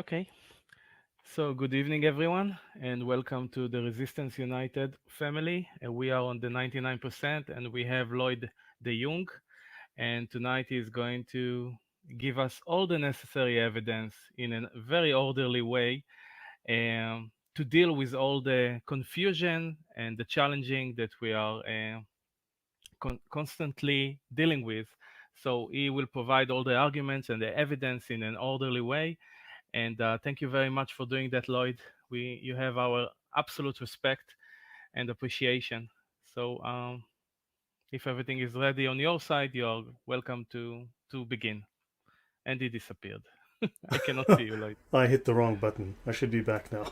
Okay, so good evening, everyone, and welcome to the Resistance United family. We are on the 99%, and we have Lloyd de Jong, and tonight he's going to give us all the necessary evidence in a very orderly way to deal with all the confusion and the challenging that we are constantly dealing with. So he will provide all the arguments and the evidence in an orderly way, and thank you very much for doing that, Lloyd. You have our absolute respect and appreciation. So if everything is ready on your side, you are welcome to begin. And he disappeared. I cannot see you, Lloyd. I hit the wrong button. I should be back now.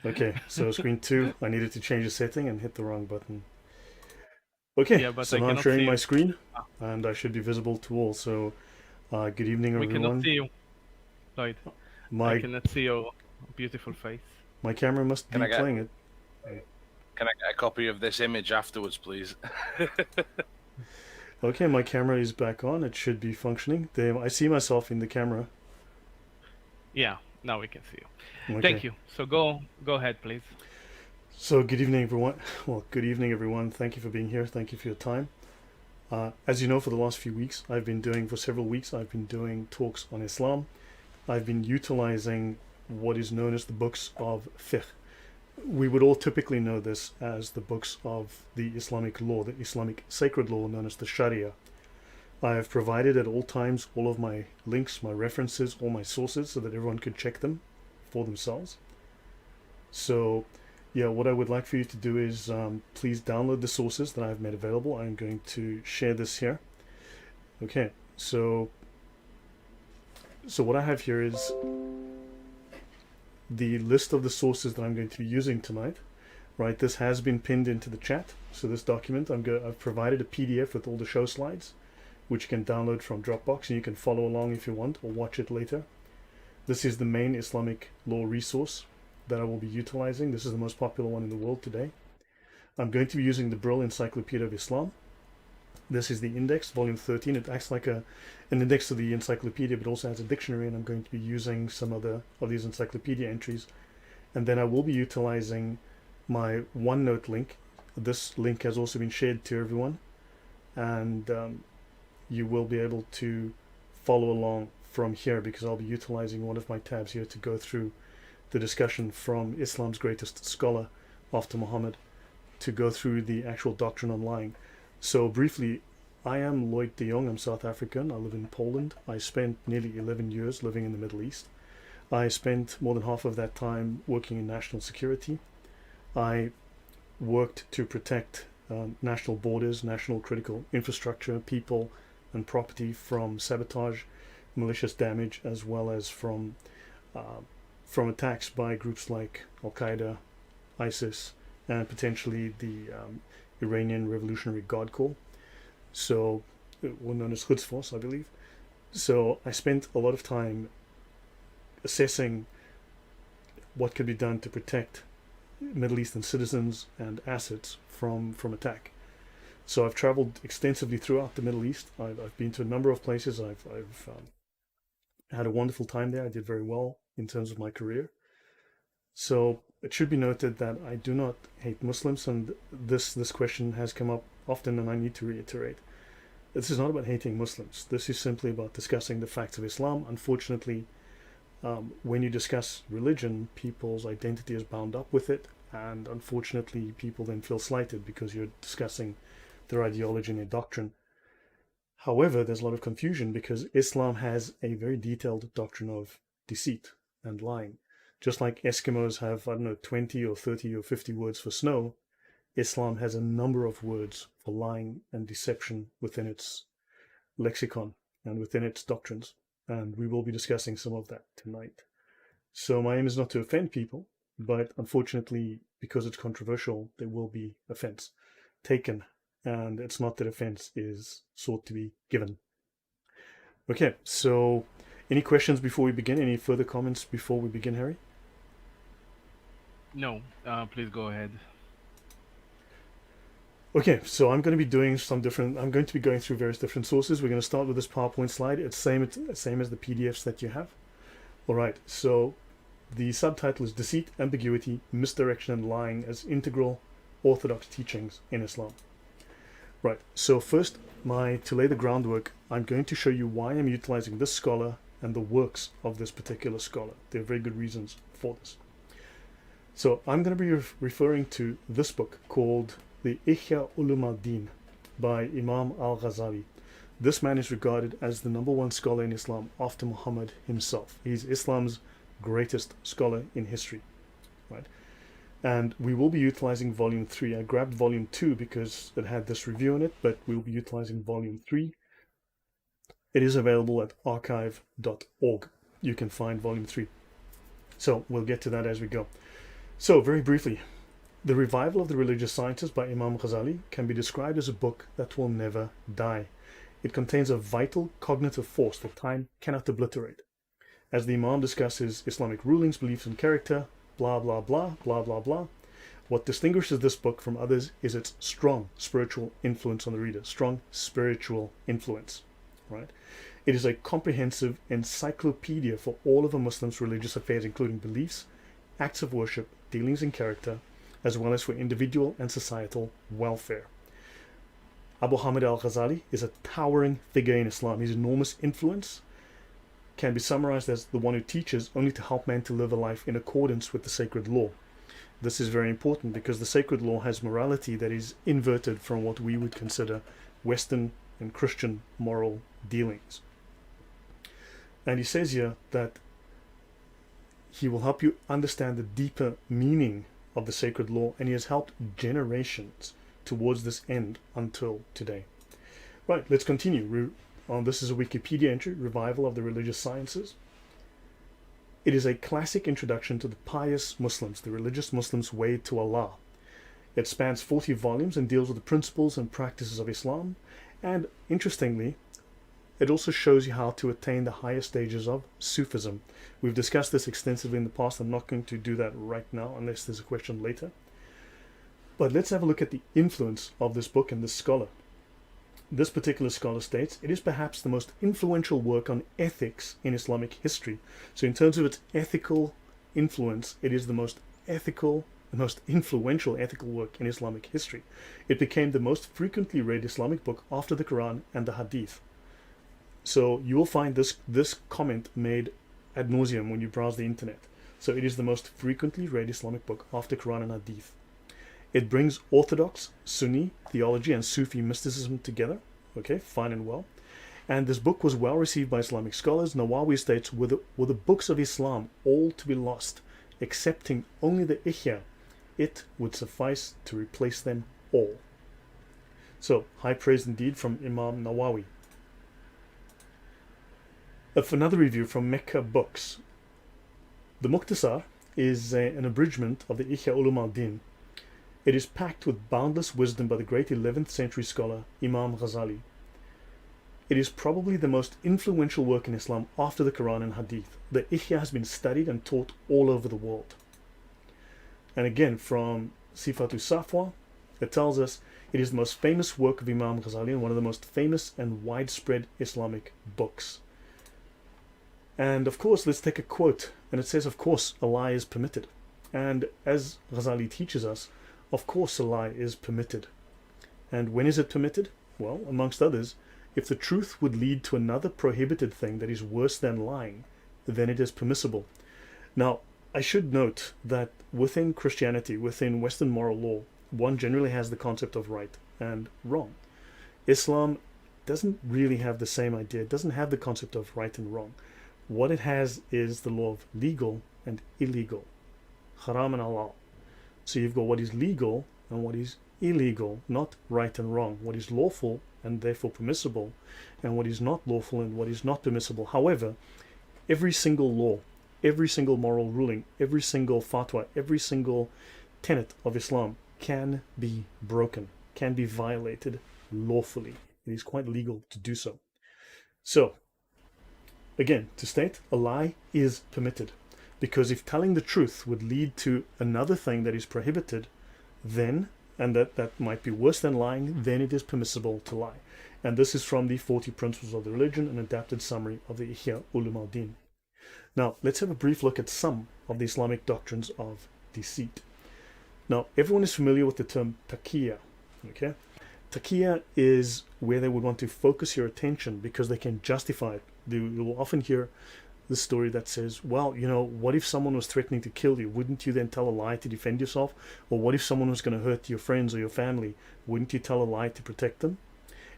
Okay, so screen 2, I needed to change the setting and hit the wrong button. Okay, Yeah, but so I now I'm cannot see sharing my you. screen Ah, and I should be visible to all. So, good evening, we cannot everyone. see you, Lloyd. I My cannot see your beautiful face. my camera must Can be I get playing it. can I get a copy of this image afterwards, please? Okay, my camera is back on. It should be functioning. There, I see myself in the camera. Yeah, now we can see you. Okay, Thank you. So go ahead, please. so good evening, everyone. Well, good evening, everyone. Thank you for being here. Thank you for your time. As you know, for the last few weeks, for several weeks, I've been doing talks on Islam. I've been utilizing what is known as the books of fiqh. We would all typically know this as the books of the Islamic law, the Islamic sacred law known as the Sharia. I have provided at all times all of my links, my references, all my sources so that everyone could check them for themselves. So, yeah, what I would like for you to do is please download the sources that I've made available. I'm going to share this here. Okay, so what I have here is the list of the sources that I'm going to be using tonight. Right, this has been pinned into the chat. So this document, I've provided a PDF with all the show slides, which you can download from Dropbox, and you can follow along if you want or watch it later. This is the main Islamic law resource that I will be utilizing. This is the most popular one in the world today. I'm going to be using the Brill Encyclopedia of Islam. This is the index, volume 13. It acts like an index to the encyclopedia, but also has a dictionary, and I'm going to be using some other of these encyclopedia entries. And then I will be utilizing my OneNote link. This link has also been shared to everyone, and you will be able to follow along from here because I'll be utilizing one of my tabs here to go through the discussion from Islam's greatest scholar after Muhammad to go through the actual doctrine on lying. So briefly, I am Lloyd de Jong. I'm South African. I live in Poland. I spent nearly 11 years living in the Middle East. I spent more than half of that time working in national security. I worked to protect national borders, national critical infrastructure, people, and property from sabotage, malicious damage, as well as from attacks by groups like Al Qaeda, ISIS, and potentially the Iranian Revolutionary Guard Corps. So, one known as Quds Force, I believe. So I spent a lot of time assessing what could be done to protect Middle Eastern citizens and assets from attack. So I've traveled extensively throughout the Middle East. I've been to a number of places. I've had a wonderful time there. I did very well in terms of my career. So it should be noted that I do not hate Muslims, and this question has come up often, and I need to reiterate. This is not about hating Muslims. This is simply about discussing the facts of Islam. Unfortunately, when you discuss religion, people's identity is bound up with it, and unfortunately, people then feel slighted because you're discussing their ideology and their doctrine. However, there's a lot of confusion because Islam has a very detailed doctrine of deceit and lying. Just like Eskimos have, 20 or 30 or 50 words for snow, Islam has a number of words for lying and deception within its lexicon and within its doctrines. And we will be discussing some of that tonight. So my aim is not to offend people, but unfortunately, because it's controversial, there will be offense taken, and it's not that offense is sought to be given. Okay, so any questions before we begin? Any further comments before we begin, Harry? No, please go ahead. Okay, so I'm going to be doing I'm going to be going through various different sources. We're going to start with this PowerPoint slide. It's same as the PDFs that you have. All right, so the subtitle is Deceit, Ambiguity, Misdirection, and Lying as Integral Orthodox Teachings in Islam. Right, so first, to lay the groundwork, I'm going to show you why I'm utilizing this scholar and the works of this particular scholar. There are very good reasons for this. So I'm going to be referring to this book called the Ihya Ulum al-Din by Imam al-Ghazali. This man is regarded as the #1 scholar in Islam after Muhammad himself. He's Islam's greatest scholar in history, right? And we will be utilizing volume 3. I grabbed volume 2 because it had this review in it, but we'll be utilizing volume 3. It is available at archive.org. You can find volume 3. So we'll get to that as we go. So very briefly, The Revival of the Religious Sciences by Imam Ghazali can be described as a book that will never die. It contains a vital cognitive force that time cannot obliterate. As the Imam discusses Islamic rulings, beliefs, and character, blah, blah, blah, blah, blah, blah, what distinguishes this book from others is its strong spiritual influence on the reader. Strong spiritual influence, right? It is a comprehensive encyclopedia for all of a Muslim's religious affairs, including beliefs, acts of worship, dealings in character, as well as for individual and societal welfare. Abu Hamid al-Ghazali is a towering figure in Islam. His enormous influence can be summarized as the one who teaches only to help man to live a life in accordance with the sacred law. This is very important because the sacred law has morality that is inverted from what we would consider Western and Christian moral dealings. And he says here that he will help you understand the deeper meaning of the sacred law, and he has helped generations towards this end until today. Right, let's continue. This is a Wikipedia entry, Revival of the Religious Sciences. It is a classic introduction to the pious Muslims, the religious Muslims' way to Allah. It spans 40 volumes and deals with the principles and practices of Islam, and interestingly, it also shows you how to attain the higher stages of Sufism. We've discussed this extensively in the past. I'm not going to do that right now unless there's a question later. But let's have a look at the influence of this book and this scholar. This particular scholar states, it is perhaps the most influential work on ethics in Islamic history. So in terms of its ethical influence, it is the most influential ethical work in Islamic history. It became the most frequently read Islamic book after the Quran and the Hadith. So you will find this comment made ad nauseum when you browse the internet. So it is the most frequently read Islamic book after Quran and Hadith. It brings Orthodox, Sunni theology and Sufi mysticism together. Okay, fine and well. And this book was well received by Islamic scholars. Nawawi states, were the books of Islam all to be lost, excepting only the Ihya, it would suffice to replace them all. So, high praise indeed from Imam Nawawi. Another review from Mecca Books. The Mukhtasar is an abridgment of the Ihya Ulum al-Din. It is packed with boundless wisdom by the great 11th century scholar Imam Ghazali. It is probably the most influential work in Islam after the Quran and Hadith. The Ihya has been studied and taught all over the world. And again, from Sifatu Safwa, it tells us it is the most famous work of Imam Ghazali and one of the most famous and widespread Islamic books. And of course, let's take a quote. And it says, of course, a lie is permitted. And as Ghazali teaches us, of course a lie is permitted. And when is it permitted? Well, amongst others, if the truth would lead to another prohibited thing that is worse than lying, then it is permissible. Now, I should note that within Christianity, within Western moral law, one generally has the concept of right and wrong. Islam doesn't really have the same idea. It doesn't have the concept of right and wrong. What it has is the law of legal and illegal, haram and halal. So you've got what is legal and what is illegal, not right and wrong. What is lawful and therefore permissible, and what is not lawful and what is not permissible. However, every single law, every single moral ruling, every single fatwa, every single tenet of Islam can be broken, can be violated lawfully. It is quite legal to do so. So, again, to state, a lie is permitted. Because if telling the truth would lead to another thing that is prohibited, then and that might be worse than lying, then it is permissible to lie. And this is from the 40 Principles of the Religion, an adapted summary of the Ihya Ulum al-Din. Now, let's have a brief look at some of the Islamic doctrines of deceit. Now, everyone is familiar with the term taqiyya, okay? Taqiyya is where they would want to focus your attention because they can justify it. You will often hear the story that says, well, you know, what if someone was threatening to kill you? Wouldn't you then tell a lie to defend yourself? Or what if someone was going to hurt your friends or your family? Wouldn't you tell a lie to protect them?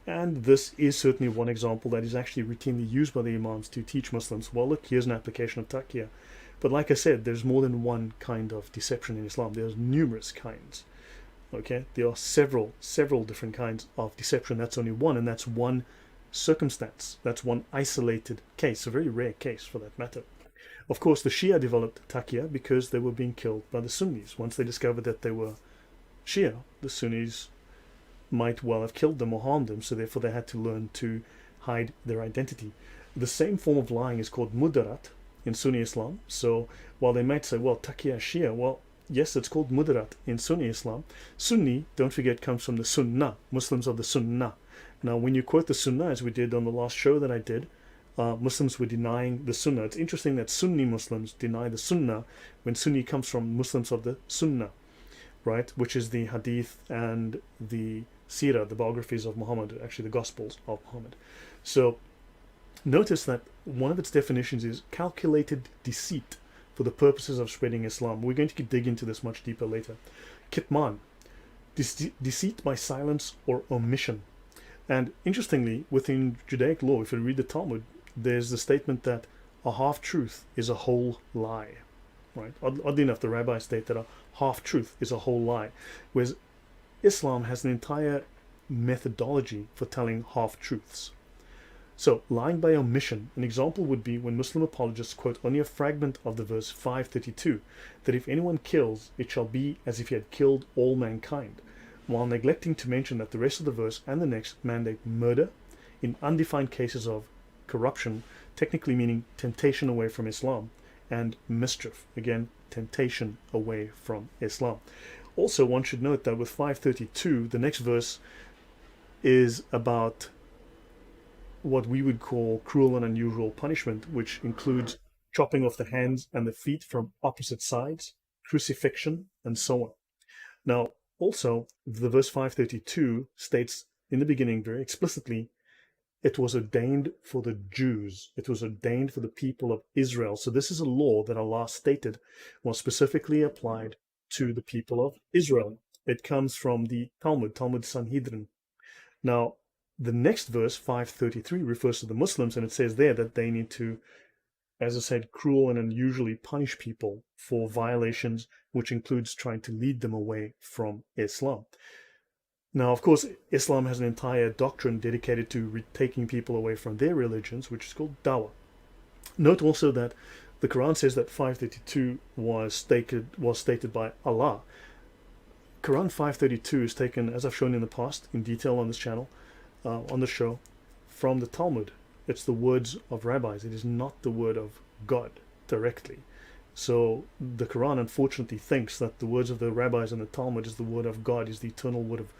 And this is certainly one example that is actually routinely used by the imams to teach Muslims, well, look, here's an application of taqiyya. But like I said, there's more than one kind of deception in Islam. There's numerous kinds. Okay, there are several different kinds of deception. That's only one, and that's one circumstance. That's one isolated case, a very rare case for that matter. Of course, the Shia developed taqiyya because they were being killed by the Sunnis. Once they discovered that they were Shia, the Sunnis might well have killed them or harmed them, so therefore they had to learn to hide their identity. The same form of lying is called mudarat in Sunni Islam. So while they might say, well, taqiyya Shia, well, yes, it's called mudarat in Sunni Islam. Sunni, don't forget, comes from the Sunnah, Muslims of the Sunnah. Now, when you quote the Sunnah, as we did on the last show that I did, Muslims were denying the Sunnah. It's interesting that Sunni Muslims deny the Sunnah when Sunni comes from Muslims of the Sunnah, right? Which is the Hadith and the Sirah, the biographies of Muhammad, actually the Gospels of Muhammad. So notice that one of its definitions is calculated deceit for the purposes of spreading Islam. We're going to dig into this much deeper later. Kitman, deceit by silence or omission. And interestingly, within Judaic law, if you read the Talmud, there's the statement that a half-truth is a whole lie. Right? Oddly enough, the rabbis state that a half-truth is a whole lie, whereas Islam has an entire methodology for telling half-truths. So, lying by omission, an example would be when Muslim apologists quote only a fragment of the verse 532, that if anyone kills, it shall be as if he had killed all mankind, while neglecting to mention that the rest of the verse and the next mandate murder in undefined cases of corruption, technically meaning temptation away from Islam, and mischief, again, temptation away from Islam. Also, one should note that with 532, the next verse is about what we would call cruel and unusual punishment, which includes chopping off the hands and the feet from opposite sides, crucifixion, and so on. Now, also, the verse 532 states in the beginning very explicitly, it was ordained for the Jews. It was ordained for the people of Israel. So this is a law that Allah stated was specifically applied to the people of Israel. It comes from the Talmud Sanhedrin. Now, the next verse, 533, refers to the Muslims, and it says there that they need to, as I said, cruel and unusually punish people for violations, which includes trying to lead them away from Islam. Now, of course, Islam has an entire doctrine dedicated to taking people away from their religions, which is called dawah. Note also that the Quran says that 532 was stated by Allah. Quran 532 is taken, as I've shown in the past, in detail on this channel, on the show, from the Talmud. It's the words of rabbis. It is not the word of God directly. So the Quran unfortunately thinks that the words of the rabbis and the Talmud is the word of God, is the eternal word of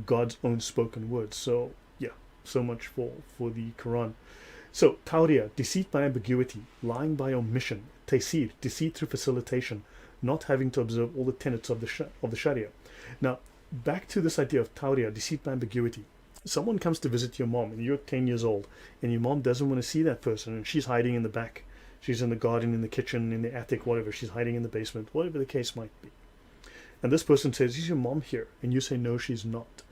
God's own spoken words. So yeah, so much for the Quran. So tawriya, deceit by ambiguity, lying by omission, taysir, deceit through facilitation, not having to observe all the tenets of the Sharia. Now, back to this idea of tawriya, deceit by ambiguity. Someone comes to visit your mom and you're 10 years old and your mom doesn't want to see that person and she's hiding in the back. She's in the garden, in the kitchen, in the attic, whatever. She's hiding in the basement, whatever the case might be. And this person says, is your mom here? And you say, no, she's not.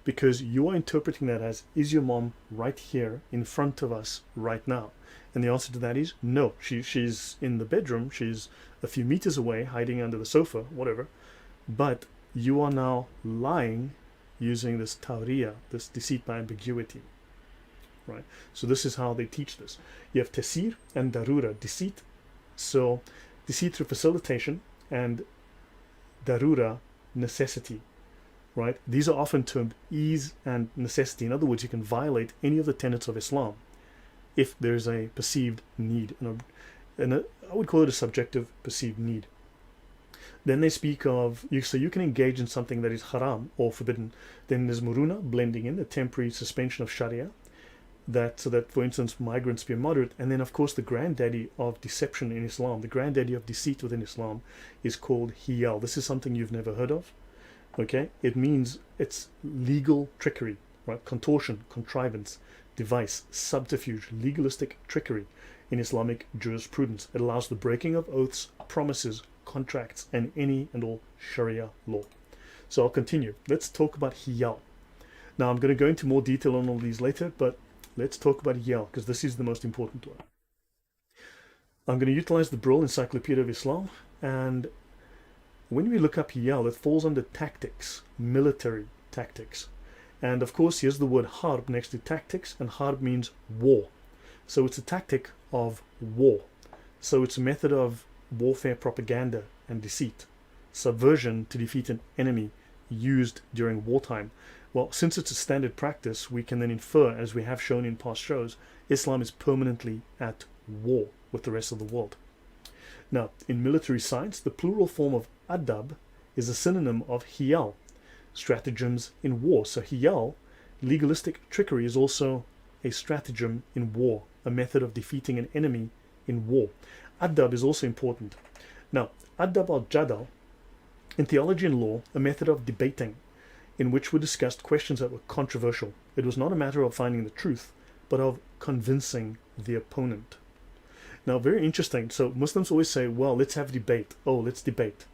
Because you are interpreting that as, is your mom right here in front of us right now? And the answer to that is, no, she's in the bedroom. She's a few meters away, hiding under the sofa, whatever. But you are now lying using this tawriya, this deceit by ambiguity. Right? So this is how they teach this. You have tasir and darura, deceit. So deceit through facilitation and darura, necessity. Right? These are often termed ease and necessity. In other words, you can violate any of the tenets of Islam if there's a perceived need. And I would call it a subjective perceived need. Then they speak of, so you can engage in something that is haram or forbidden. Then there's muruna, blending in, the temporary suspension of sharia, so that, for instance, migrants be moderate. And then, of course, the granddaddy of deception in Islam, the granddaddy of deceit within Islam, is called hiyal. This is something you've never heard of. Okay, it means it's legal trickery, right? Contortion, contrivance, device, subterfuge, legalistic trickery in Islamic jurisprudence. It allows the breaking of oaths, promises, contracts, and any and all Sharia law. So I'll continue. Let's talk about hiyal. Now I'm going to go into more detail on all these later, but let's talk about hiyal because this is the most important one. I'm going to utilize the Brill Encyclopedia of Islam, and when we look up hiyal, it falls under tactics, military tactics. And of course, here's the word harb next to tactics, and harb means war. So it's a tactic of war. So it's a method of warfare, propaganda, and deceit, subversion to defeat an enemy used during wartime. Well, since it's a standard practice, we can then infer, as we have shown in past shows, Islam is permanently at war with the rest of the world. Now, in military science, the plural form of adab is a synonym of hiyal, stratagems in war. So hiyal, legalistic trickery, is also a stratagem in war, a method of defeating an enemy in war. Adab is also important. Now, adab al-jadal, in theology and law, a method of debating in which were discussed questions that were controversial. It was not a matter of finding the truth, but of convincing the opponent. Now, very interesting. So Muslims always say, well, let's have debate. Oh, let's debate.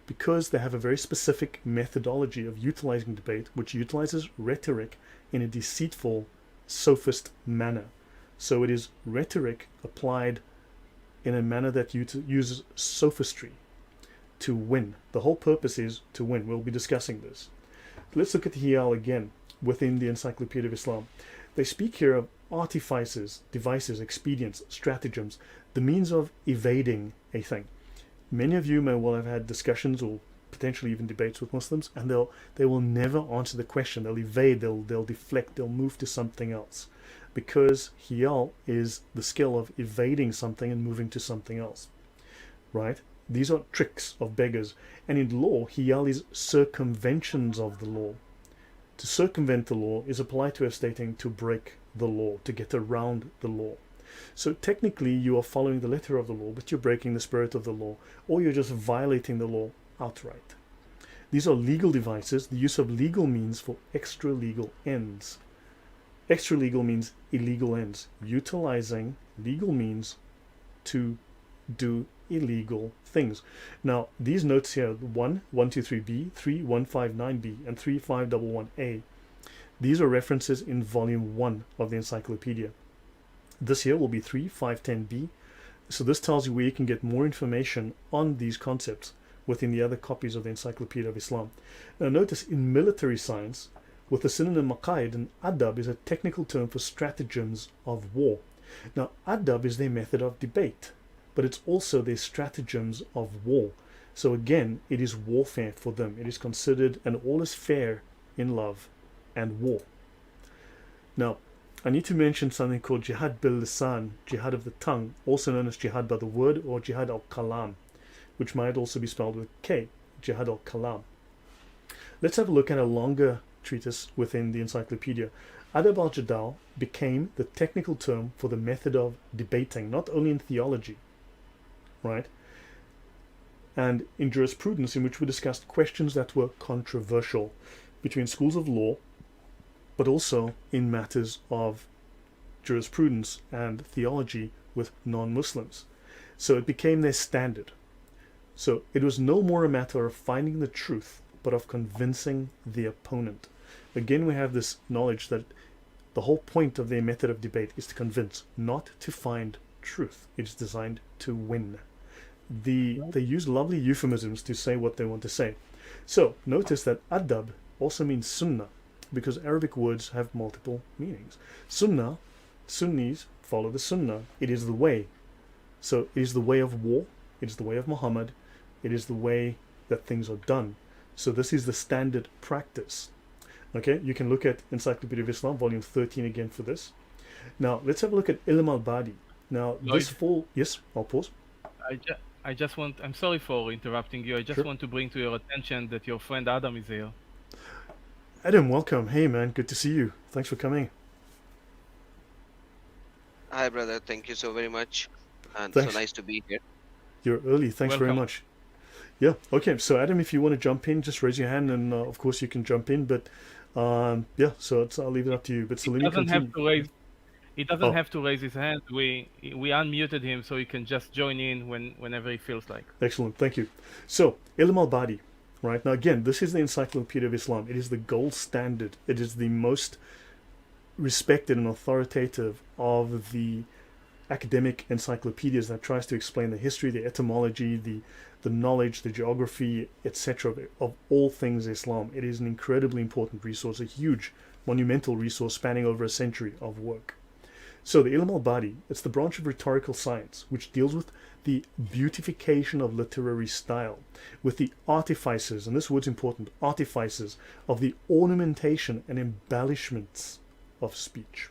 Because they have a very specific methodology of utilizing debate, which utilizes rhetoric in a deceitful, sophist manner. So it is rhetoric applied in a manner that uses sophistry to win. The whole purpose is to win. We'll be discussing this. Let's look at the hiyal again within the Encyclopedia of Islam. They speak here of artifices, devices, expedients, stratagems, the means of evading a thing. Many of you may well have had discussions or potentially even debates with Muslims, and they will never answer the question. They'll evade, they'll deflect, they'll move to something else, because hiyal is the skill of evading something and moving to something else, right? These are tricks of beggars. And in law, hiyal is circumventions of the law. To circumvent the law is a polite way of stating to break the law, to get around the law. So technically you are following the letter of the law, but you're breaking the spirit of the law, or you're just violating the law outright. These are legal devices, the use of legal means for extra-legal ends. Extra-legal means illegal ends, utilizing legal means to do illegal things. Now, these notes here, 123b, 3159b, and 3511a, these are references in volume 1 of the encyclopedia. This here will be 3510b. So this tells you where you can get more information on these concepts within the other copies of the Encyclopedia of Islam. Now notice in military science, with the synonym maqaid, and adab is a technical term for stratagems of war. Now adab is their method of debate, but it's also their stratagems of war. So again, it is warfare for them. It is considered, and all is fair in love and war. Now, I need to mention something called jihad bil lisan, jihad of the tongue, also known as jihad by the word or jihad al-kalam, which might also be spelled with K, jihad al-kalam. Let's have a look at a longer treatise within the encyclopedia. Adab al-jadal became the technical term for the method of debating, not only in theology, right, and in jurisprudence, in which we discussed questions that were controversial between schools of law, but also in matters of jurisprudence and theology with non-Muslims. So it became their standard. So it was no more a matter of finding the truth, but of convincing the opponent. Again, we have this knowledge that the whole point of their method of debate is to convince, not to find truth. It's designed to win. They use lovely euphemisms to say what they want to say. So notice that adab also means sunnah, because Arabic words have multiple meanings. Sunnah, Sunnis follow the sunnah. It is the way. So it is the way of war. It is the way of Muhammad. It is the way that things are done. So this is the standard practice. Okay, you can look at Encyclopedia of Islam, volume 13 again for this. Now, let's have a look at Ilm al-Badi. Now, Lloyd? this fall... Yes, I'll pause. I'm sorry for interrupting you. I just Sure. want to bring to your attention that your friend Adam is here. Adam, welcome. Hey, man, good to see you. Thanks for coming. Hi, brother. Thank you so very much. And so Thanks. nice to be here. You're early. Thanks very Welcome. much. Yeah. Okay. So, Adam, if you want to jump in, just raise your hand, and of course you can jump in. But yeah. So I'll leave it up to you. But so He let me doesn't have continue. to raise. He doesn't Oh, have to raise his hand. We unmuted him so he can just join in whenever he feels like. excellent. Thank you. So, Ilm al-Badi, right? Now, again, this is the Encyclopedia of Islam. It is the gold standard. It is the most respected and authoritative of the academic encyclopedias that tries to explain the history, the etymology, the knowledge, the geography, etc. of all things Islam. It is an incredibly important resource, a huge, monumental resource spanning over a century of work. So the Ilm al-Badi, it's the branch of rhetorical science which deals with the beautification of literary style, with the artifices, and this word's important, artifices of the ornamentation and embellishments of speech.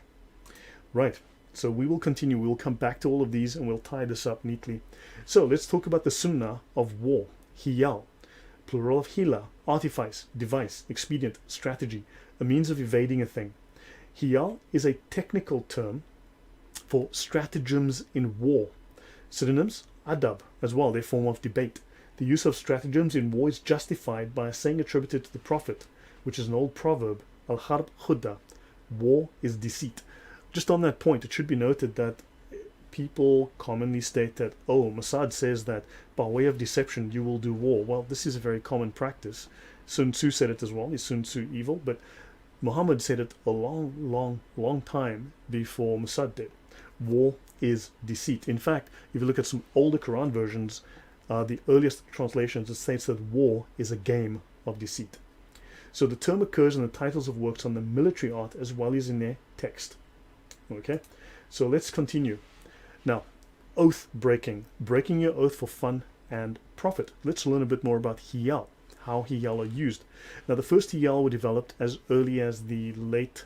Right, so we will continue, we will come back to all of these and we'll tie this up neatly. So let's talk about the sunnah of war, hiyal, plural of hila, artifice, device, expedient, strategy, a means of evading a thing. Hiyal is a technical term for stratagems in war. Synonyms, adab, as well, their form of debate. The use of stratagems in war is justified by a saying attributed to the Prophet, which is an old proverb, al-harb khudda, war is deceit. Just on that point, it should be noted that people commonly state that, oh, Mossad says that by way of deception you will do war. Well, this is a very common practice. Sun Tzu said it as well. Is Sun Tzu evil? But Muhammad said it a long time before Mossad did. War is deceit. In fact, if you look at some older Quran versions, the earliest translations, it states that war is a game of deceit. So the term occurs in the titles of works on the military art as well as in their text. Okay, so let's continue. Now, oath breaking, breaking your oath for fun and profit. Let's learn a bit more about hiyal, how hiyal are used. Now, the first hiyal were developed as early as the late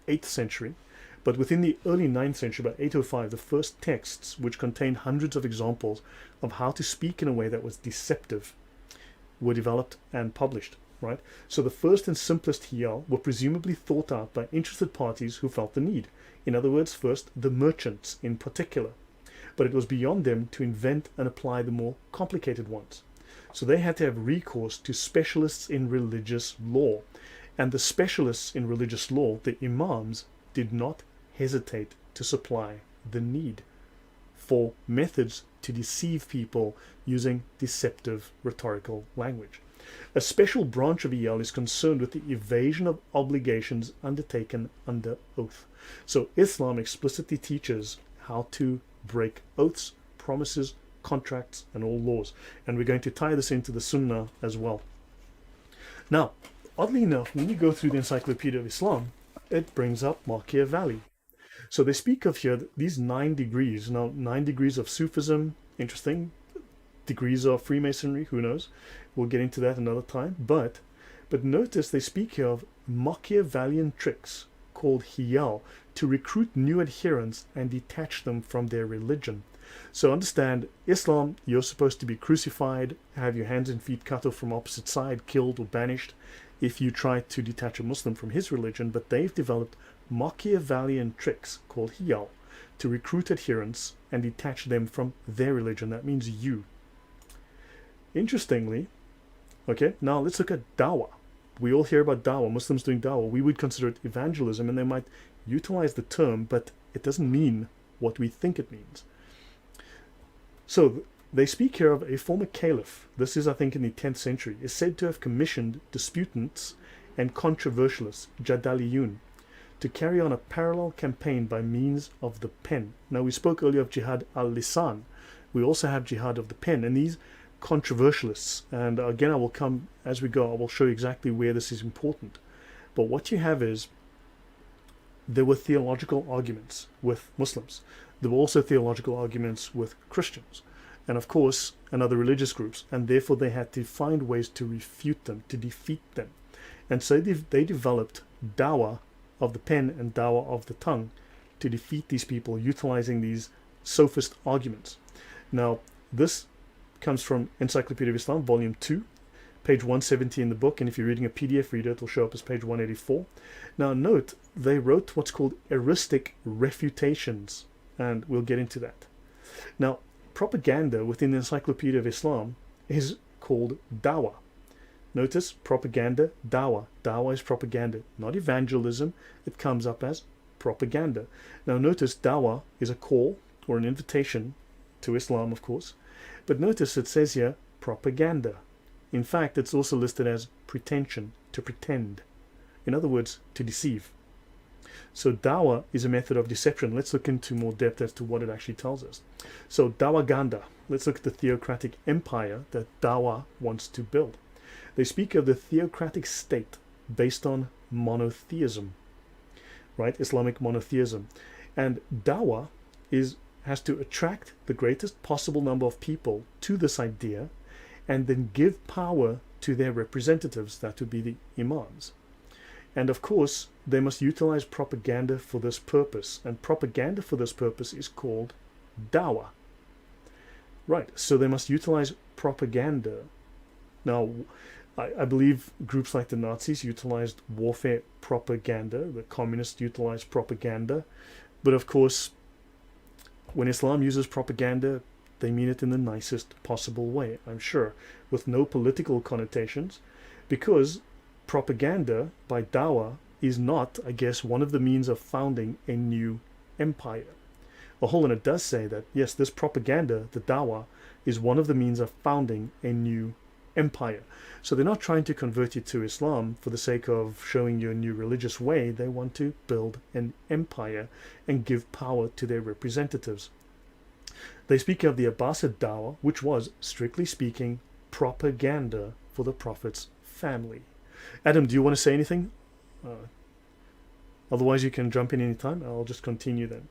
8th century, but within the early 9th century, about 805, the first texts, which contained hundreds of examples of how to speak in a way that was deceptive, were developed and published. Right? So the first and simplest hiyal were presumably thought out by interested parties who felt the need. In other words, first, the merchants in particular. But it was beyond them to invent and apply the more complicated ones. So they had to have recourse to specialists in religious law. And the specialists in religious law, the imams, did not hesitate to supply the need for methods to deceive people using deceptive rhetorical language. A special branch of hiyal is concerned with the evasion of obligations undertaken under oath. So Islam explicitly teaches how to break oaths, promises, contracts, and all laws. And we're going to tie this into the Sunnah as well. Now, oddly enough, when you go through the Encyclopedia of Islam, it brings up Machiavelli. So they speak of here these 9 degrees. Now, 9 degrees of Sufism, interesting. Degrees of Freemasonry, who knows? We'll get into that another time. But notice they speak here of Machiavellian tricks called hiyal to recruit new adherents and detach them from their religion. So understand, Islam, you're supposed to be crucified, have your hands and feet cut off from opposite side, killed or banished if you try to detach a Muslim from his religion. But they've developed Machiavellian tricks called hiyal to recruit adherents and detach them from their religion. That means you. Interestingly, okay, now let's look at dawah. We all hear about dawah, Muslims doing dawah. We would consider it evangelism, and they might utilize the term, but it doesn't mean what we think it means. So they speak here of a former caliph. This is, I think, in the 10th century, is said to have commissioned disputants and controversialists, jadaliyun, to carry on a parallel campaign by means of the pen. Now, we spoke earlier of jihad al-lisan. We also have jihad of the pen, and these controversialists, and again I will come as we go, I will show you exactly where this is important. But what you have is there were theological arguments with Muslims. There were also theological arguments with Christians, and of course, and other religious groups, and therefore they had to find ways to refute them, to defeat them. And so they developed dawah of the pen and dawah of the tongue to defeat these people, utilizing these sophist arguments. Now, this comes from Encyclopedia of Islam, Volume 2, page 170 in the book, and if you're reading a PDF reader, it'll show up as page 184. Now note, they wrote what's called eristic refutations, and we'll get into that. Now, propaganda within the Encyclopedia of Islam is called dawah. Notice, propaganda, dawah. Dawah is propaganda, not evangelism. It comes up as propaganda. Now notice, dawah is a call or an invitation to Islam, of course, but notice it says here propaganda. In fact, it's also listed as pretension, to pretend. In other words, to deceive. So dawah is a method of deception. Let's look into more depth as to what it actually tells us. So dawaganda. Let's look at the theocratic empire that dawah wants to build. They speak of the theocratic state based on monotheism, right? Islamic monotheism. And dawah has to attract the greatest possible number of people to this idea and then give power to their representatives, that would be the imams. And of course, they must utilize propaganda for this purpose. And propaganda for this purpose is called dawah. Right, so they must utilize propaganda. Now, I believe groups like the Nazis utilized warfare propaganda. The communists utilized propaganda. But of course, when Islam uses propaganda, they mean it in the nicest possible way, I'm sure, with no political connotations, because propaganda by dawah is not, I guess, one of the means of founding a new empire. And it does say that, yes, this propaganda, the dawah, is one of the means of founding a new empire. So they're not trying to convert you to Islam for the sake of showing you a new religious way. They want to build an empire and give power to their representatives. They speak of the Abbasid dawah, which was, strictly speaking, propaganda for the Prophet's family. Adam, do you want to say anything? Otherwise, you can jump in anytime. I'll just continue then.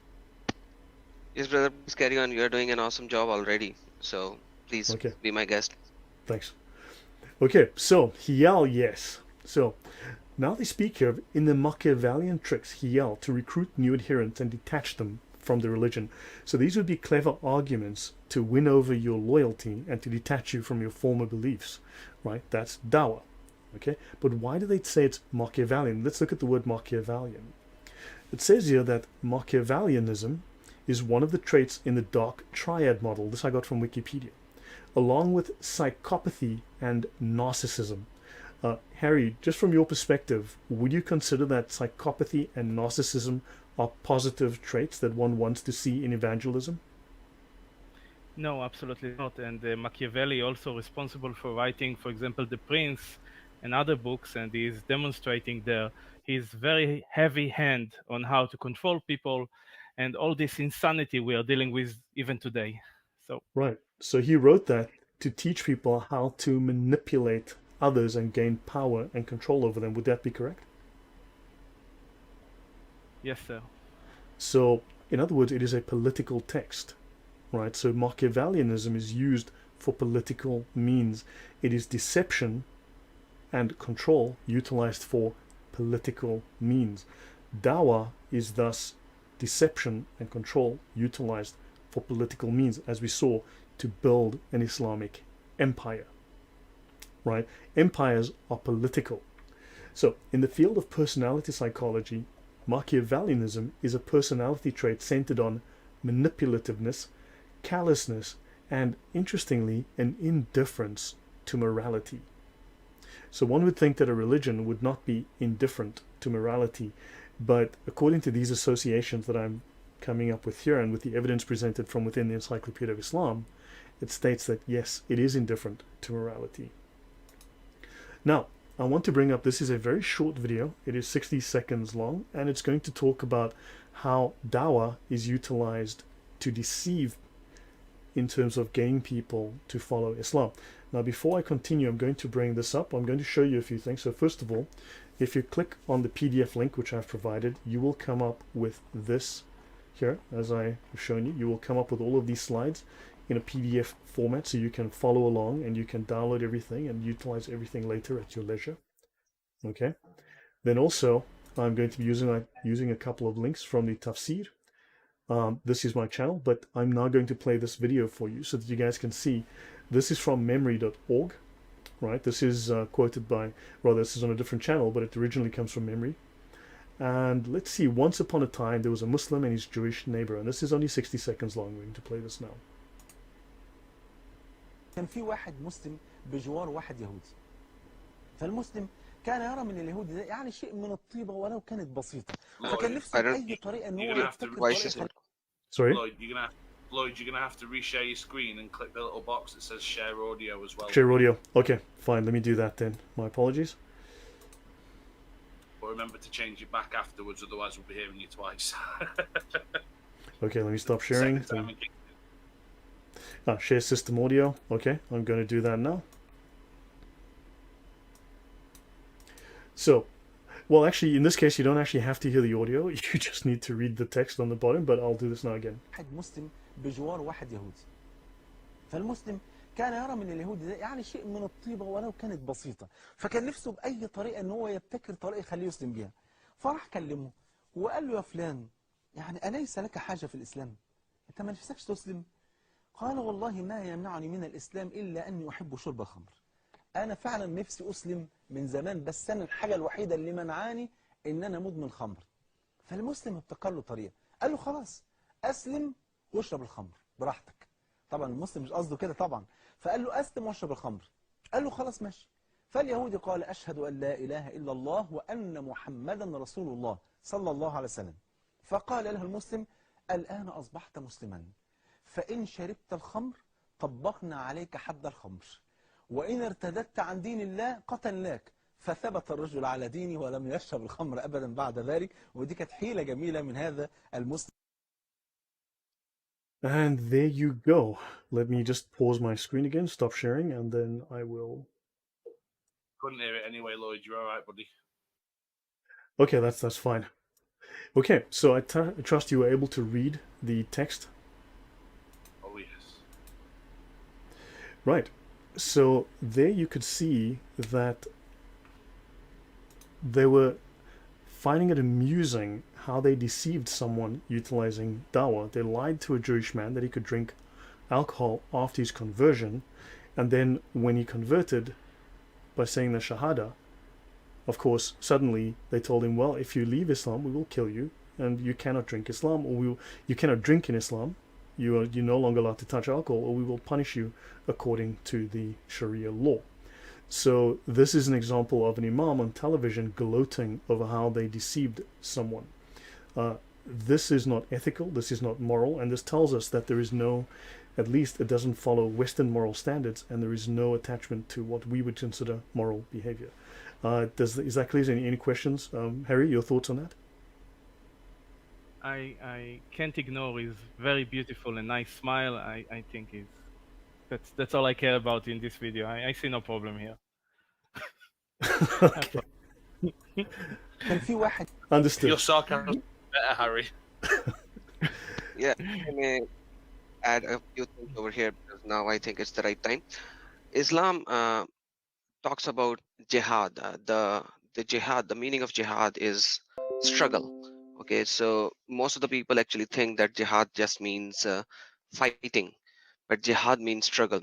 Yes, brother, please carry on. You are doing an awesome job already. So please be my guest. Thanks. Okay, so hiyal, yes. So now they speak here of in the Machiavellian tricks, hiyal, to recruit new adherents and detach them from the religion. So these would be clever arguments to win over your loyalty and to detach you from your former beliefs, right? That's dawah. Okay, but why do they say it's Machiavellian? Let's look at the word Machiavellian. It says here that Machiavellianism is one of the traits in the dark triad model. This I got from Wikipedia, along with psychopathy and narcissism. Harry, just from your perspective, would you consider that psychopathy and narcissism are positive traits that one wants to see in evangelism? No, absolutely not. And Machiavelli also responsible for writing, for example, The Prince and other books, and he is demonstrating there his very heavy hand on how to control people and all this insanity we are dealing with even today. So right. So he wrote that to teach people how to manipulate others and gain power and control over them. Would that be correct? yes, sir. So, in other words, it is a political text, right? So Machiavellianism is used for political means. It is deception and control utilized for political means. Dawah is thus deception and control utilized for political means, as we saw, to build an Islamic empire, right? Empires are political. So in the field of personality psychology, Machiavellianism is a personality trait centered on manipulativeness, callousness, and, interestingly, an indifference to morality. So one would think that a religion would not be indifferent to morality, but according to these associations that I'm coming up with here and with the evidence presented from within the Encyclopedia of Islam, it states that yes, it is indifferent to morality. Now, I want to bring up, this is a very short video. It is 60 seconds long, and it's going to talk about how dawah is utilized to deceive in terms of getting people to follow Islam. Now, before I continue, I'm going to bring this up. I'm going to show you a few things. So first of all, if you click on the PDF link, which I've provided, you will come up with this here, as I have shown you. You will come up with all of these slides in a PDF format, so you can follow along and you can download everything and utilize everything later at your leisure. Okay. Then also, I'm going to be using a couple of links from the tafsir. This is my channel, but I'm now going to play this video for you so that you guys can see This is from memory.org, right? This is quoted by, rather, this is on a different channel, but it originally comes from memory. And let's see, once upon a time, there was a Muslim and his Jewish neighbor. And this is only 60 seconds long. We're going to play this now. كان في واحد مسلم بجوار واحد يهودي. فالمسلم كان يرى من اليهودي ده يعني شيء من الطيبة ولو كانت بسيطة. فكان نفسه بأي طريقة إن هو يبتكر طريقة. Sorry? Lloyd, you're gonna have to reshare your screen and click the little box that says share audio as well. Share audio. Okay, fine. Let me do that then. My apologies. But remember to change it back afterwards, otherwise we'll be hearing you twice. Okay, let me stop sharing. Share system audio. Okay, I'm going to do that now. So, well, actually, in this case, you don't actually have to hear the audio. You just need to read the text on the bottom, but I'll do this now again. واحد مسلم بجوار واحد يهودي. فالمسلم كان يرى من اليهودي ده يعني شيء من الطيبة ولو كانت بسيطة. فكان نفسه بأي طريقة إن هو يبتكر طريقة يخليه يسلم بيها. فراح كلمه وقال له يا فلان يعني أليس لك حاجة في الإسلام؟ أنت ما نفسكش تسلم؟ قال والله ما يمنعني من الإسلام إلا أني أحب شرب الخمر. أنا فعلا نفسي أسلم من زمان بس أنا الحاجة الوحيدة اللي منعاني إن أنا مدمن خمر. فالمسلم ابتكر له طريقة قال له خلاص أسلم واشرب الخمر براحتك. طبعا المسلم مش قصده كده طبعا. فقال له أسلم واشرب الخمر. قال له خلاص ماشي. فاليهودي قال أشهد أن لا إله إلا الله وأن محمدا رسول الله صلى الله عليه وسلم. فقال له المسلم الآن أصبحت مسلما فإن شربت الخمر طبقنا عليك حد الخمر وإن ارتدت عن دين الله قتلناك. فثبت الرجل على دينه ولم يشرب الخمر أبدا بعد ذلك. ودي كانت حيلة جميلة من هذا المسلم. And there you go. Let me just pause my screen again, stop sharing, and then I will... Couldn't hear it anyway, Lloyd. You're all right, buddy. Okay, that's fine. Okay, so I trust you were able to read the text. Oh, yes. Right. So there you could see that they were finding it amusing how they deceived someone utilizing dawah. They lied to a Jewish man that he could drink alcohol after his conversion, and then when he converted by saying the Shahada, of course, suddenly they told him, well, if you leave Islam, we will kill you, and you cannot drink Islam, or you cannot drink in Islam, you're no longer allowed to touch alcohol, or we will punish you according to the Sharia law. So this is an example of an imam on television gloating over how they deceived someone. This is not ethical, this is not moral, and this tells us that there is no, at least it doesn't follow Western moral standards, and there is no attachment to what we would consider moral behavior. Is that clear? Any questions? Harry, your thoughts on that? I can't ignore his very beautiful and nice smile. I think that's all I care about in this video. I see no problem here. Okay. كان في واحد. Understood. Your sarcasm better, Harry. Yeah, I may add a few things over here because now I think it's the right time. Islam talks about jihad. The jihad, the meaning of jihad is struggle. Okay, so most of the people actually think that jihad just means fighting, but jihad means struggle.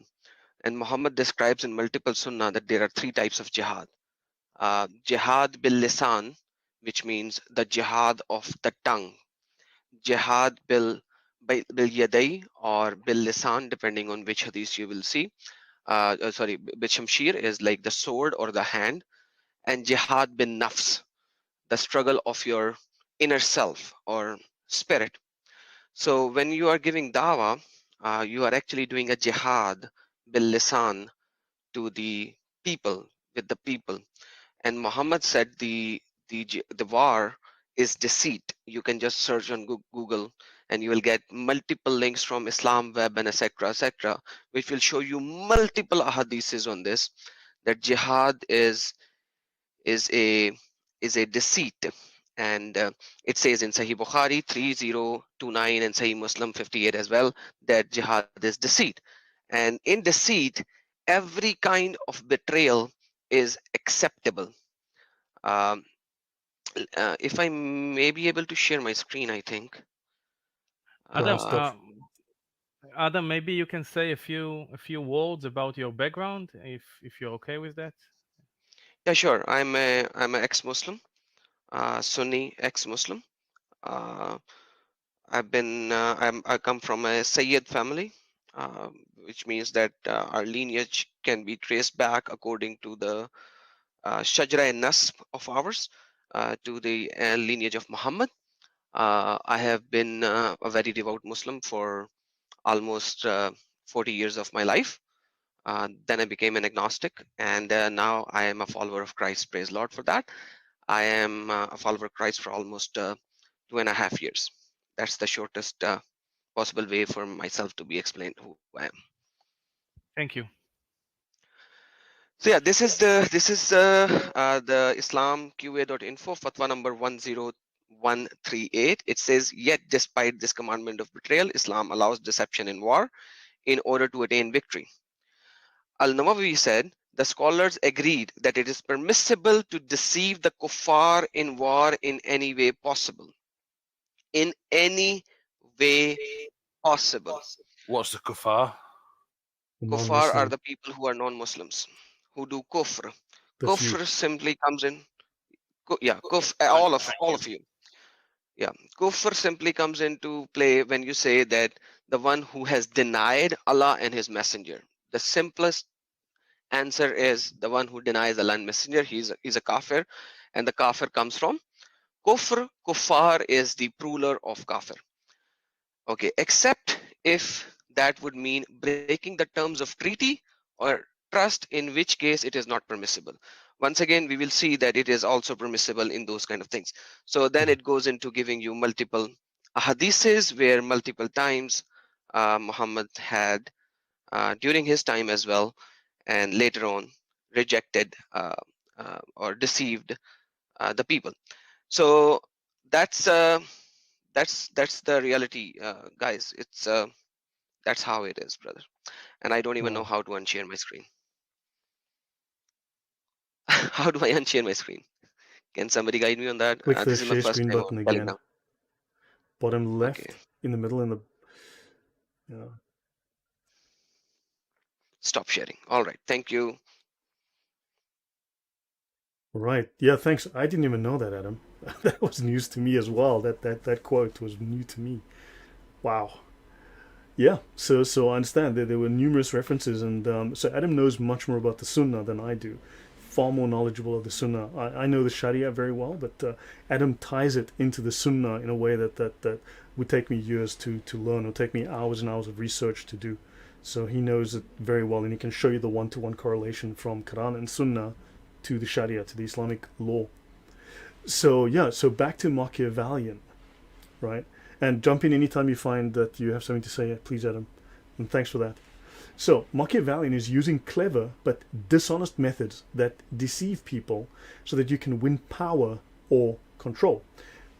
And Muhammad describes in multiple sunnah that there are three types of jihad. Jihad bil lisan, which means the jihad of the tongue. Jihad bil yaday or bil lisan, depending on which hadith you will see. Bil shamshir is like the sword or the hand. And jihad bin nafs, the struggle of your inner self or spirit. So when you are giving dawah, you are actually doing a jihad bil lisan to the people, with the people. And Muhammad said the war is deceit. You can just search on Google and you will get multiple links from Islam Web and etc., which will show you multiple ahadiths on this, that jihad is a deceit. And it says in Sahih Bukhari 3029 and Sahih Muslim 58 as well, that jihad is deceit. And in deceit, every kind of betrayal is acceptable. If I may be able to share my screen, I think. Adam, Adam, maybe you can say a few words about your background, if you're okay with that. Yeah, sure. I'm a ex-Muslim, Sunni ex-Muslim. Uh, I come from a Sayyid family, which means that our lineage can be traced back according to the Shajra and Nasb of ours, to the lineage of Muhammad. I have been a very devout Muslim for almost 40 years of my life. Then I became an agnostic, and now I am a follower of Christ. Praise Lord for that. I am a follower of Christ for almost 2.5 years. That's the shortest possible way for myself to be explained who I am. Thank you. So yeah, this is the IslamQA.info fatwa number 10138. It says, yet despite this commandment of betrayal, Islam allows deception in war in order to attain victory. Al-Nawawi said, the scholars agreed that it is permissible to deceive the kuffar in war in any way possible. In any way possible. What's the kuffar? The Kuffar are non-Muslim. the people who are non-Muslims, who do kufr. That's you. Kufr simply comes in, yeah, all of you. Yeah, kufr simply comes into play when you say that the one who has denied Allah and His Messenger. The simplest answer is the one who denies Allah and Messenger. He's a kafir, and the kafir comes from kufr. Kuffar is the plural of kafir. Okay, except if that would mean breaking the terms of treaty or trust, in which case it is not permissible. Once again, we will see that it is also permissible in those kind of things. So then it goes into giving you multiple hadiths where multiple times Muhammad had during his time as well, and later on rejected or deceived the people. So that's the reality, guys. It's that's how it is, brother. And I don't even know Wow. how to unshare my screen. How do I unshare my screen? Can somebody guide me on that? Click the This is my share first screen time on button again. Telegram. Bottom Okay, left, in the middle, in the yeah. stop sharing. All right, thank you. Right. Yeah, thanks. I didn't even know that, Adam. That was news to me as well. That quote was new to me. Wow. Yeah. So I understand that there were numerous references, and so Adam knows much more about the Sunnah than I do. Far more knowledgeable of the Sunnah. I know the Sharia very well, but Adam ties it into the Sunnah in a way that would take me years to learn, or take me hours and hours of research to do. So he knows it very well, and he can show you the one-to-one correlation from Quran and Sunnah to the Sharia, to the Islamic law. So yeah, so back to Machiavellian, right? And jump in anytime you find that you have something to say, please, Adam. And thanks for that. So Machiavellian is using clever but dishonest methods that deceive people so that you can win power or control,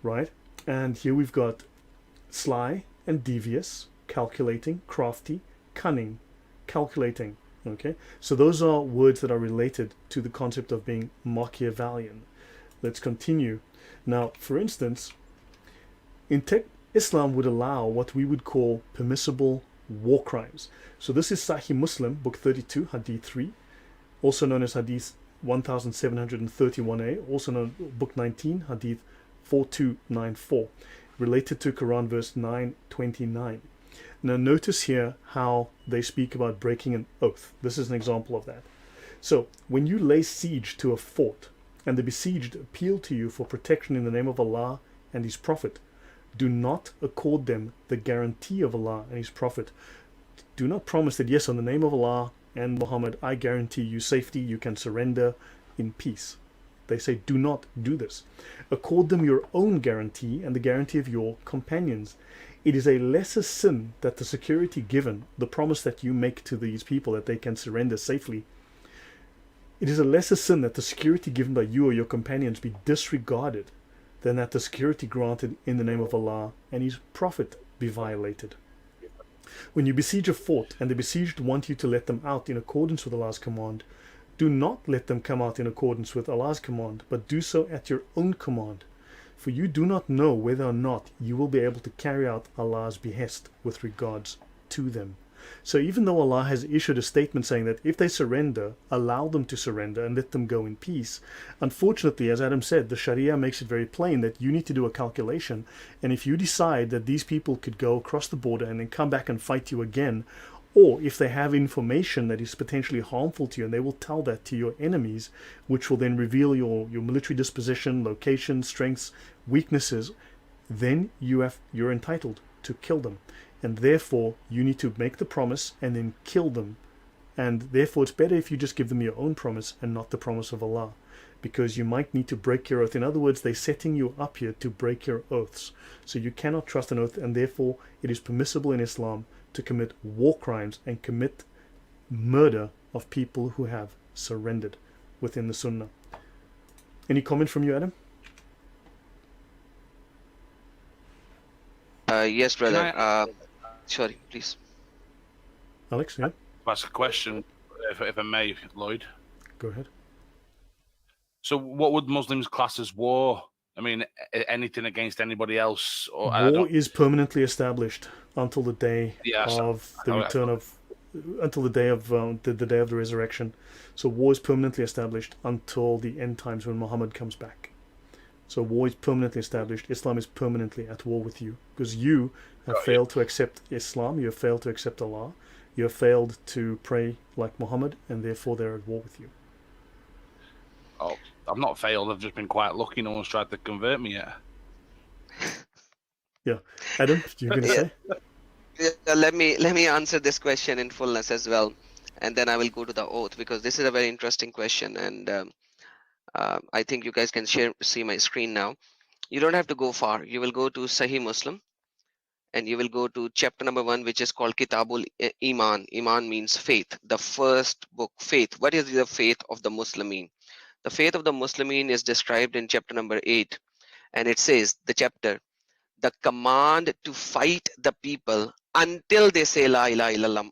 right? And here we've got sly and devious, calculating, crafty, cunning, calculating. Okay, so those are words that are related to the concept of being Machiavellian. Let's continue. Now, for instance, Islam would allow what we would call permissible war crimes. So this is Sahih Muslim, book 32, Hadith 3, also known as Hadith 1731a, also known book 19, Hadith 4294, related to Quran verse 929. Now notice here how they speak about breaking an oath. This is an example of that. So when you lay siege to a fort and the besieged appeal to you for protection in the name of Allah and His Prophet, do not accord them the guarantee of Allah and His Prophet. Do not promise that, yes, on the name of Allah and Muhammad, I guarantee you safety, you can surrender in peace. They say, do not do this. Accord them your own guarantee and the guarantee of your companions. It is a lesser sin that the security given, the promise that you make to these people that they can surrender safely, it is a lesser sin that the security given by you or your companions be disregarded than that the security granted in the name of Allah and His Prophet be violated. When you besiege a fort and the besieged want you to let them out in accordance with Allah's command, do not let them come out in accordance with Allah's command, but do so at your own command. For you do not know whether or not you will be able to carry out Allah's behest with regards to them. So even though Allah has issued a statement saying that if they surrender, allow them to surrender and let them go in peace, unfortunately, as Adam said, the Sharia makes it very plain that you need to do a calculation, and if you decide that these people could go across the border and then come back and fight you again, or if they have information that is potentially harmful to you, and they will tell that to your enemies, which will then reveal your military disposition, location, strengths, weaknesses, then you're entitled to kill them. And therefore, you need to make the promise and then kill them. And therefore, it's better if you just give them your own promise and not the promise of Allah. Because you might need to break your oath. In other words, they're setting you up here to break your oaths. So you cannot trust an oath, and therefore it is permissible in Islam to commit war crimes and commit murder of people who have surrendered within the Sunnah. Any comment from you, Adam? Yes, brother. Sorry, please. Alex, yeah? Ask a question, if I may, Lloyd. Go ahead. So, what would Muslims class as war? I mean, anything against anybody else? Or war is permanently established until the day of the return of, until the day of the day of the resurrection. So war is permanently established until the end times when Muhammad comes back. So war is permanently established. Islam is permanently at war with you because you have failed to accept Islam. You have failed to accept Allah. You have failed to pray like Muhammad, and therefore they're at war with you. Oh, I've not failed. I've just been quite lucky. No one's tried to convert me yet. Yeah, Adam, you're going to say? Let me answer this question in fullness as well, and then I will go to the oath because this is a very interesting question, and I think you guys can see my screen now. You don't have to go far. You will go to Sahih Muslim, and you will go to chapter number 1, which is called Kitabul Iman. Iman means faith. The first book, faith. What is the faith of the Muslimin? The faith of the Muslimin is described in chapter number 8, and it says, the chapter, the command to fight the people until they say La ilaha illallah.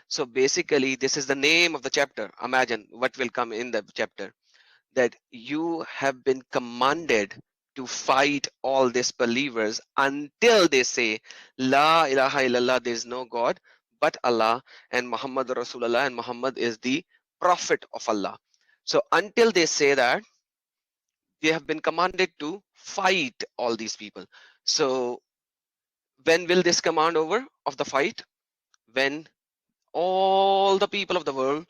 So basically, this is the name of the chapter. Imagine what will come in the chapter, that you have been commanded to fight all these believers until they say La ilaha illallah, there is no God but Allah, and Muhammad Rasulullah, and Muhammad is the prophet of Allah. So until they say that, they have been commanded to fight all these people. So when will this command over of the fight? When all the people of the world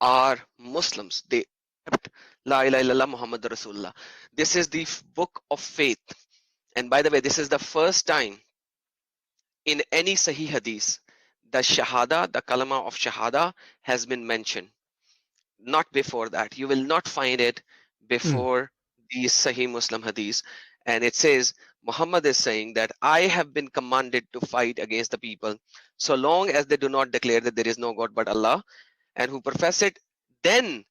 are Muslims. They accept La ilaha illallah Muhammad Rasulullah. This is the book of faith. And by the way, this is the first time in any Sahih Hadith the Shahada, the Kalama of Shahada has been mentioned. Not before that. You will not find it before these Sahih Muslim Hadith. And it says, Muhammad is saying that I have been commanded to fight against the people so long as they do not declare that there is no God but Allah, and who profess it, then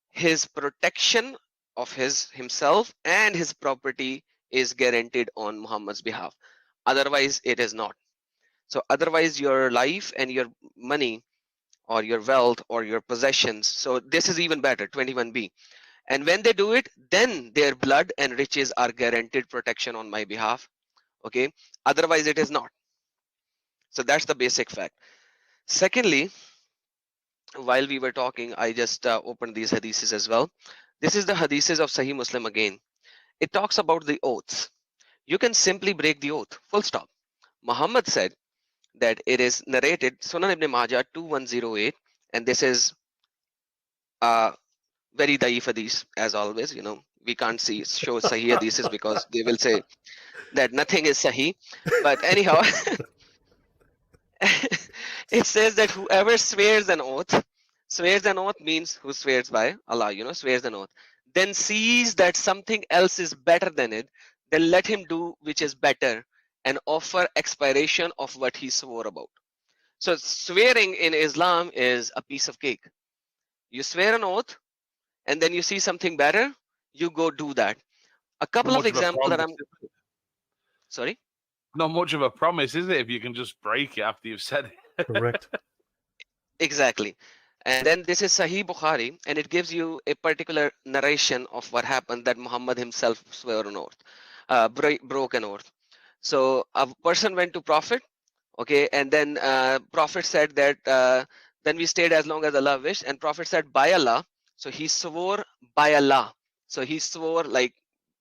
his protection of himself and his property is guaranteed on Muhammad's behalf. Otherwise, it is not. So otherwise, your life and your money or your wealth or your possessions. So this is even better, 21b. And when they do it, then their blood and riches are guaranteed protection on my behalf. Okay. Otherwise, it is not. So that's the basic fact. Secondly, while we were talking, I just opened these hadiths as well. This is the hadiths of Sahih Muslim again. It talks about the oaths. You can simply break the oath, full stop. Muhammad said that it is narrated, Sunan Ibn Majah 2108, and this is very daif hadith, as always. You know, we can't show Sahih hadiths because they will say that nothing is Sahih. But anyhow, it says that whoever swears an oath means who swears by Allah, you know, swears an oath, then sees that something else is better than it, then let him do which is better and offer expiration of what he swore about. So swearing in Islam is a piece of cake. You swear an oath and then you see something better, you go do that. A couple of examples that I'm... Sorry? Not much of a promise, is it, if you can just break it after you've said it? Correct. Exactly. And then this is Sahih Bukhari, and it gives you a particular narration of what happened, that Muhammad himself swore an oath, broke an oath. So a person went to Prophet, Okay, and then Prophet said that then we stayed as long as Allah wished, and Prophet said by Allah. So he swore by Allah. So he swore like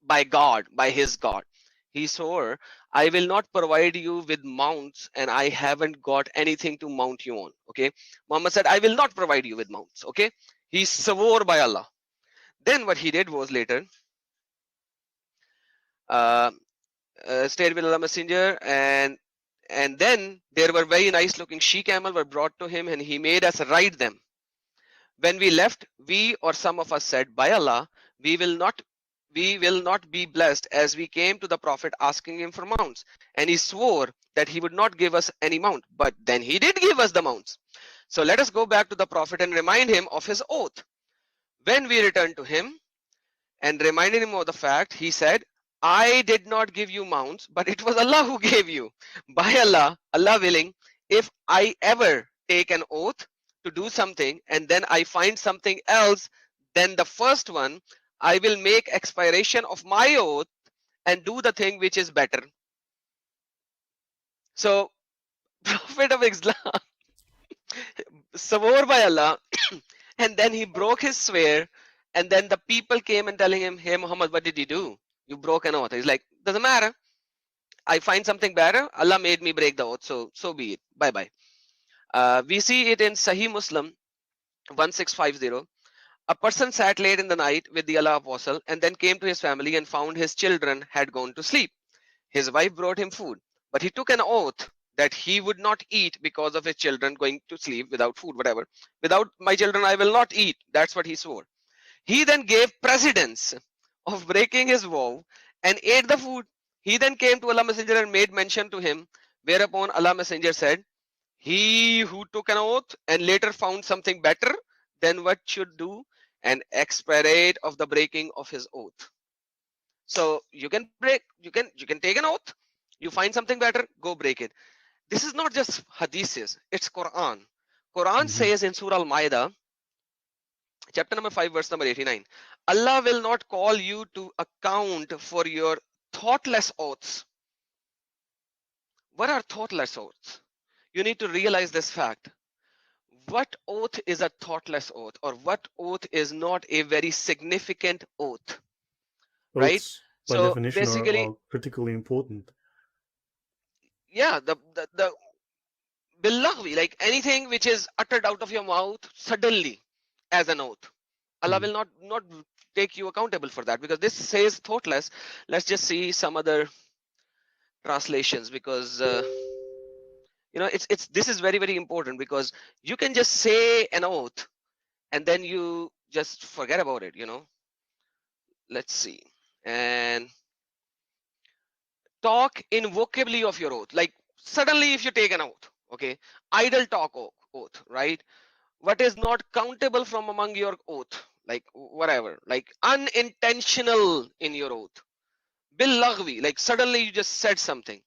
by God, by his God. He swore, I will not provide you with mounts, and I haven't got anything to mount you on. Okay, Muhammad said, I will not provide you with mounts. Okay, he swore by Allah. Then what he did was later uh, stayed with Allah Messenger, and then there were very nice looking she camel were brought to him, and he made us ride them. When we left, we or some of us said, by Allah, we will not be blessed, as we came to the Prophet asking him for mounts, and he swore that he would not give us any mount, but then he did give us the mounts. So let us go back to the Prophet and remind him of his oath. When we returned to him and reminded him of the fact, he said, I did not give you mounts, but it was Allah who gave you. By Allah, Allah willing, if I ever take an oath to do something and then I find something else than the first one, I will make expiration of my oath and do the thing which is better. So, Prophet of Islam swore by Allah and then he broke his swear, and then the people came and telling him, hey Muhammad, what did you do? You broke an oath. He's like, doesn't matter. I find something better. Allah made me break the oath, so be it. Bye bye. We see it in Sahih Muslim 1650. A person sat late in the night with the Allah apostle and then came to his family and found his children had gone to sleep. His wife brought him food, but he took an oath that he would not eat because of his children going to sleep without food, whatever. Without my children, I will not eat. That's what he swore. He then gave precedence of breaking his vow and ate the food. He then came to Allah Messenger and made mention to him, whereupon Allah Messenger said, he who took an oath and later found something better than what should do and expirate of the breaking of his oath. So you can break, you can take an oath, you find something better, go break it. This is not just hadiths, it's Quran. Quran says in Surah Al-Ma'idah, chapter number 5, verse number 89, Allah will not call you to account for your thoughtless oaths. What are thoughtless oaths? You need to realize this fact. What oath is a thoughtless oath, or what oath is not a very significant oath? Right? Oaths, by So definition, basically, are critically important. yeah, the billahi, like anything which is uttered out of your mouth suddenly as an oath, Allah will not take you accountable for that, because this says thoughtless. Let's just see some other translations, because you know, it's this is very, very important, because you can just say an oath and then you just forget about it, you know. Let's see. And talk in vocabulary of your oath, like suddenly if you take an oath, okay, idle talk oath, right? What is not countable from among your oath, like whatever, like unintentional in your oath. Billagwi, like suddenly you just said something,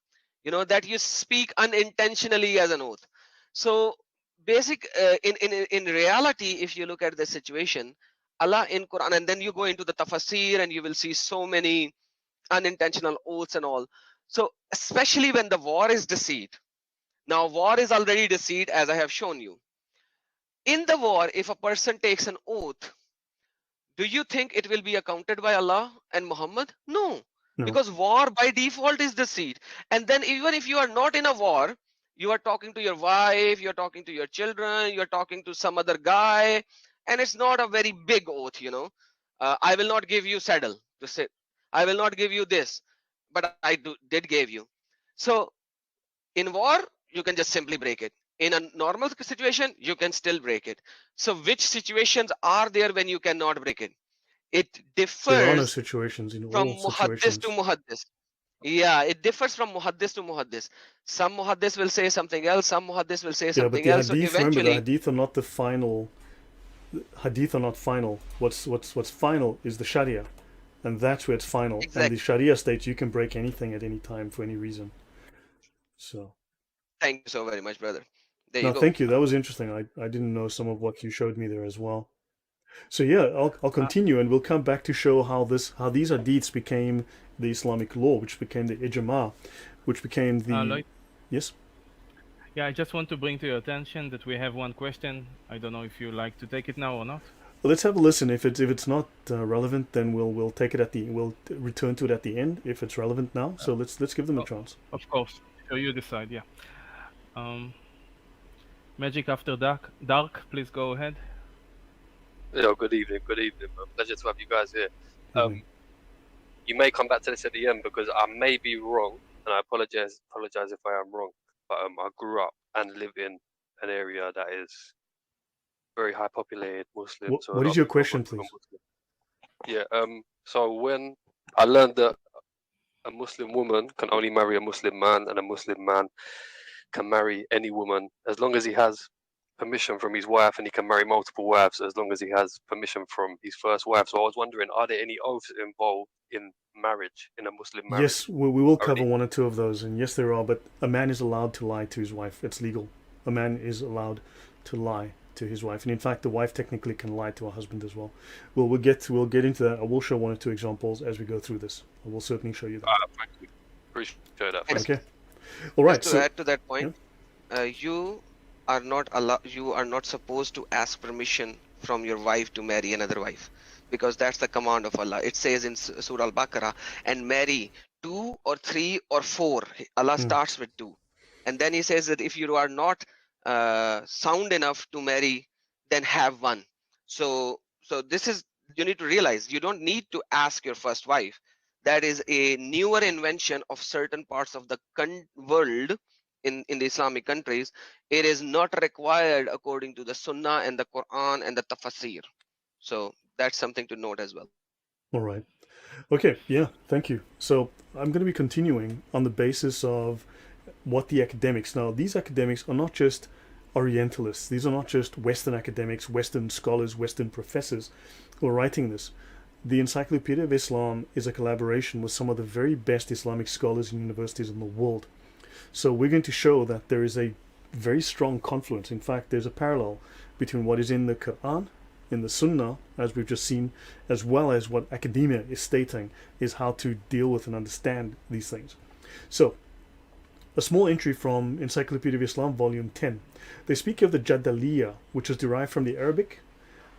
you know, that you speak unintentionally as an oath. So basic in reality, if you look at the situation, Allah in Quran, and then you go into the tafsir and you will see so many unintentional oaths and all. So especially when the war is deceit. Now war is already deceit, as I have shown you. In the war, if a person takes an oath, do you think it will be accounted by Allah and Muhammad? No, because war by default is deceit. And then even if you are not in a war, you are talking to your wife, you're talking to your children, you're talking to some other guy, and it's not a very big oath, you know. I will not give you saddle to sit. I will not give you this, but I did give you. So in war, you can just simply break it. In a normal situation, you can still break it. So which situations are there when you cannot break it? It There are no differs situations in from all muhaddis to situations. muhaddis. Yeah, it differs from muhaddis to muhaddis. Some muhaddis will say something else, some muhaddis will say Yeah, but something the else. So hadith, remember, the eventually, hadith are not the final. Hadith are not final. What's final is the Sharia, and that's where it's final. And the exactly. Sharia states you can break anything at any time for any reason. So. Thank you so very much, brother. There No, you go. thank you. That was interesting. I didn't know some of what you showed me there as well. So yeah, I'll continue, and we'll come back to show how these hadiths became the Islamic law, which became the ijma, which became the Lloyd, yes. Yeah, I just want to bring to your attention that we have one question. I don't know if you like to take it now or not. Well, let's have a listen. If it's not relevant, then we'll take it we'll return to it at the end if it's relevant now. So let's give them a chance. Of course. So you decide. Yeah. Magic After Dark. Please go ahead. Yeah, good evening. Pleasure to have you guys here. Evening. You may come back to this at the end because I may be wrong, and I apologize if I am wrong. But I grew up and live in an area that is very high populated Muslim. What is your question, please? Yeah. So when I learned that a Muslim woman can only marry a Muslim man, and a Muslim man can marry any woman as long as he has permission from his wife, and he can marry multiple wives as long as he has permission from his first wife. So I was wondering, are there any oaths involved in marriage, in a Muslim marriage? Yes, we will cover one or two of those, and yes, there are. But a man is allowed to lie to his wife. It's legal. A man is allowed to lie to his wife, and in fact, the wife technically can lie to her husband as well. We'll get into that. I will show one or two examples as we go through this. I will certainly show you that. Thank you. Appreciate that. Okay. All right. Just to add to that point, you are not supposed to ask permission from your wife to marry another wife, because that's the command of Allah. It says in Surah Al-Baqarah, and marry 2 or 3 or 4. Allah starts with 2, and then he says that if you are not sound enough to marry, then have 1. So this is, you need to realize, you don't need to ask your first wife. That is a newer invention of certain parts of the world. In the Islamic countries, it is not required according to the Sunnah and the Quran and the Tafsir. So that's something to note as well. All right. Okay. Yeah. Thank you. So I'm going to be continuing on the basis of what the academics. Now, these academics are not just Orientalists. These are not just Western academics, Western scholars, Western professors who are writing this. The Encyclopedia of Islam is a collaboration with some of the very best Islamic scholars and universities in the world. So we're going to show that there is a very strong confluence. In fact, there's a parallel between what is in the Quran, in the Sunnah, as we've just seen, as well as what academia is stating is how to deal with and understand these things. So, a small entry from Encyclopedia of Islam, Volume 10. They speak of the Jadaliyah, which is derived from the Arabic,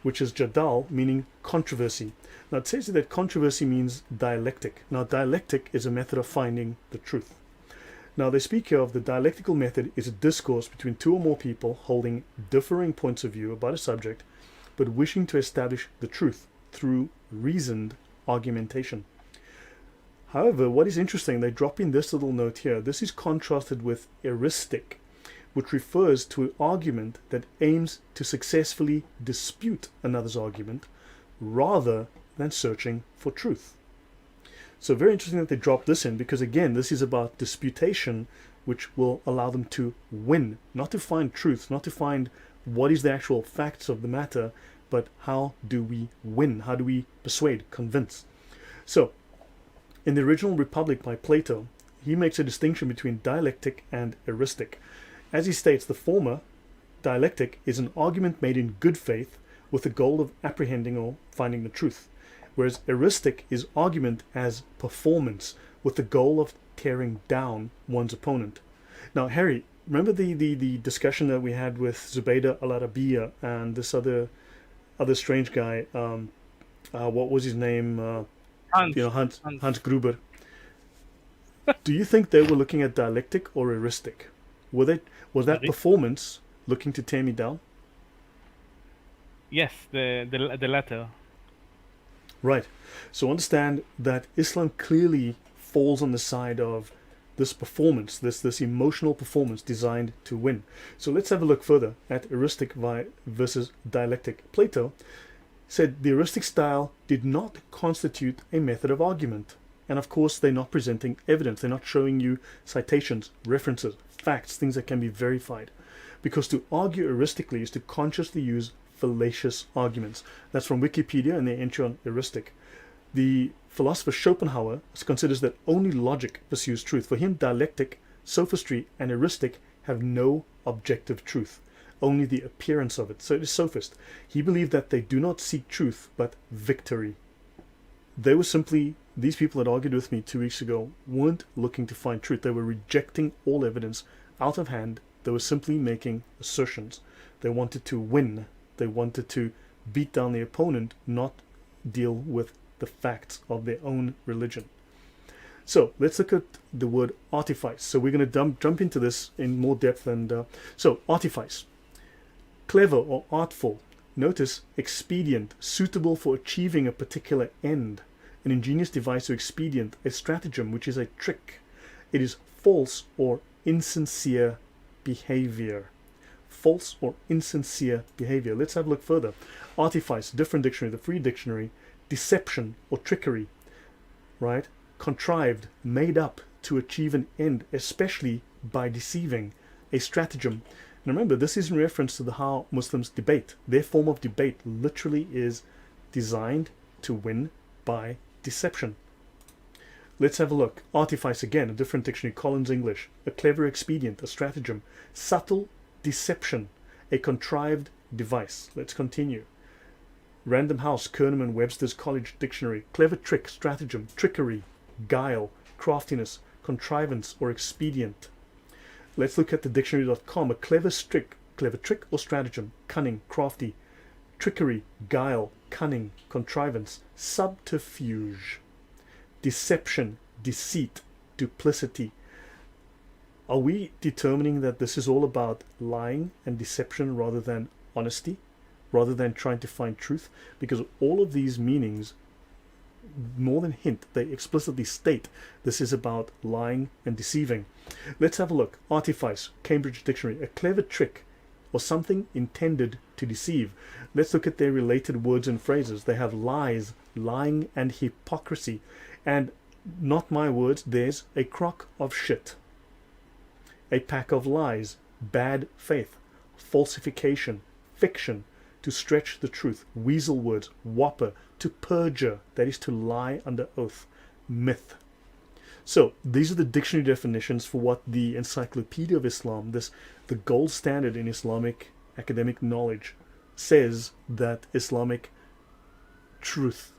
which is Jadal, meaning controversy. Now, it says that controversy means dialectic. Now, dialectic is a method of finding the truth. Now, they speak of the dialectical method is a discourse between 2 or more people holding differing points of view about a subject, but wishing to establish the truth through reasoned argumentation. However, what is interesting, they drop in this little note here. This is contrasted with eristic, which refers to an argument that aims to successfully dispute another's argument rather than searching for truth. So very interesting that they drop this in, because again, this is about disputation, which will allow them to win, not to find truth, not to find what is the actual facts of the matter, but how do we win? How do we persuade, convince? So, in the original Republic by Plato, he makes a distinction between dialectic and eristic. As he states, the former, dialectic, is an argument made in good faith with the goal of apprehending or finding the truth, whereas eristic is argument as performance with the goal of tearing down one's opponent. Now, Harry, remember the discussion that we had with Zubaydah al-Arabiya and this other strange guy, what was his name? Hans Gruber. Do you think they were looking at dialectic or eristic? Was that performance looking to tear me down? Yes, the latter. Right. So understand that Islam clearly falls on the side of this performance, this emotional performance designed to win. So let's have a look further at eristic versus dialectic. Plato said the eristic style did not constitute a method of argument. And of course, they're not presenting evidence. They're not showing you citations, references, facts, things that can be verified. Because to argue eristically is to consciously use fallacious arguments. That's from Wikipedia and their entry on eristic. The philosopher Schopenhauer considers that only logic pursues truth. For him, dialectic, sophistry, and eristic have no objective truth, only the appearance of it. So it is sophist. He believed that they do not seek truth, but victory. They were simply, these people that argued with me 2 weeks ago, weren't looking to find truth. They were rejecting all evidence out of hand They were simply making assertions. They wanted to win. They wanted to beat down the opponent, not deal with the facts of their own religion. So let's look at the word artifice. So we're going to jump into this in more depth. And so artifice, clever or artful. Notice expedient, suitable for achieving a particular end. An ingenious device or expedient, a stratagem, which is a trick. It is false or insincere behavior. False or insincere behavior. Let's have a look further. Artifice, different dictionary, the Free Dictionary. Deception or trickery, right? Contrived, made up to achieve an end, especially by deceiving. A stratagem. And remember, this is in reference to how Muslims debate. Their form of debate literally is designed to win by deception. Let's have a look. Artifice, again, a different dictionary, Collins English. A clever expedient, a stratagem. Subtle deception, a contrived device. Let's continue. Random House, Kerneman Webster's College Dictionary. Clever trick, stratagem, trickery, guile, craftiness, contrivance or expedient. Let's look at the dictionary.com. A clever trick or stratagem, cunning, crafty, trickery, guile, cunning, contrivance, subterfuge, deception, deceit, duplicity. Are we determining that this is all about lying and deception rather than honesty, rather than trying to find truth? Because all of these meanings more than hint, they explicitly state this is about lying and deceiving. Let's have a look. Artifice, Cambridge Dictionary, a clever trick or something intended to deceive. Let's look at their related words and phrases. They have lies, lying and hypocrisy. And not my words, there's a crock of shit. A pack of lies, bad faith, falsification, fiction, to stretch the truth, weasel words, whopper, to perjure, that is to lie under oath, myth. So these are the dictionary definitions for what the Encyclopedia of Islam, the gold standard in Islamic academic knowledge, says that Islamic truth,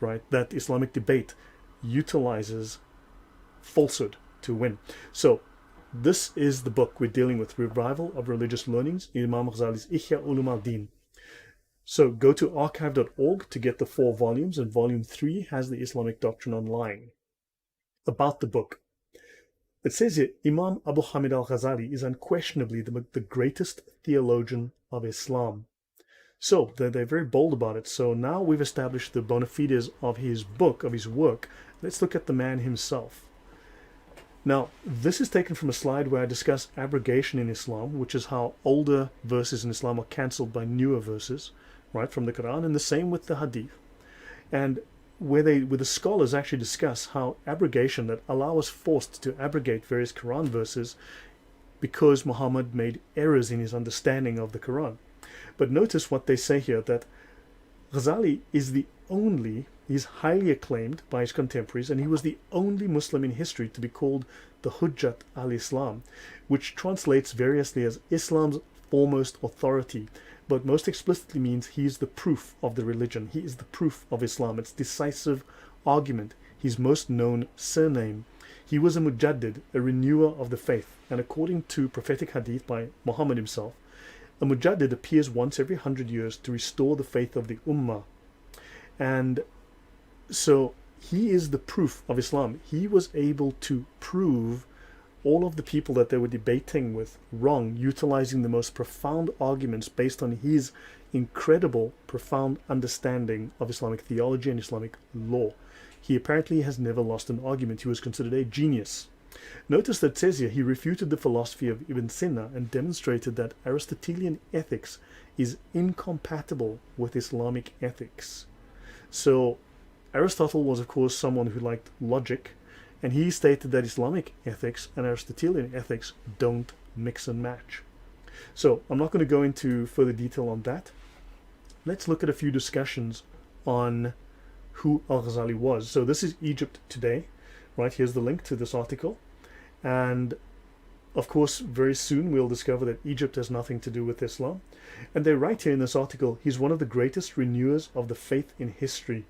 right, that Islamic debate utilizes falsehood to win. So this is the book we're dealing with, Revival of Religious Learnings, Imam Ghazali's Ihya Ulum al-Din. So go to archive.org to get the 4 volumes, and volume 3 has the Islamic Doctrine on Lying. About the book. It says here, Imam Abu Hamid al-Ghazali is unquestionably the greatest theologian of Islam. So they're very bold about it. So now we've established the bona fides of his book, of his work. Let's look at the man himself. Now, this is taken from a slide where I discuss abrogation in Islam, which is how older verses in Islam are cancelled by newer verses, right, from the Quran, and the same with the Hadith. And where the scholars actually discuss how abrogation, that Allah was forced to abrogate various Quran verses because Muhammad made errors in his understanding of the Quran. But notice what they say here, that Ghazali is he's highly acclaimed by his contemporaries, and he was the only Muslim in history to be called the Hujjat al-Islam, which translates variously as Islam's foremost authority, but most explicitly means he is the proof of the religion. He is the proof of Islam, its decisive argument, his most known surname. He was a mujaddid, a renewer of the faith, and according to prophetic hadith by Muhammad himself, a mujaddid appears once every 100 years to restore the faith of the ummah. And so he is the proof of Islam. He was able to prove all of the people that they were debating with wrong, utilizing the most profound arguments based on his incredible, profound understanding of Islamic theology and Islamic law. He apparently has never lost an argument. He was considered a genius. Notice that it says here, he refuted the philosophy of Ibn Sina and demonstrated that Aristotelian ethics is incompatible with Islamic ethics. So Aristotle was, of course, someone who liked logic, and he stated that Islamic ethics and Aristotelian ethics don't mix and match. So I'm not going to go into further detail on that. Let's look at a few discussions on who al-Ghazali was. So this is Egypt today, right? Here's the link to this article. And of course, very soon we'll discover that Egypt has nothing to do with Islam. And they write here in this article, he's one of the greatest renewers of the faith in history.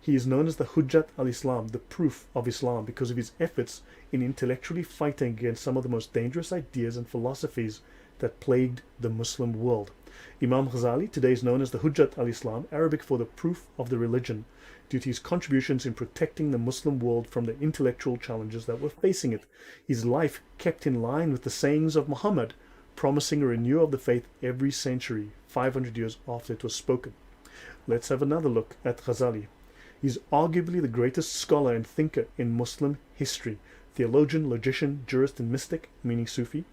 He is known as the Hujjat al-Islam, the proof of Islam, because of his efforts in intellectually fighting against some of the most dangerous ideas and philosophies that plagued the Muslim world. Imam Ghazali today is known as the Hujjat al-Islam, Arabic for the proof of the religion, due to his contributions in protecting the Muslim world from the intellectual challenges that were facing it. His life kept in line with the sayings of Muhammad, promising a renewal of the faith every century, 500 years after it was spoken. Let's have another look at Ghazali. He's arguably the greatest scholar and thinker in Muslim history, theologian, logician, jurist, and mystic, meaning Sufi.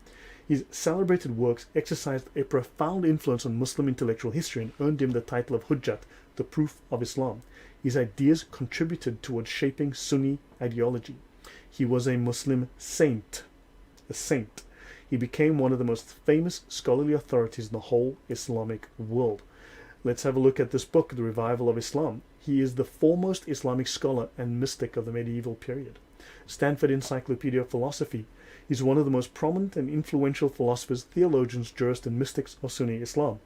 His celebrated works exercised a profound influence on Muslim intellectual history and earned him the title of Hujjat, the proof of Islam. His ideas contributed towards shaping Sunni ideology. He was a Muslim saint, a saint. He became one of the most famous scholarly authorities in the whole Islamic world. Let's have a look at this book, The Revival of Islam. He is the foremost Islamic scholar and mystic of the medieval period. Stanford Encyclopedia of Philosophy. He's one of the most prominent and influential philosophers, theologians, jurists, and mystics of Sunni Islam.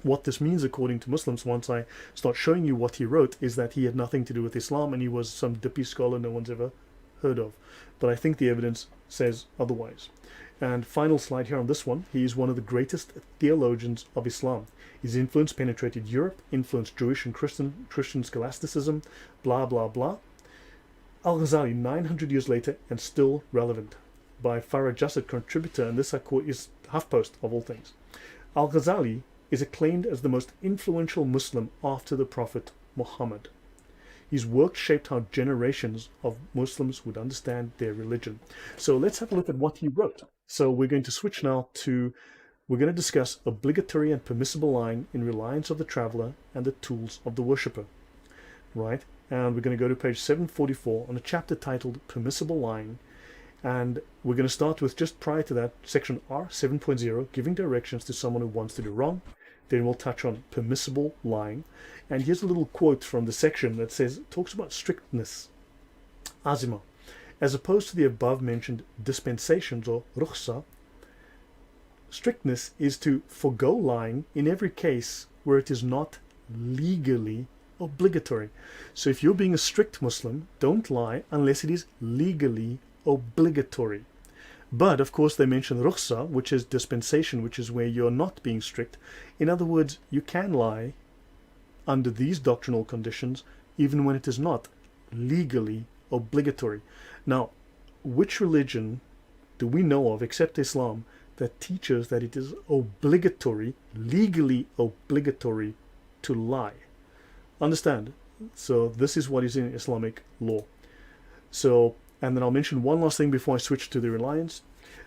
What this means, according to Muslims, once I start showing you what he wrote, is that he had nothing to do with Islam and he was some dippy scholar no one's ever heard of. But I think the evidence says otherwise. And final slide here on this one, he is one of the greatest theologians of Islam. His influence penetrated Europe, influenced Jewish and Christian scholasticism, blah, blah, blah. Al-Ghazali, 900 years later, and still relevant. By Farah Jassid, contributor, and this I quote is HuffPost of all things. Al-Ghazali is acclaimed as the most influential Muslim after the Prophet Muhammad. His work shaped how generations of Muslims would understand their religion. So let's have a look at what he wrote. So we're going to switch now to, we're going to discuss obligatory and permissible lying in reliance of the traveler and the tools of the worshipper. Right? And we're going to go to page 744 on a chapter titled Permissible Lying. And we're going to start with, just prior to that, section R 7.0, giving directions to someone who wants to do wrong. Then we'll touch on permissible lying. And here's a little quote from the section that says, talks about strictness. Azima. As opposed to the above mentioned dispensations or rukhsa, strictness is to forego lying in every case where it is not legally obligatory. So if you're being a strict Muslim, don't lie unless it is legally obligatory. But of course they mention rukhsa, which is dispensation, which is where you're not being strict. In other words, you can lie under these doctrinal conditions even when it is not legally obligatory. Now, which religion do we know of, except Islam, that teaches that it is obligatory, legally obligatory, to lie? Understand? So this is what is in Islamic law. So, and then I'll mention one last thing before I switch to the reliance.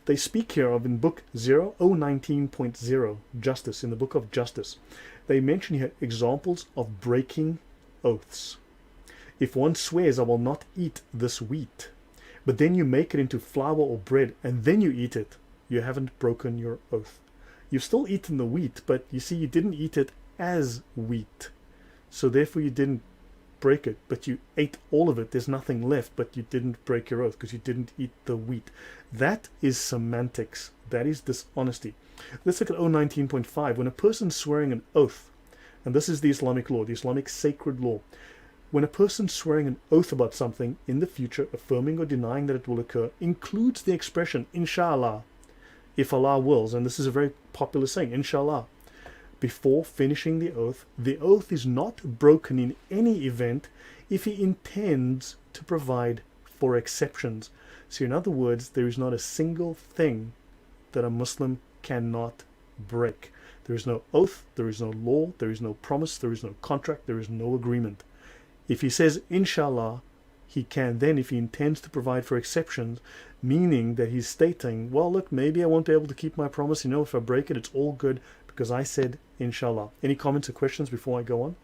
They speak here of, in book 019.0, Justice, in the book of Justice, they mention here examples of breaking oaths. If one swears, I will not eat this wheat, but then you make it into flour or bread and then you eat it, you haven't broken your oath. You've still eaten the wheat, but you see, you didn't eat it as wheat. So therefore you didn't break it, but you ate all of it. There's nothing left, but you didn't break your oath because you didn't eat the wheat. That is semantics. That is dishonesty. Let's look at 019.5. When a person's swearing an oath, and this is the Islamic law, the Islamic sacred law, when a person swearing an oath about something in the future, affirming or denying that it will occur, includes the expression inshallah, if Allah wills, and this is a very popular saying, inshallah, before finishing the oath is not broken in any event if he intends to provide for exceptions. So in other words, there is not a single thing that a Muslim cannot break. There is no oath, there is no law, there is no promise, there is no contract, there is no agreement. If he says inshallah, he can then, if he intends to provide for exceptions, meaning that he's stating, well, look, maybe I won't be able to keep my promise, if I break it, it's all good because I said inshallah. Any comments or questions before I go on?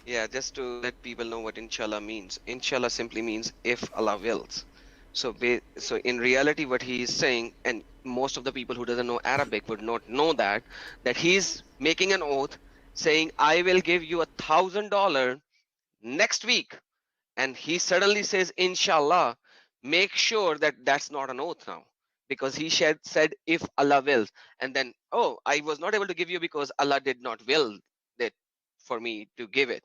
Yeah, just to let people know what inshallah means. Inshallah simply means if Allah wills. So in reality, what he is saying, and most of the people who doesn't know Arabic would not know that he's making an oath saying, I will give you $1,000 next week. And he suddenly says, inshallah, make sure that that's not an oath now. Because he said, if Allah wills. And then, oh, I was not able to give you because Allah did not will it for me to give it.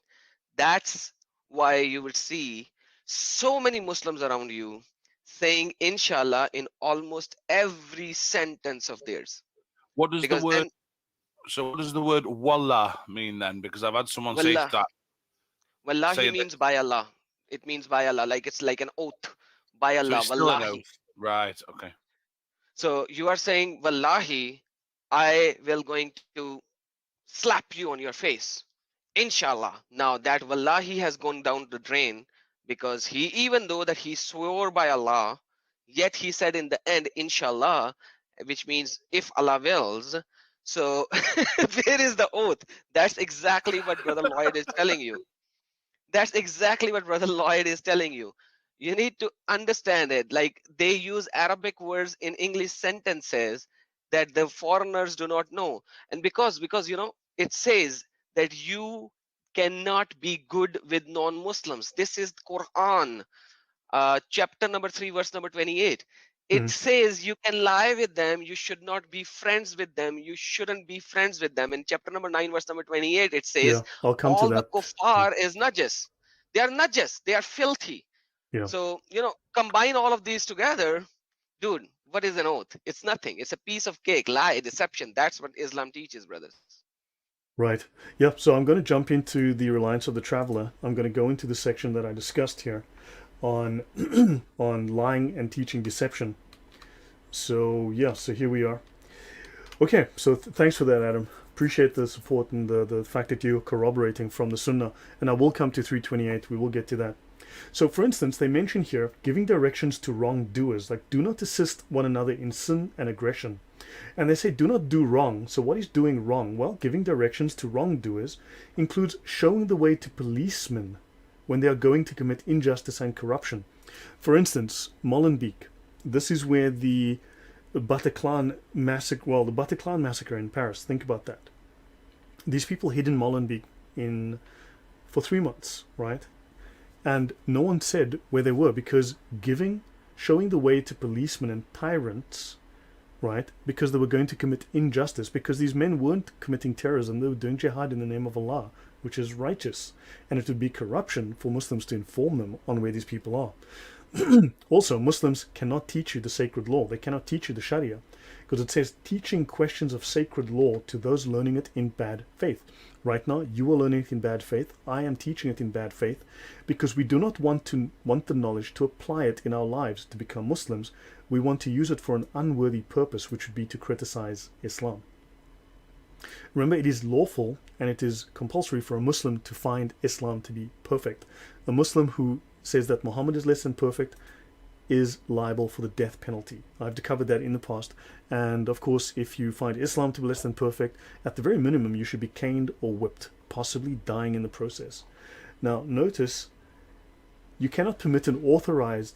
That's why you would see so many Muslims around you saying inshallah in almost every sentence of theirs. What does the Because word? then So what does the word wallah mean then? Because I've had someone say wallah, that. wallahi Say that. means by Allah. It means by Allah, like it's like an oath. By So Allah, it's still an wallahi. oath, right? Okay. So you are saying wallahi, I will going to slap you on your face. Inshallah. Now that wallahi has gone down the drain, because he, even though that he swore by Allah, yet he said in the end inshallah, which means if Allah wills. So where is the oath? That's exactly what Brother Lloyd is telling you. That's exactly what Brother Lloyd is telling you. You need to understand it. Like, they use Arabic words in English sentences that the foreigners do not know. And because it says that you cannot be good with non-Muslims. This is Quran, chapter number 3, verse number 28. It says you can lie with them, you should not be friends with them, you shouldn't be friends with them. In chapter number 9, verse number 28, it says Yeah, I'll come to all the that. kuffar is najas. They are najas, they are filthy. Yeah. So, combine all of these together, dude, what is an oath? It's nothing. It's a piece of cake, lie, deception. That's what Islam teaches, brothers. Right. Yep. So I'm going to jump into the reliance of the traveler. I'm going to go into the section that I discussed here on on lying and teaching deception. So yeah. So here we are. Okay. So thanks for that, Adam. Appreciate the support and the fact that you're corroborating from the Sunnah. And I will come to 328. We will get to that. So, for instance, they mention here giving directions to wrongdoers, like do not assist one another in sin and aggression. And they say do not do wrong. So what is doing wrong? Well, giving directions to wrongdoers includes showing the way to policemen when they are going to commit injustice and corruption. For instance, Molenbeek. This is where the Bataclan massacre in Paris. Think about that. These people hid in Molenbeek for 3 months, right? And no one said where they were, because showing the way to policemen and tyrants, right? Because they were going to commit injustice, because these men weren't committing terrorism, they were doing jihad in the name of Allah, which is righteous. And it would be corruption for Muslims to inform them on where these people are. Also, Muslims cannot teach you the sacred law. They cannot teach you the Sharia, because it says teaching questions of sacred law to those learning it in bad faith. Right now, you are learning it in bad faith. I am teaching it in bad faith, because we do not want the knowledge to apply it in our lives to become Muslims. We want to use it for an unworthy purpose, which would be to criticize Islam. Remember, it is lawful and it is compulsory for a Muslim to find Islam to be perfect. A Muslim who says that Muhammad is less than perfect is liable for the death penalty. I've covered that in the past. And of course, if you find Islam to be less than perfect, at the very minimum, you should be caned or whipped, possibly dying in the process. Now, notice, you cannot permit or authorize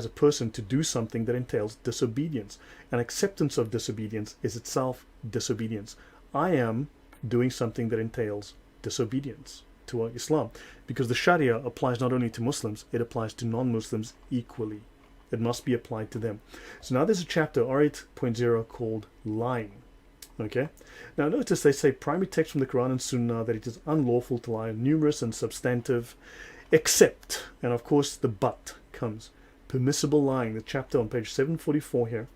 a person to do something that entails disobedience. And acceptance of disobedience is itself disobedience. I am doing something that entails disobedience to Islam, because the Sharia applies not only to Muslims, it applies to non-Muslims equally. It must be applied to them. So now there's a chapter, R8.0, called lying. Okay. Now notice they say primary text from the Quran and Sunnah that it is unlawful to lie, numerous and substantive, except, and of course the but comes, permissible lying. The chapter on page 744 here,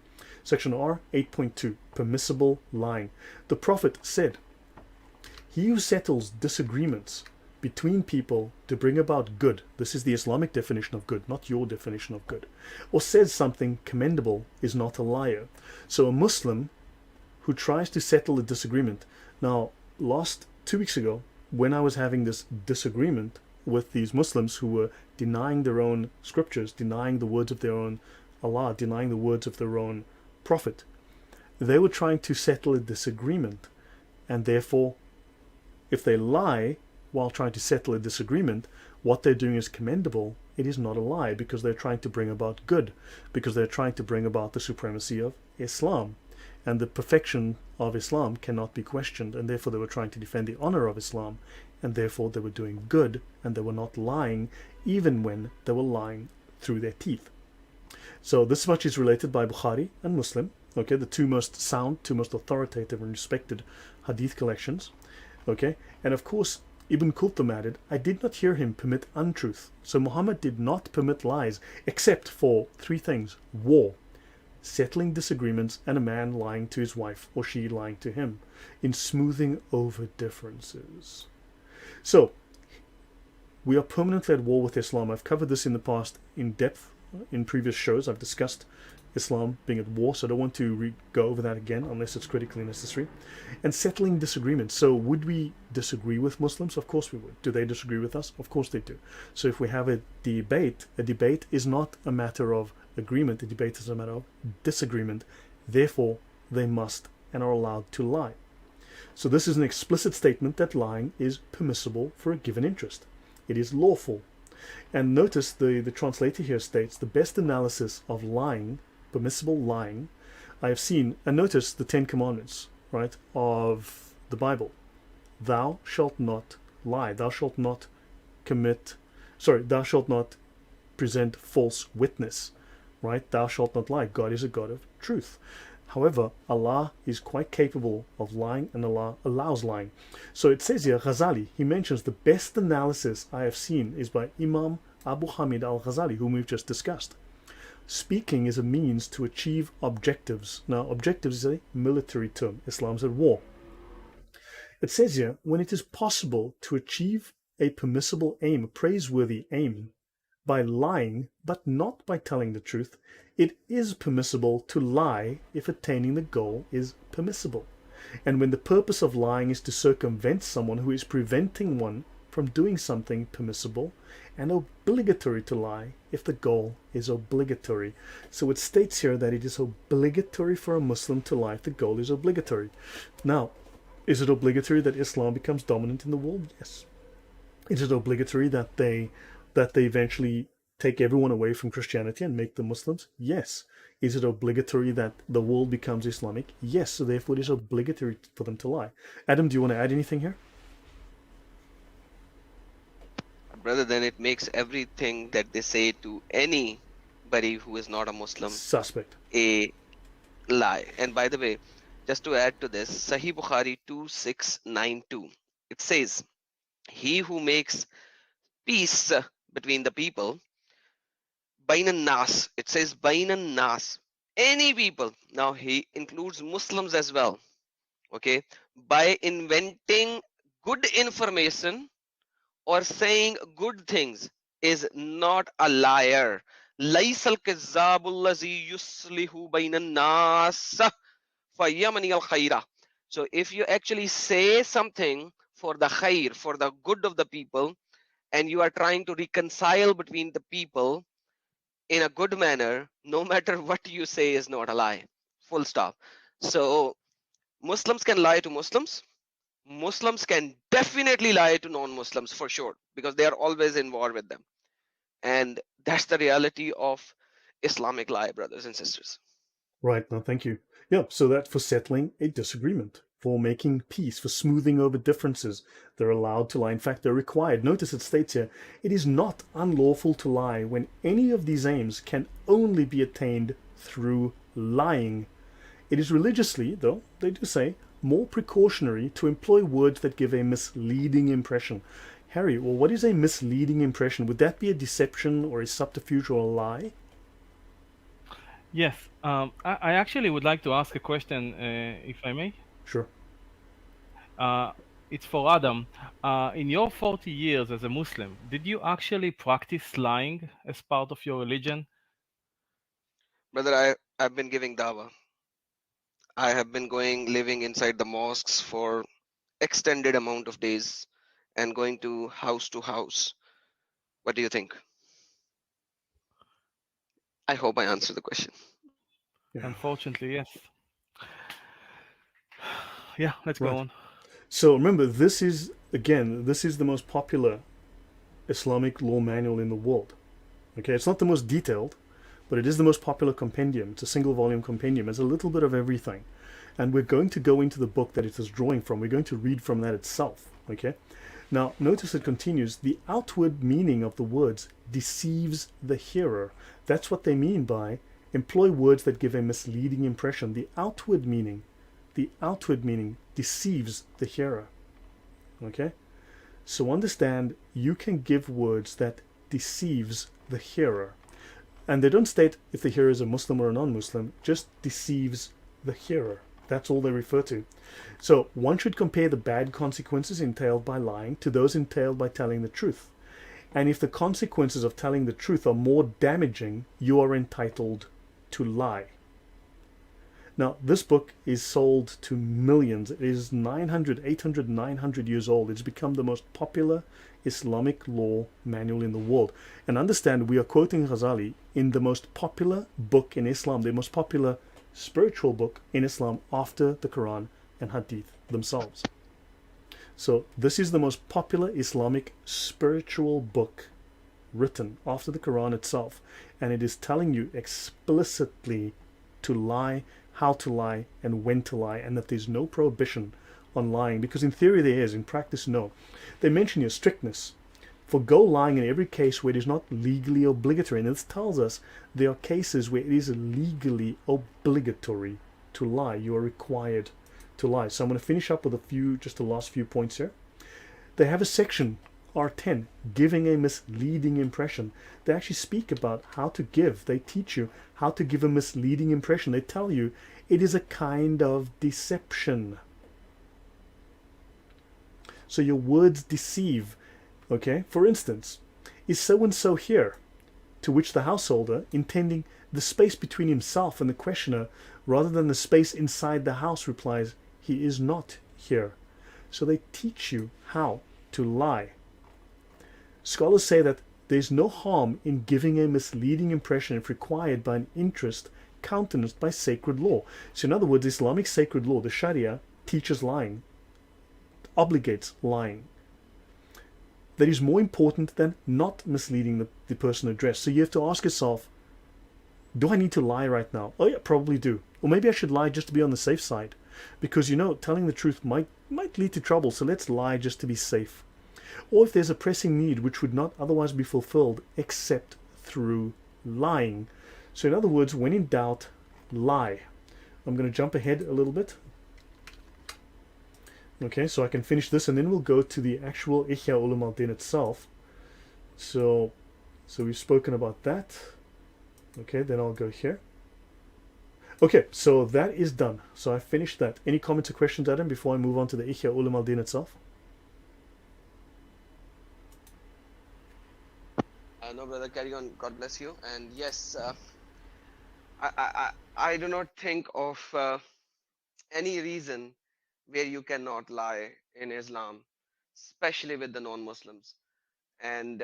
section R8.2, permissible lying. The Prophet said, he who settles disagreements between people to bring about good, this is the Islamic definition of good, not your definition of good, or says something commendable, is not a liar. So a Muslim who tries to settle a disagreement. Now, 2 weeks ago, when I was having this disagreement with these Muslims who were denying their own scriptures, denying the words of their own Allah, denying the words of their own Prophet, they were trying to settle a disagreement, and therefore, if they lie while trying to settle a disagreement, what they're doing is commendable. It is not a lie, because they're trying to bring about good, because they're trying to bring about the supremacy of Islam, and the perfection of Islam cannot be questioned, and therefore they were trying to defend the honor of Islam, and therefore they were doing good, and they were not lying, even when they were lying through their teeth. So this much is related by Bukhari and Muslim, okay, the two most sound, two most authoritative and respected hadith collections. Okay, and of course, Ibn Kulthum added, I did not hear him permit untruth. So Muhammad did not permit lies except for three things: war, settling disagreements, and a man lying to his wife or she lying to him, in smoothing over differences. So we are permanently at war with Islam. I've covered this in the past in depth in previous shows. I've discussed Islam being at war, so I don't want to go over that again unless it's critically necessary. And settling disagreements. So would we disagree with Muslims? Of course we would. Do they disagree with us? Of course they do. So if we have a debate is not a matter of agreement. A debate is a matter of disagreement. Therefore, they must and are allowed to lie. So this is an explicit statement that lying is permissible for a given interest. It is lawful. And notice the translator here states the best analysis of lying, permissible lying, I have seen, and notice the 10 commandments, right, of the Bible. Thou shalt not lie. Thou shalt not thou shalt not present false witness, right? Thou shalt not lie. God is a God of truth. However, Allah is quite capable of lying, and Allah allows lying. So it says here, Ghazali, he mentions the best analysis I have seen is by Imam Abu Hamid al-Ghazali, whom we've just discussed. Speaking is a means to achieve objectives. Now, objectives is a military term. Islam's at war. It says here, when it is possible to achieve a permissible aim, a praiseworthy aim, by lying, but not by telling the truth, it is permissible to lie if attaining the goal is permissible. And when the purpose of lying is to circumvent someone who is preventing one from doing something permissible, and obligatory to lie if the goal is obligatory. So it states here that it is obligatory for a Muslim to lie if the goal is obligatory. Now, is it obligatory that Islam becomes dominant in the world? Yes. Is it obligatory that they eventually take everyone away from Christianity and make them Muslims? Yes. Is it obligatory that the world becomes Islamic? Yes. So therefore it is obligatory for them to lie. Adam, do you want to add anything here? Brother, then it makes everything that they say to anybody who is not a Muslim suspect, a lie. And by the way, just to add to this, Sahih Bukhari 2692, it says, he who makes peace between the people, bainan nas, it says bainan nas, any people, now he includes Muslims as well, okay, by inventing good information or saying good things, is not a liar. Laysal kazzabul lazi yuslihu bainan nas fayamani al khaira. So if you actually say something for the khair, for the good of the people, and you are trying to reconcile between the people in a good manner, no matter what you say is not a lie. Full stop. So Muslims can lie to Muslims. Muslims can definitely lie to non-Muslims for sure, because they are always in war with them. And that's the reality of Islamic lie, brothers and sisters. Right, no, thank you. Yeah, so that's for settling a disagreement, for making peace, for smoothing over differences. They're allowed to lie. In fact, they're required. Notice it states here, it is not unlawful to lie when any of these aims can only be attained through lying. It is religiously, though, they do say, more precautionary to employ words that give a misleading impression. Harry, well, what is a misleading impression? Would that be a deception or a subterfuge or a lie? Yes, I actually would like to ask a question, if I may. Sure. It's for Adam. In your 40 years as a Muslim, did you actually practice lying as part of your religion? Brother, I've been giving dawah. I have been living inside the mosques for extended amount of days and going to house. What do you think? I hope I answered the question. Yeah. Unfortunately, yes. Yeah, let's go on. So remember, this is the most popular Islamic law manual in the world. Okay, it's not the most detailed, but it is the most popular compendium. It's a single volume compendium. It's a little bit of everything. And we're going to go into the book that it is drawing from. We're going to read from that itself. Okay? Now, notice it continues. The outward meaning of the words deceives the hearer. That's what they mean by employ words that give a misleading impression. The outward meaning deceives the hearer. Okay? So understand, you can give words that deceives the hearer. And they don't state if the hearer is a Muslim or a non-Muslim, just deceives the hearer. That's all they refer to. So one should compare the bad consequences entailed by lying to those entailed by telling the truth. And if the consequences of telling the truth are more damaging, you are entitled to lie. Now, this book is sold to millions. It is 900, 800, 900 years old. It's become the most popular Islamic law manual in the world. And understand, we are quoting Ghazali in the most popular book in Islam, the most popular spiritual book in Islam after the Quran and Hadith themselves. So this is the most popular Islamic spiritual book written after the Quran itself. And it is telling you explicitly to lie, how to lie, and when to lie, and that there's no prohibition on lying, because in theory there is, in practice no. They mention your strictness. Forgo lying in every case where it is not legally obligatory. And this tells us there are cases where it is legally obligatory to lie. You are required to lie. So I'm going to finish up with just the last few points here. They have a section, R10, giving a misleading impression. They actually speak about how to give. They teach you how to give a misleading impression. They tell you it is a kind of deception. So your words deceive. Okay, for instance, is so-and-so here? To which the householder, intending the space between himself and the questioner rather than the space inside the house, replies, he is not here. So they teach you how to lie. Scholars say that there's no harm in giving a misleading impression if required by an interest countenanced by sacred law. So in other words, Islamic sacred law, the Sharia, teaches lying, obligates lying. That is more important than not misleading the person addressed. So you have to ask yourself, do I need to lie right now? Oh yeah, probably do. Or maybe I should lie just to be on the safe side. Because telling the truth might lead to trouble, so let's lie just to be safe. Or if there's a pressing need which would not otherwise be fulfilled except through lying. So in other words, when in doubt, lie. I'm going to jump ahead a little bit. Okay, so I can finish this and then we'll go to the actual Ihya Ulum al-Din itself. So we've spoken about that. Okay, then I'll go here. Okay, so that is done. So I finished that. Any comments or questions, Adam, before I move on to the Ihya Ulum al-Din itself? No, brother, carry on. God bless you. And yes, I do not think of any reason where you cannot lie in Islam, especially with the non-Muslims. And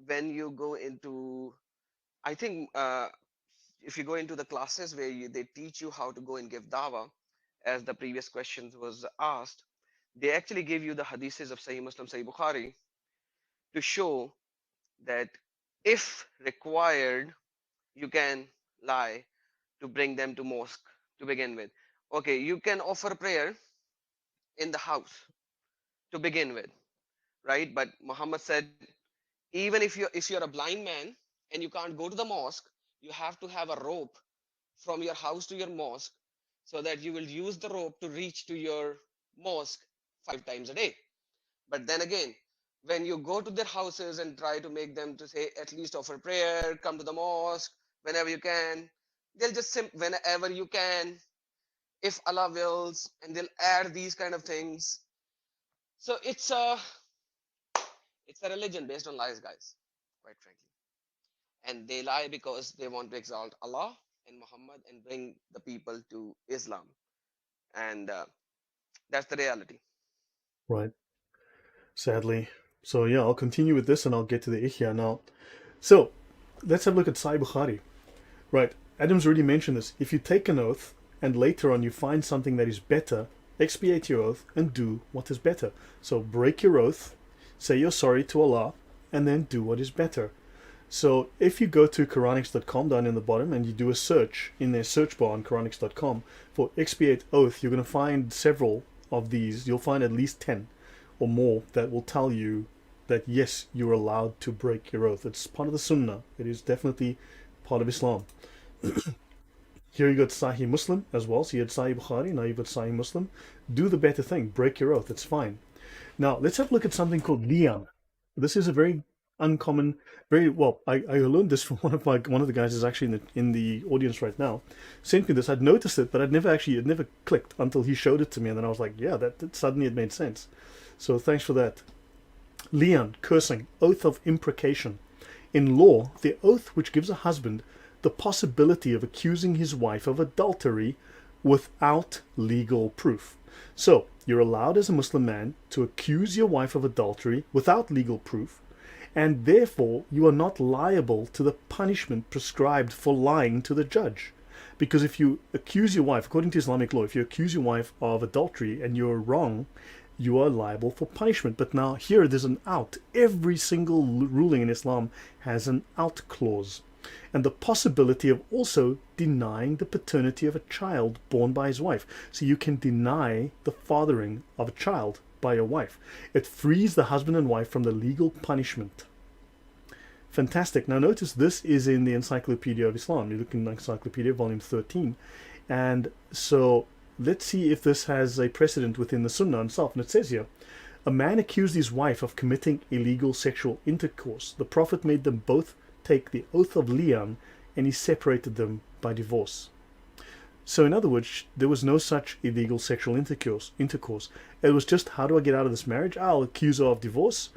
when you go into, I think if you go into the classes where they teach you how to go and give dawah, as the previous questions was asked, they actually give you the hadiths of Sahih Muslim, Sahih Bukhari, to show that if required, you can lie to bring them to mosque to begin with. Okay, you can offer prayer in the house to begin with, right? But Muhammad said, even if you're a blind man and you can't go to the mosque, you have to have a rope from your house to your mosque, so that you will use the rope to reach to your mosque 5 times a day. But then again, when you go to their houses and try to make them to say at least offer prayer, come to the mosque whenever you can, they'll just whenever you can, if Allah wills, and they'll add these kind of things. So it's a religion based on lies, guys, quite frankly. And they lie because they want to exalt Allah and Muhammad and bring the people to Islam. And that's the reality. Right. Sadly. So yeah, I'll continue with this and I'll get to the Ihya now. So let's have a look at Sahih Bukhari. Right. Adam's already mentioned this. If you take an oath and later on you find something that is better, expiate your oath and do what is better. So break your oath, say you're sorry to Allah, and then do what is better. So if you go to Quranics.com down in the bottom and you do a search in their search bar on Quranics.com for expiate oath, you're going to find several of these. You'll find at least 10 or more that will tell you that yes, you're allowed to break your oath. It's part of the Sunnah. It is definitely part of Islam. Here you got Sahih Muslim as well. So you had Sahih Bukhari, now you've got Sahih Muslim. Do the better thing. Break your oath. It's fine. Now, let's have a look at something called liyan. This is a very uncommon, very well. I learned this from one of the guys who's actually in the audience right now. Sent me this. I'd noticed it, but it never clicked until he showed it to me, and then I was like, yeah, that suddenly it made sense. So thanks for that. Liyan, cursing, oath of imprecation. In law, the oath which gives a husband the possibility of accusing his wife of adultery without legal proof. So, you're allowed as a Muslim man to accuse your wife of adultery without legal proof, and therefore you are not liable to the punishment prescribed for lying to the judge. Because if you accuse your wife, according to Islamic law, if you accuse your wife of adultery and you're wrong, you are liable for punishment. But now here there's an out. Every single ruling in Islam has an out clause. And the possibility of also denying the paternity of a child born by his wife. So you can deny the fathering of a child by your wife. It frees the husband and wife from the legal punishment. Fantastic. Now notice this is in the Encyclopedia of Islam. You look in the Encyclopedia, volume 13. And so let's see if this has a precedent within the Sunnah itself. And it says here, a man accused his wife of committing illegal sexual intercourse. The Prophet made them both take the oath of liyan, and he separated them by divorce. So in other words, there was no such illegal sexual intercourse. It was just, how do I get out of this marriage? I'll accuse her of divorce.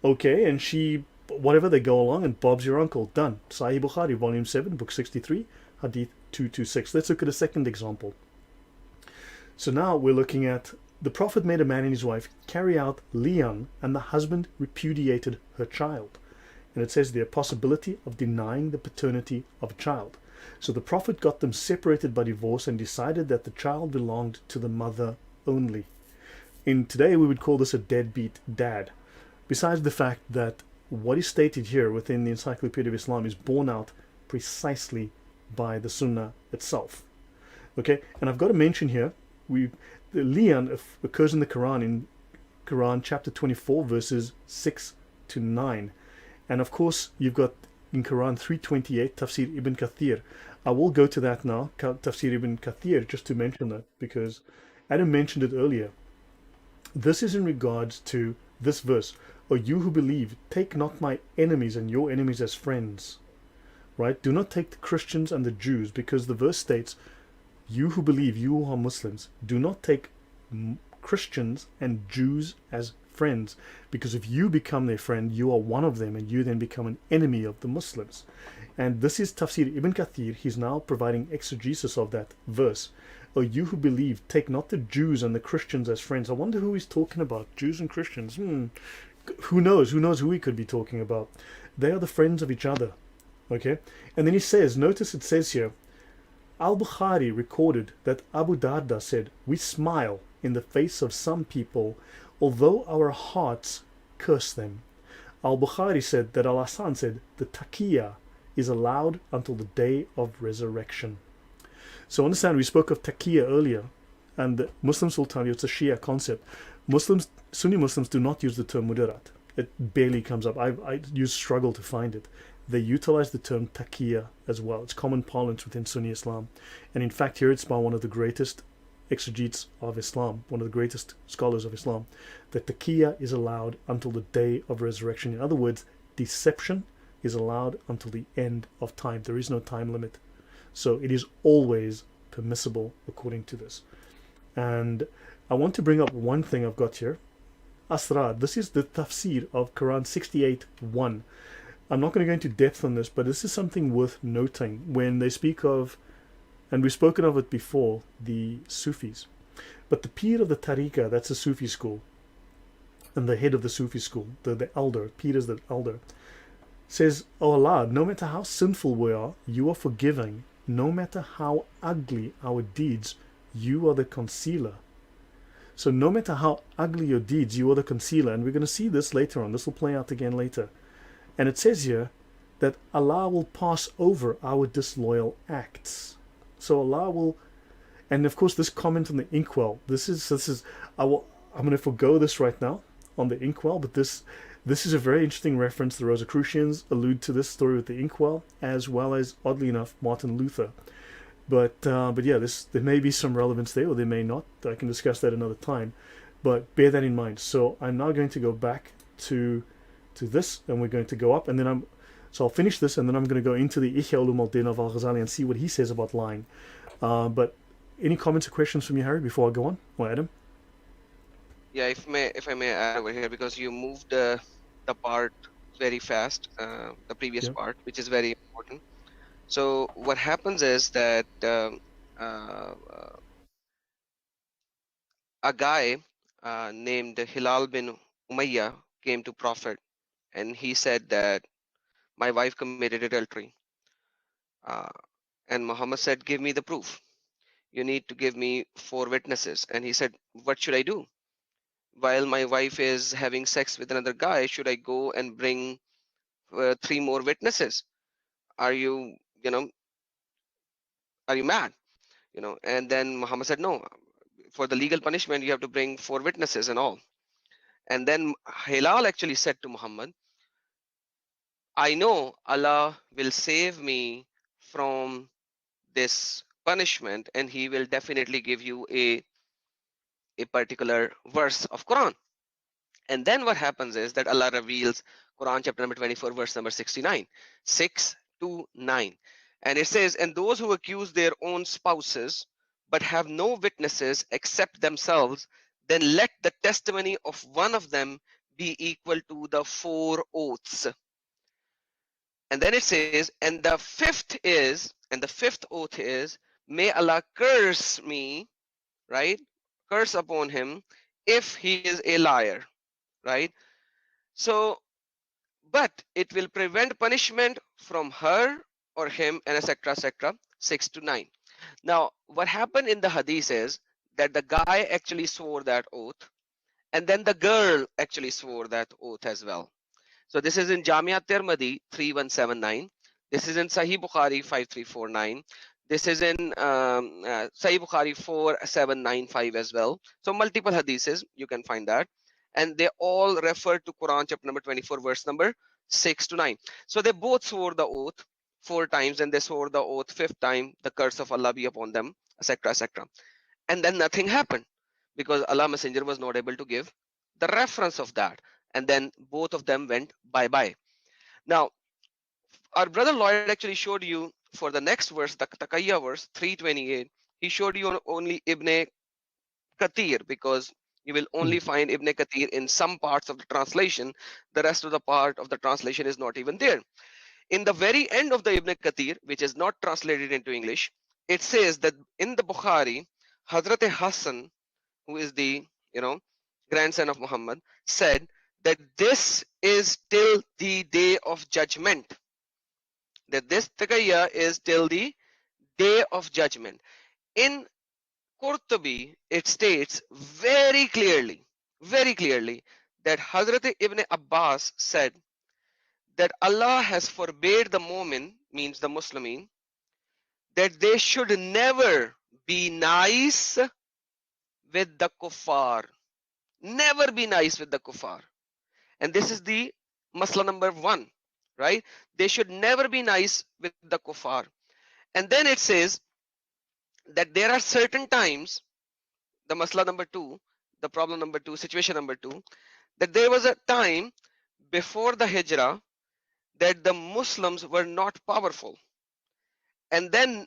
Okay, and she, whatever, they go along, and Bob's your uncle. Done. Sahih Bukhari, volume 7, book 63, hadith 226. Let's look at a second example. So now we're looking at, the Prophet made a man and his wife carry out liyan, and the husband repudiated her child. And it says there, possibility of denying the paternity of a child. So the Prophet got them separated by divorce and decided that the child belonged to the mother only. In today we would call this a deadbeat dad. Besides the fact that what is stated here within the Encyclopedia of Islam is borne out precisely by the Sunnah itself. Okay, and I've got to mention here, the liyan occurs in the Quran, in Quran chapter 24, verses 6 to 9. And of course, you've got in Quran 328, Tafsir Ibn Kathir. I will go to that now, Tafsir Ibn Kathir, just to mention that, because Adam mentioned it earlier. This is in regards to this verse. O you who believe, take not my enemies and your enemies as friends. Right? Do not take the Christians and the Jews, because the verse states, you who believe, you who are Muslims, do not take Christians and Jews as friends, because if you become their friend, you are one of them, and you then become an enemy of the Muslims. And this is Tafsir Ibn Kathir. He's now providing exegesis of that verse. O you who believe, take not the Jews and the Christians as friends. I wonder who he's talking about, Jews and Christians. Who knows who he could be talking about. They are the friends of each other. Okay, and then he says, notice it says here, Al-Bukhari recorded that Abu Darda said, we smile in the face of some people, although our hearts curse them. Al-Bukhari said that Al-Hasan said, the taqiyya is allowed until the day of resurrection. So understand, we spoke of taqiyya earlier, and the Muslims will tell you it's a Shia concept. Sunni Muslims do not use the term mudarat. It barely comes up. I struggle to find it. They utilize the term taqiyya as well. It's common parlance within Sunni Islam. And in fact, here it's by one of the greatest exegetes of Islam, one of the greatest scholars of Islam, that taqiyya is allowed until the day of resurrection. In other words, deception is allowed until the end of time. There is no time limit. So it is always permissible according to this. And I want to bring up one thing I've got here. Asrar. This is the tafsir of Quran 68:1. I'm not going to go into depth on this, but this is something worth noting when they speak of, and we've spoken of it before, the Sufis. But the Pir of the Tariqah, that's the Sufi school, and the head of the Sufi school, the elder, Pir is the elder, says, "O Allah, no matter how sinful we are, you are forgiving. No matter how ugly our deeds, you are the concealer." So no matter how ugly your deeds, you are the concealer. And we're going to see this later on. This will play out again later. And it says here that Allah will pass over our disloyal acts. So Allah will, and of course this comment on the inkwell, I'm going to forgo this right now on the inkwell, but this is a very interesting reference. The Rosicrucians allude to this story with the inkwell, as well as, oddly enough, Martin Luther. But yeah, there may be some relevance there, or there may not. I can discuss that another time. But bear that in mind. So I'm now going to go back to this, and we're going to go up, and then so I'll finish this, and then I'm going to go into the Ihya Ulum al-Din of Al-Ghazali and see what he says about lying. But any comments or questions from you, Harry, before I go on, or Adam? Yeah, if I may add over here, because you moved the part very fast, the previous Yeah. part, which is very important. So what happens is that uh, a guy named Hilal bin Umayyah came to Prophet, and he said that my wife committed adultery. Uh, and Muhammad said, give me the proof. You need to give me 4 witnesses. And he said, what should I do? While my wife is having sex with another guy, should I go and bring 3 more witnesses? Are you, are you mad? And then Muhammad said, no, for the legal punishment, you have to bring 4 witnesses and all. And then Hilal actually said to Muhammad, I know Allah will save me from this punishment, and he will definitely give you a particular verse of Quran. And then what happens is that Allah reveals Quran chapter number 24, verse number 69, 6 to 9. And it says, and those who accuse their own spouses but have no witnesses except themselves, then let the testimony of one of them be equal to the 4 oaths. And then it says, and the fifth oath is, may Allah curse me, right? Curse upon him if he is a liar, right? So, but it will prevent punishment from her or him, and etc. 6 to 9. Now, what happened in the hadith is that the guy actually swore that oath, and then the girl actually swore that oath as well. So this is in Jamia Tirmidhi 3179. This is in Sahih Bukhari 5349. This is in Sahih Bukhari 4795 as well. So multiple hadiths, you can find that. And they all refer to Quran chapter number 24, verse number 6 to 9. So they both swore the oath 4 times, and they swore the oath 5th time, the curse of Allah be upon them, etc. And then nothing happened, because Allah Messenger was not able to give the reference of that. And then both of them went bye-bye. Now, our brother Lloyd actually showed you for the next verse, the Taqiyya verse 328, he showed you only Ibn Kathir, because you will only find Ibn Kathir in some parts of the translation. The rest of the part of the translation is not even there. In the very end of the Ibn Kathir, which is not translated into English, it says that in the Bukhari, Hazrat Hassan, who is the grandson of Muhammad, said that this is till the day of judgment. That this taqiyya is till the day of judgment. In Qurtubi, it states very clearly that Hazrat Ibn Abbas said that Allah has forbade the mu'min, means the Muslimin, that they should never be nice with the kuffar. Never be nice with the kuffar. And this is the masla number 1, right? They should never be nice with the kuffar. And then it says that there are certain times, the masla number 2, the problem number 2, situation number 2, that there was a time before the hijrah that the Muslims were not powerful. And then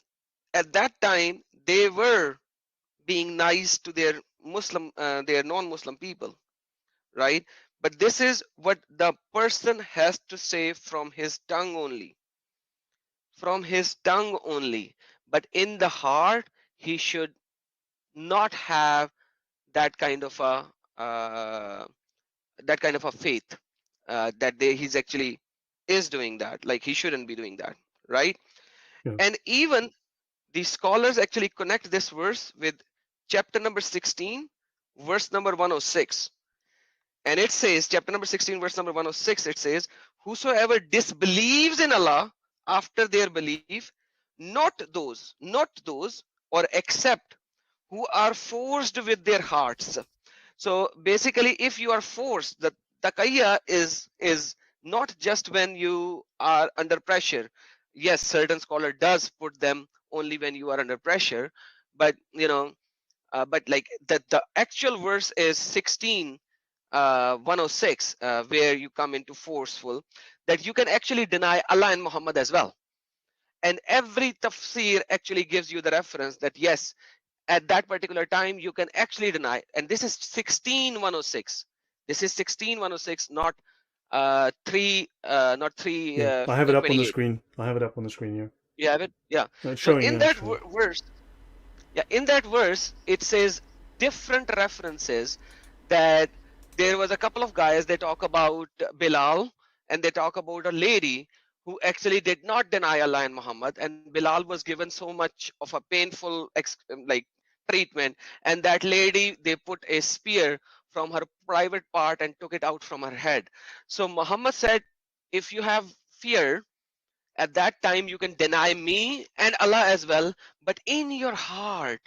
at that time, they were being nice to their their non-Muslim people, right? But this is what the person has to say from his tongue only. From his tongue only. But in the heart, he should not have that kind of a faith that he's actually is doing that. Like, he shouldn't be doing that, right? Yeah. And even the scholars actually connect this verse with chapter number 16, verse number 106. And it says, chapter number 16, verse number 106, it says, whosoever disbelieves in Allah after their belief, not those, or except who are forced with their hearts. So basically, if you are forced, the taqiyya is not just when you are under pressure. Yes, certain scholar does put them only when you are under pressure, but but like the actual verse is 16 106, where you come into forceful, that you can actually deny Allah and Muhammad as well. And every tafsir actually gives you the reference that yes, at that particular time you can actually deny. And this is 16:106. This is 16:106, not 3 Yeah, I have it up on the 28. screen. I have it up on the screen here. You have it? Yeah. It's So showing in now, that actually. verse, yeah, in that verse, it says different references that there was a couple of guys, they talk about Bilal and they talk about a lady who actually did not deny Allah and Muhammad, and Bilal was given so much of a painful like treatment, and that lady, they put a spear from her private part and took it out from her head. So Muhammad said, if you have fear, at that time you can deny me and Allah as well, but in your heart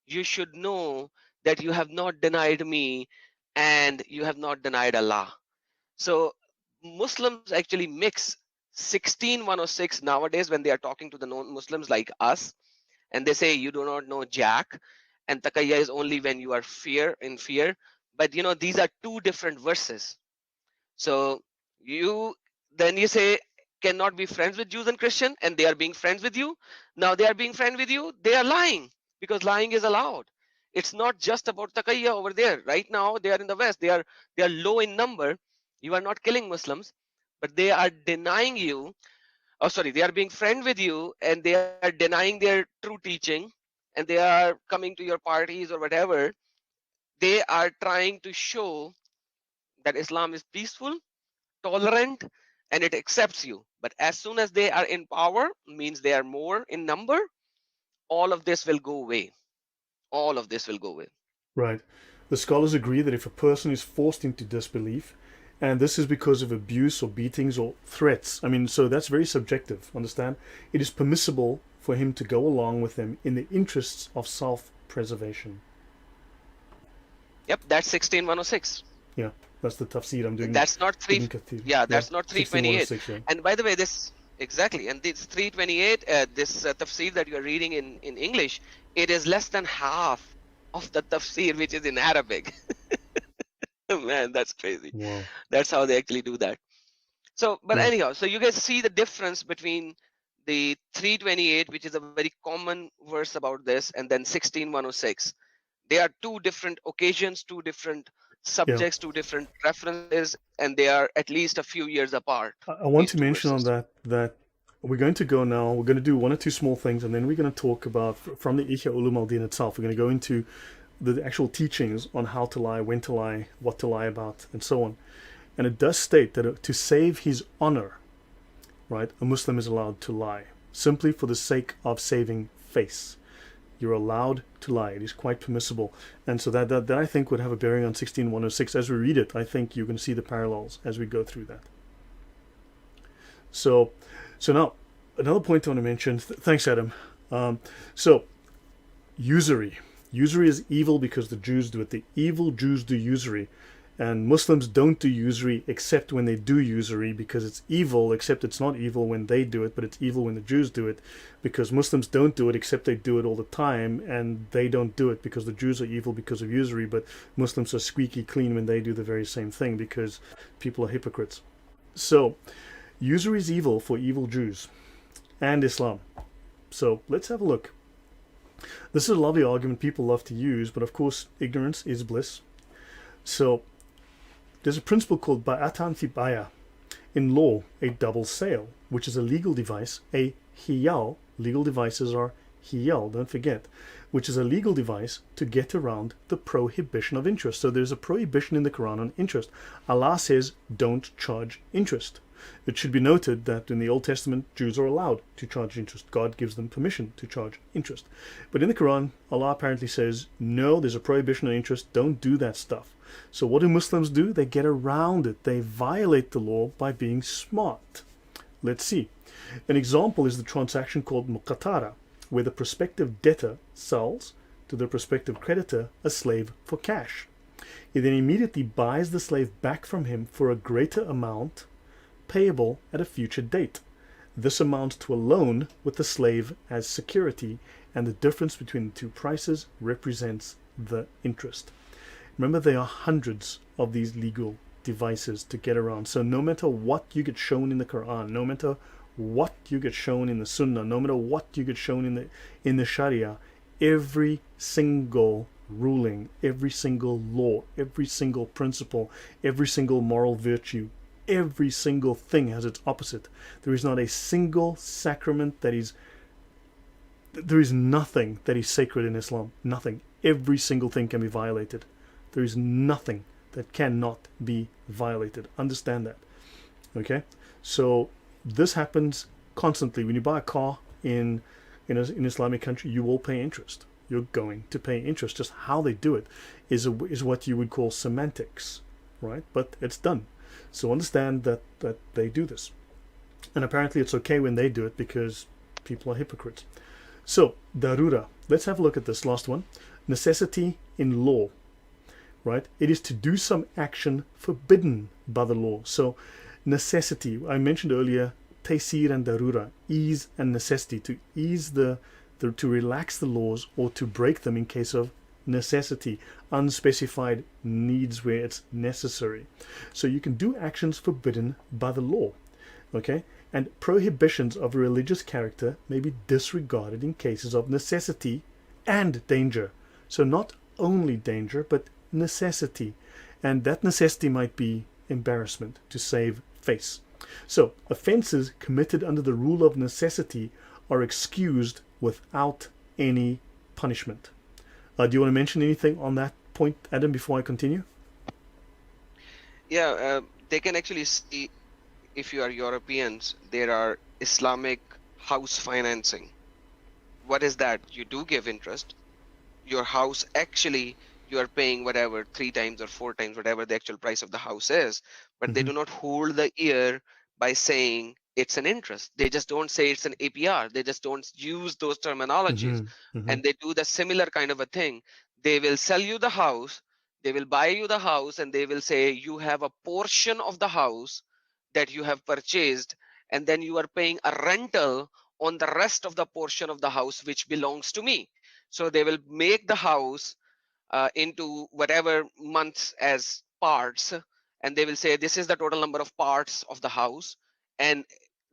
you should know that you have not denied me and you have not denied Allah. So Muslims actually mix 16:106 nowadays when they are talking to the non-Muslims like us, and they say you do not know Jack, and taqiyya is only when you are in fear. But you know, these are two different verses. So you then you say cannot be friends with Jews and Christian, and they are being friends with you. Now they are being friends with you. They are lying, because lying is allowed. It's not just about taqiyya over there. Right now they are in the West. They are low in number. You are not killing Muslims, but they are denying you. Oh, sorry, they are being friend with you, and they are denying their true teaching, and they are coming to your parties or whatever. They are trying to show that Islam is peaceful, tolerant, and it accepts you. But as soon as they are in power, means they are more in number, all of this will go away. All of this will go away. Right. The scholars agree that if a person is forced into disbelief, and this is because of abuse or beatings or threats, I mean, so that's very subjective, understand? It is permissible for him to go along with them in the interests of self-preservation. Yep, that's 16:106. Yeah, that's the tafsir I'm doing. That's not three. Ibn Kathir. Yeah, that's not 328. 16:106, yeah. And by the way, this exactly, and this 328, this tafsir that you are reading in English, it is less than half of the tafsir which is in Arabic. Man, that's crazy. Wow. That's how they actually do that. So, but Yeah. anyhow, so you guys see the difference between the 328, which is a very common verse about this, and then 16:106. They are two different occasions, two different subjects, two different references, and they are at least a few years apart. I want these to two mention on verses. that we're going to go now, we're going to do one or two small things, and then we're going to talk about, from the Ihya Ulum al-Din itself, we're going to go into the actual teachings on how to lie, when to lie, what to lie about, and so on. And it does state that to save his honor, right, a Muslim is allowed to lie, simply for the sake of saving face. You're allowed to lie. It is quite permissible. And so that I think would have a bearing on 16:106. As we read it, I think you're going to see the parallels as we go through that. So now, another point I want to mention, thanks Adam. So, usury. Usury is evil because the Jews do it. The evil Jews do usury. And Muslims don't do usury except when they do usury, because it's evil, except it's not evil when they do it, but it's evil when the Jews do it, because Muslims don't do it except they do it all the time, and they don't do it because the Jews are evil because of usury, but Muslims are squeaky clean when they do the very same thing because people are hypocrites. So, usury is evil for evil Jews and Islam. So, let's have a look. This is a lovely argument people love to use, but of course, ignorance is bliss. So, there's a principle called ba'atan fi baya. In law, a double sale, which is a legal device, a hiyal, legal devices are hiyal, don't forget, which is a legal device to get around the prohibition of interest. So there's a prohibition in the Quran on interest. Allah says, don't charge interest. It should be noted that in the Old Testament, Jews are allowed to charge interest. God gives them permission to charge interest. But in the Quran, Allah apparently says, no, there's a prohibition on interest, don't do that stuff. So what do Muslims do? They get around it. They violate the law by being smart. Let's see. An example is the transaction called muqatara, where the prospective debtor sells to the prospective creditor a slave for cash. He then immediately buys the slave back from him for a greater amount payable at a future date. This amounts to a loan with the slave as security, and the difference between the two prices represents the interest. Remember, there are hundreds of these legal devices to get around. So no matter what you get shown in the Quran, no matter what you get shown in the Sunnah, no matter what you get shown in the Sharia, every single ruling, every single law, every single principle, every single moral virtue, every single thing has its opposite. There is not a single sacrament that is, there is nothing that is sacred in Islam. Nothing. Every single thing can be violated. There is nothing that cannot be violated. Understand that. Okay? So this happens constantly. When you buy a car in an Islamic country, you will pay interest. You're going to pay interest. Just how they do it is what you would call semantics, right? But it's done. So understand that they do this. And apparently it's okay when they do it because people are hypocrites. So, darura. Let's have a look at this last one. Necessity in law, right? It is to do some action forbidden by the law. So, necessity. I mentioned earlier, taysir and darura, ease and necessity, to ease to relax the laws or to break them in case of necessity, unspecified needs where it's necessary. So you can do actions forbidden by the law, okay? And prohibitions of a religious character may be disregarded in cases of necessity and danger. So not only danger, but necessity. And that necessity might be embarrassment to save face. So offenses committed under the rule of necessity are excused without any punishment. Do you want to mention anything on that point, Adam, before I continue? Yeah, they can actually see, if you are Europeans, there are Islamic house financing. What is that? You do give interest. Your house, actually, you are paying whatever, 3 times or 4 times, whatever the actual price of the house is. But they do not hold the ear by saying it's an interest. They just don't say it's an APR. They just don't use those terminologies. And they do the similar kind of a thing. They will sell you the house, they will buy you the house, and they will say you have a portion of the house that you have purchased, and then you are paying a rental on the rest of the portion of the house which belongs to me. So they will make the house into whatever months as parts, and they will say this is the total number of parts of the house, and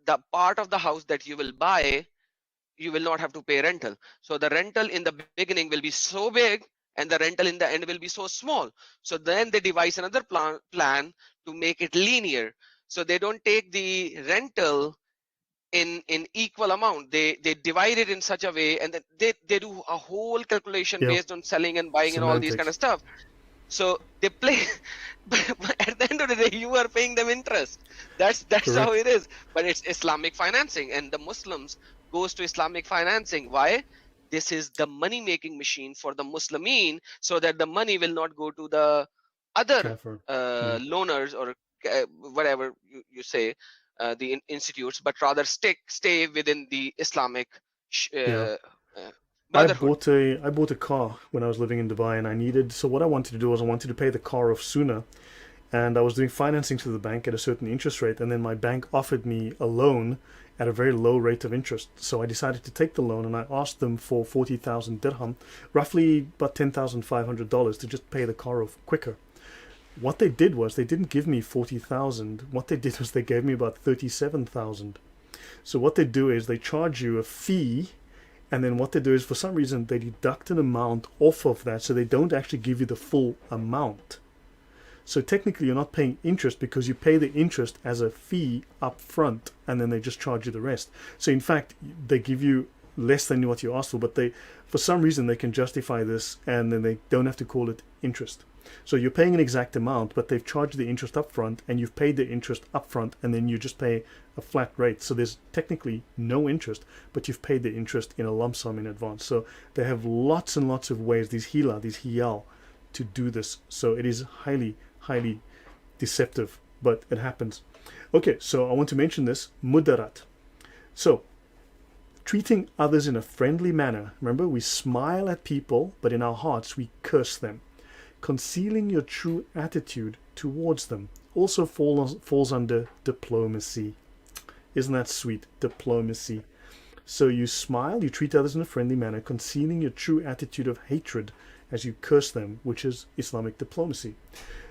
the part of the house that you will buy, you will not have to pay rental. So the rental in the beginning will be so big and the rental in the end will be so small. So then they devise another plan to make it linear. So they don't take the rental in equal amount. They divide it in such a way, and then they do a whole calculation based on selling and buying and all these kind of stuff. So they play, but at the end of the day, you are paying them interest. That's how it is. But it's Islamic financing, and the Muslims goes to Islamic financing. Why? This is the money making machine for the Muslimin, so that the money will not go to the other loaners or whatever you say, the institutes, but rather stay within the Islamic I bought a car when I was living in Dubai, and so what I wanted to do was I wanted to pay the car off sooner, and I was doing financing to the bank at a certain interest rate, and then my bank offered me a loan at a very low rate of interest. So I decided to take the loan, and I asked them for 40,000 dirham, roughly about $10,500, to just pay the car off quicker. What they did was they didn't give me 40,000. What they did was they gave me about 37,000. So what they do is they charge you a fee, and then what they do is, for some reason, they deduct an amount off of that, so they don't actually give you the full amount. So technically you're not paying interest because you pay the interest as a fee up front, and then they just charge you the rest. So in fact, they give you less than what you asked for, but for some reason they can justify this, and then they don't have to call it interest. So you're paying an exact amount, but they've charged the interest up front, and you've paid the interest up front, and then you just pay a flat rate. So there's technically no interest, but you've paid the interest in a lump sum in advance. So they have lots and lots of ways, these hiyal, to do this. So it is highly, highly deceptive, but it happens. Okay, so I want to mention this, mudarat. So treating others in a friendly manner. Remember, we smile at people, but in our hearts we curse them. Concealing your true attitude towards them also falls under diplomacy. Isn't that sweet? Diplomacy. So you smile, you treat others in a friendly manner, concealing your true attitude of hatred as you curse them, which is Islamic diplomacy.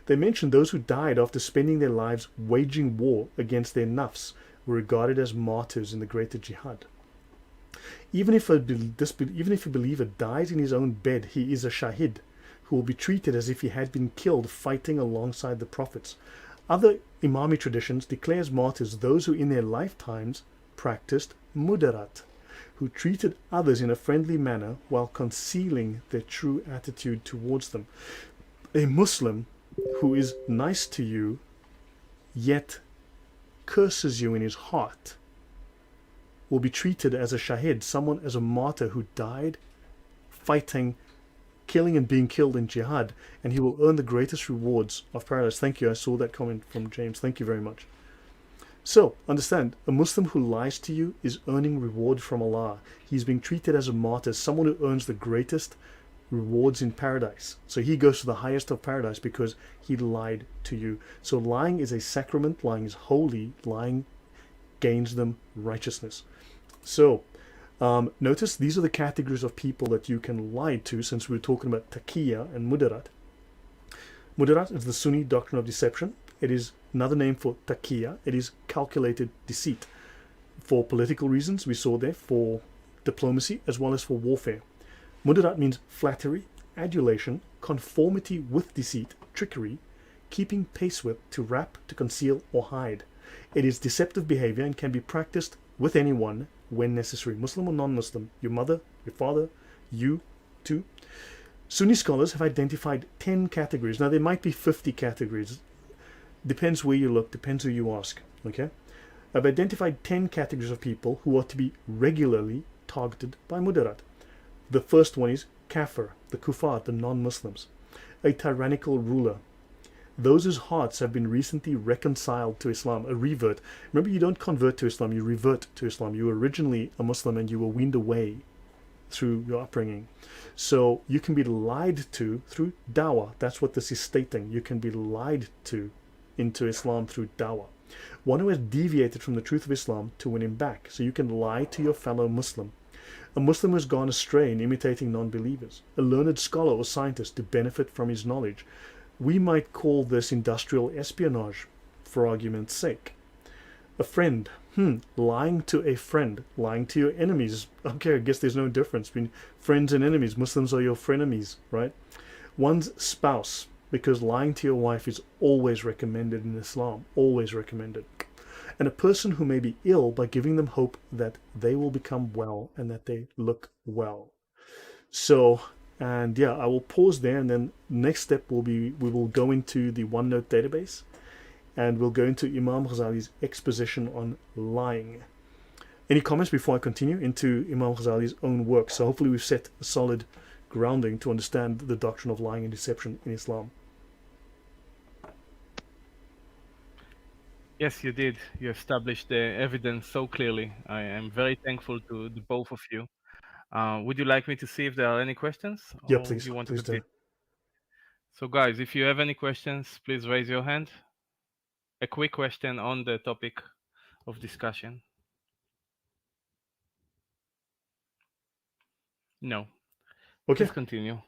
They mention those who died after spending their lives waging war against their nafs were regarded as martyrs in the greater jihad. Even if a believer dies in his own bed, he is a shahid, who will be treated as if he had been killed fighting alongside the prophets. Other Imami traditions declare as martyrs those who in their lifetimes practiced mudarat, who treated others in a friendly manner while concealing their true attitude towards them. A Muslim who is nice to you yet curses you in his heart will be treated as a shahid, someone as a martyr who died fighting, killing and being killed in jihad, and he will earn the greatest rewards of paradise. Thank you. I saw that comment from James. Thank you very much. So, understand, a Muslim who lies to you is earning reward from Allah. He's being treated as a martyr, someone who earns the greatest rewards in paradise. So he goes to the highest of paradise because he lied to you. So lying is a sacrament, lying is holy, lying gains them righteousness. So, notice these are the categories of people that you can lie to, since we're talking about taqiyya and mudarat. Mudarat is the Sunni doctrine of deception. It is another name for taqiyya. It is calculated deceit. For political reasons, we saw there, for diplomacy, as well as for warfare. Mudarat means flattery, adulation, conformity with deceit, trickery, keeping pace with, to wrap, to conceal, or hide. It is deceptive behavior and can be practiced with anyone when necessary, Muslim or non-Muslim, your mother, your father, you too. Sunni scholars have identified 10 categories. Now there might be 50 categories. Depends where you look, depends who you ask. Okay? I've identified 10 categories of people who are to be regularly targeted by mudarat. The first one is kafir, the kuffar, the non-Muslims. A tyrannical ruler. Those whose hearts have been recently reconciled to Islam, a revert. Remember, you don't convert to Islam, you revert to Islam. You were originally a Muslim and you were weaned away through your upbringing. So you can be lied to through dawah. That's what this is stating. You can be lied to into Islam through dawah. One who has deviated from the truth of Islam to win him back. So you can lie to your fellow Muslim. A Muslim who has gone astray in imitating non-believers. A learned scholar or scientist to benefit from his knowledge. We might call this industrial espionage, for argument's sake. A friend. Lying to a friend. Lying to your enemies. Okay, I guess there's no difference between friends and enemies. Muslims are your frenemies, right? One's spouse. Because lying to your wife is always recommended in Islam. Always recommended. And a person who may be ill by giving them hope that they will become well and that they look well. So, and yeah, I will pause there, and then next step will be we will go into the OneNote database and we'll go into Imam Ghazali's exposition on lying. Any comments before I continue into Imam Ghazali's own work? So hopefully we've set a solid grounding to understand the doctrine of lying and deception in Islam. Yes, you did. You established the evidence so clearly. I am very thankful to the both of you. Would you like me to see if there are any questions? Yeah, or please. You want to Please do. continue? So guys, if you have any questions, please raise your hand. A quick question on the topic of discussion. No. Okay. Please continue.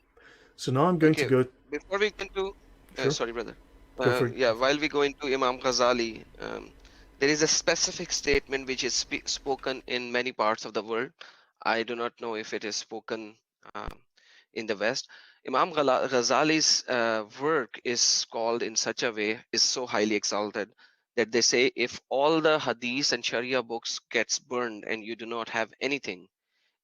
So now I'm going to go. Before we go into, Sure. sorry, brother. Go for it. Yeah, while we go into Imam Ghazali, there is a specific statement which is spoken in many parts of the world. I do not know if it is spoken in the West. Imam Ghazali's work is called in such a way, is so highly exalted, that they say if all the hadith and Sharia books gets burned and you do not have anything,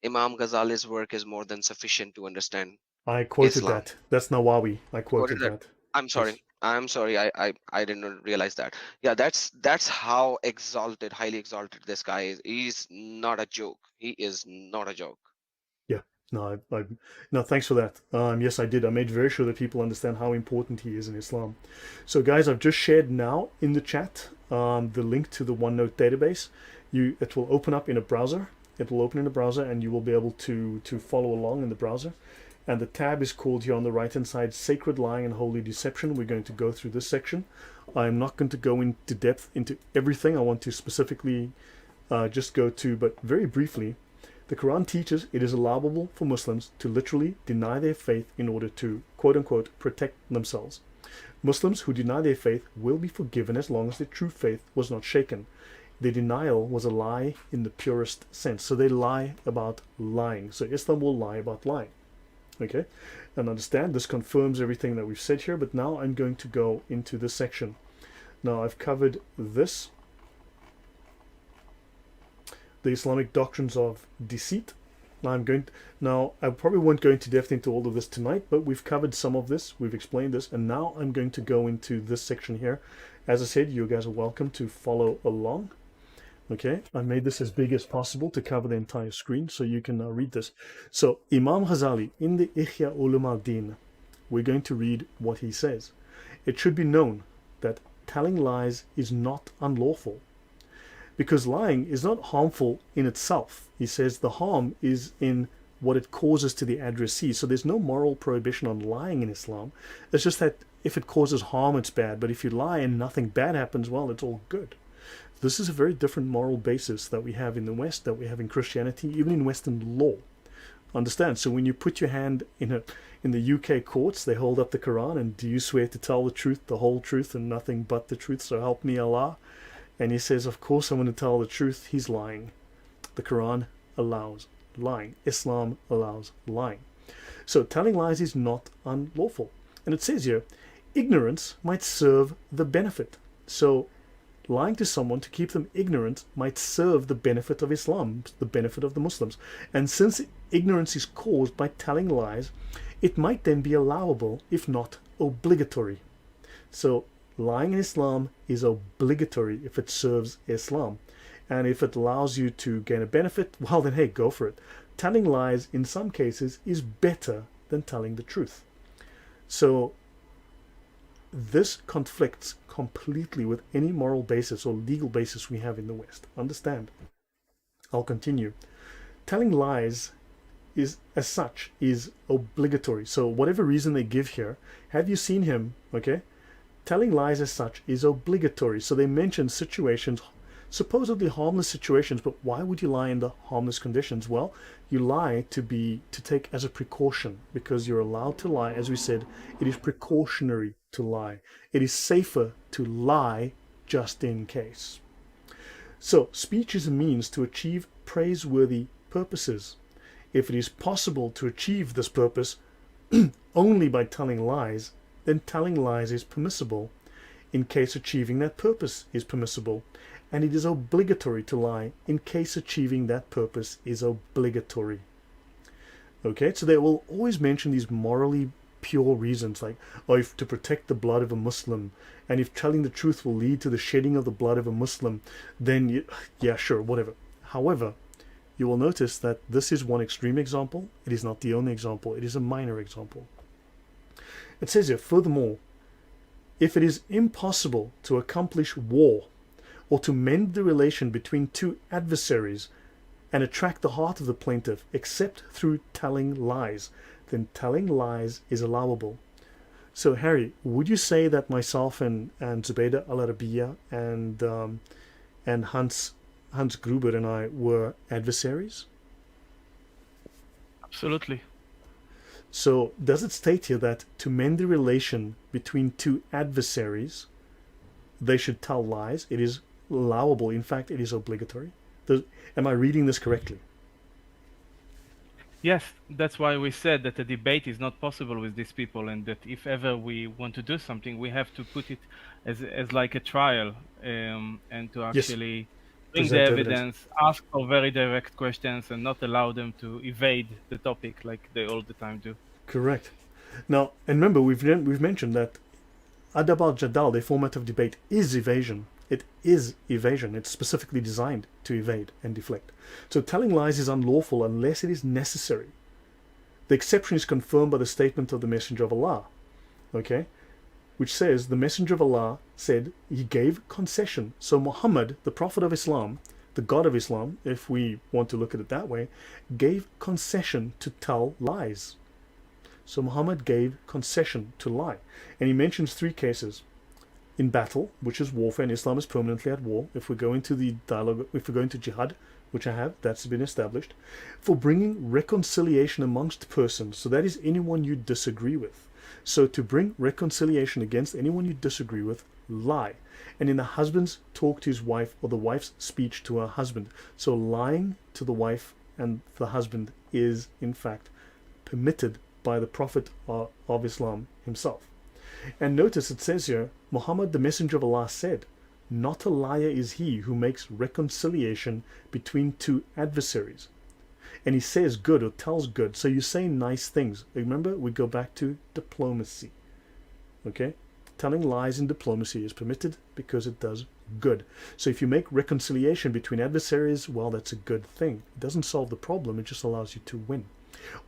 Imam Ghazali's work is more than sufficient to understand I quoted Islam. that. That's Nawawi. I quoted Quoted that. I'm sorry. Yes. I'm sorry. I didn't realize that. Yeah, that's how exalted, highly exalted this guy is. He's not a joke. He is not a joke. Yeah. No, no. Thanks for that. Yes, I did. I made very sure that people understand how important he is in Islam. So, guys, I've just shared now in the chat the link to the OneNote database. It will open up in a browser. It will open in a browser, and you will be able to follow along in the browser. And the tab is called here on the right-hand side, Sacred Lying and Holy Deception. We're going to go through this section. I'm not going to go into depth into everything. I want to specifically just go to, but very briefly, the Quran teaches it is allowable for Muslims to literally deny their faith in order to, quote unquote, protect themselves. Muslims who deny their faith will be forgiven as long as their true faith was not shaken. Their denial was a lie in the purest sense. So they lie about lying. So Islam will lie about lying. Okay? And understand, this confirms everything that we've said here, but now I'm going to go into this section. Now I've covered this, the Islamic doctrines of deceit. Now I probably won't go into depth into all of this tonight, but we've covered some of this, we've explained this, and now I'm going to go into this section here. As I said, you guys are welcome to follow along. Okay, I made this as big as possible to cover the entire screen so you can read this. So Imam Ghazali in the Ihya Ulum al-Din, we're going to read what he says. It should be known that telling lies is not unlawful, because lying is not harmful in itself. He says the harm is in what it causes to the addressee. So there's no moral prohibition on lying in Islam. It's just that if it causes harm, it's bad. But if you lie and nothing bad happens, well, it's all good. This is a very different moral basis that we have in the West, that we have in Christianity, even in Western law. Understand? So when you put your hand in the UK courts, they hold up the Quran, and do you swear to tell the truth, the whole truth, and nothing but the truth, so help me Allah? And he says, of course I'm going to tell the truth. He's lying. The Quran allows lying. Islam allows lying. So telling lies is not unlawful. And it says here, ignorance might serve the benefit. So lying to someone to keep them ignorant might serve the benefit of Islam, the benefit of the Muslims. And since ignorance is caused by telling lies, it might then be allowable, if not obligatory. So lying in Islam is obligatory if it serves Islam. And if it allows you to gain a benefit, well then hey, go for it. Telling lies in some cases is better than telling the truth. So this conflicts completely with any moral basis or legal basis we have in the West. Understand? I'll continue. Telling lies is, as such, is obligatory. So whatever reason they give here, have you seen him, okay? Telling lies as such is obligatory. So they mention situations, supposedly harmless situations, but why would you lie in the harmless conditions? Well, you lie to take as a precaution, because you're allowed to lie. As we said, it is precautionary to lie. It is safer to lie just in case. So speech is a means to achieve praiseworthy purposes. If it is possible to achieve this purpose only by telling lies, then telling lies is permissible in case achieving that purpose is permissible, and it is obligatory to lie in case achieving that purpose is obligatory. Okay, so they will always mention these morally pure reasons, like, oh, if to protect the blood of a Muslim, and if telling the truth will lead to the shedding of the blood of a Muslim, then yeah, sure, whatever. However, you will notice that this is one extreme example. It is not the only example. It is a minor example. It says here, furthermore, if it is impossible to accomplish war or to mend the relation between two adversaries and attract the heart of the plaintiff except through telling lies, then telling lies is allowable. So Harry, would you say that myself and Zubaydah Al-Arabiya and Hans Gruber and I were adversaries? Absolutely. So does it state here that to mend the relation between two adversaries, they should tell lies? It is allowable. In fact, it is obligatory. Am I reading this correctly? Yes, that's why we said that a debate is not possible with these people, and that if ever we want to do something, we have to put it as like a trial, and to actually bring the evidence, ask for very direct questions, and not allow them to evade the topic like they all the time do. Correct. Now, and remember, we've mentioned that Adab al-Jadal, the format of debate, is evasion. It is evasion. It's specifically designed to evade and deflect. So telling lies is unlawful unless it is necessary. The exception is confirmed by the statement of the Messenger of Allah, okay, which says the Messenger of Allah said he gave concession. So Muhammad, the Prophet of Islam, the God of Islam, if we want to look at it that way, gave concession to tell lies. So Muhammad gave concession to lie. And he mentions three cases. in battle, which is warfare, and Islam is permanently at war. If we go into the dialogue, if we go into jihad, which I have, that's been established, for bringing reconciliation amongst persons. So that is anyone you disagree with. So to bring reconciliation against anyone you disagree with, lie. And in the husband's talk to his wife, or the wife's speech to her husband. So lying to the wife and the husband is in fact permitted by the Prophet of Islam himself. And notice it says here, Muhammad the Messenger of Allah said, not a liar is he who makes reconciliation between two adversaries. And he says good or tells good. So you say nice things. Remember, we go back to diplomacy. Okay? Telling lies in diplomacy is permitted because it does good. So if you make reconciliation between adversaries, well, that's a good thing. It doesn't solve the problem, it just allows you to win.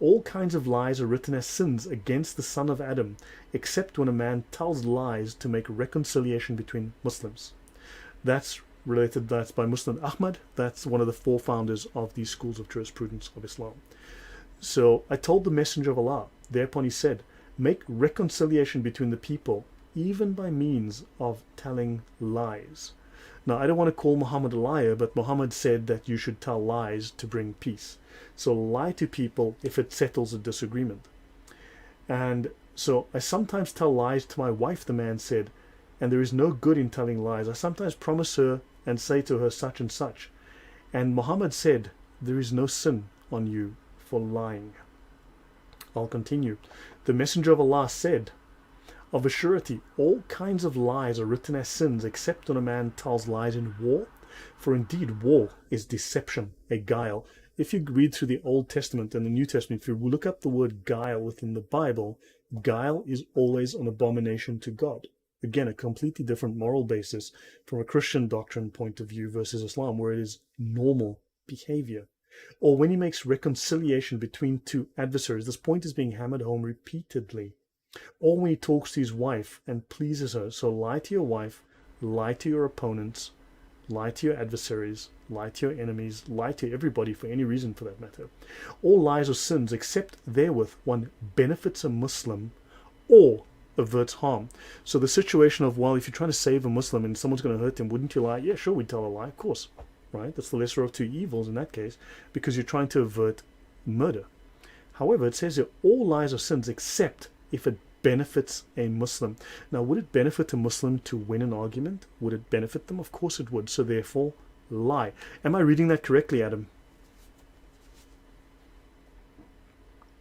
All kinds of lies are written as sins against the son of Adam, except when a man tells lies to make reconciliation between Muslims. That's related, that's by Muslim Ahmad. That's one of the four founders of these schools of jurisprudence of Islam. So I told the Messenger of Allah, thereupon he said, make reconciliation between the people, even by means of telling lies. Now, I don't want to call Muhammad a liar, but Muhammad said that you should tell lies to bring peace. So lie to people if it settles a disagreement. And so I sometimes tell lies to my wife, the man said, and there is no good in telling lies. I sometimes promise her and say to her such and such. And Muhammad said, there is no sin on you for lying. I'll continue. The Messenger of Allah said, of a surety, all kinds of lies are written as sins, except when a man tells lies in war. For indeed, war is deception, a guile. If you read through the Old Testament and the New Testament, if you look up the word guile within the Bible, guile is always an abomination to God. Again, a completely different moral basis from a Christian doctrine point of view versus Islam, where it is normal behavior. Or when he makes reconciliation between two adversaries, this point is being hammered home repeatedly. Or when he talks to his wife and pleases her. So lie to your wife, lie to your opponents, lie to your adversaries, lie to your enemies, lie to everybody for any reason for that matter. All lies are sins except therewith one benefits a Muslim or averts harm. So the situation of, well, if you're trying to save a Muslim and someone's going to hurt him, wouldn't you lie? Yeah, sure, we'd tell a lie, of course. Right? That's the lesser of two evils in that case, because you're trying to avert murder. However, it says here, all lies are sins except if it benefits a Muslim. Now, would it benefit a Muslim to win an argument? Would it benefit them? Of course it would. So therefore, lie. Am I reading that correctly, Adam?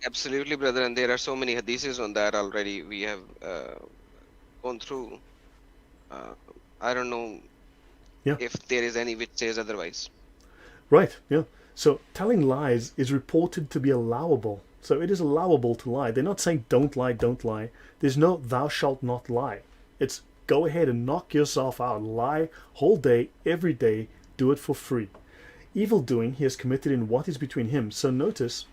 Absolutely, brother. And there are so many hadiths on that already. We have gone through. I don't know if there is any which says otherwise. Right, yeah. So telling lies is reported to be allowable. So it is allowable to lie. They're not saying don't lie, don't lie. There's no thou shalt not lie. It's go ahead and knock yourself out. Lie whole day, every day. Do it for free. Evil doing he has committed in what is between him. So notice,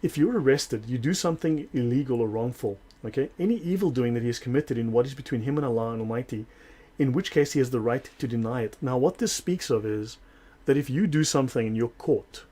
if you're arrested, you do something illegal or wrongful, okay? Any evil doing that he has committed in what is between him and Allah and Almighty, in which case he has the right to deny it. Now what this speaks of is that if you do something and you're caught,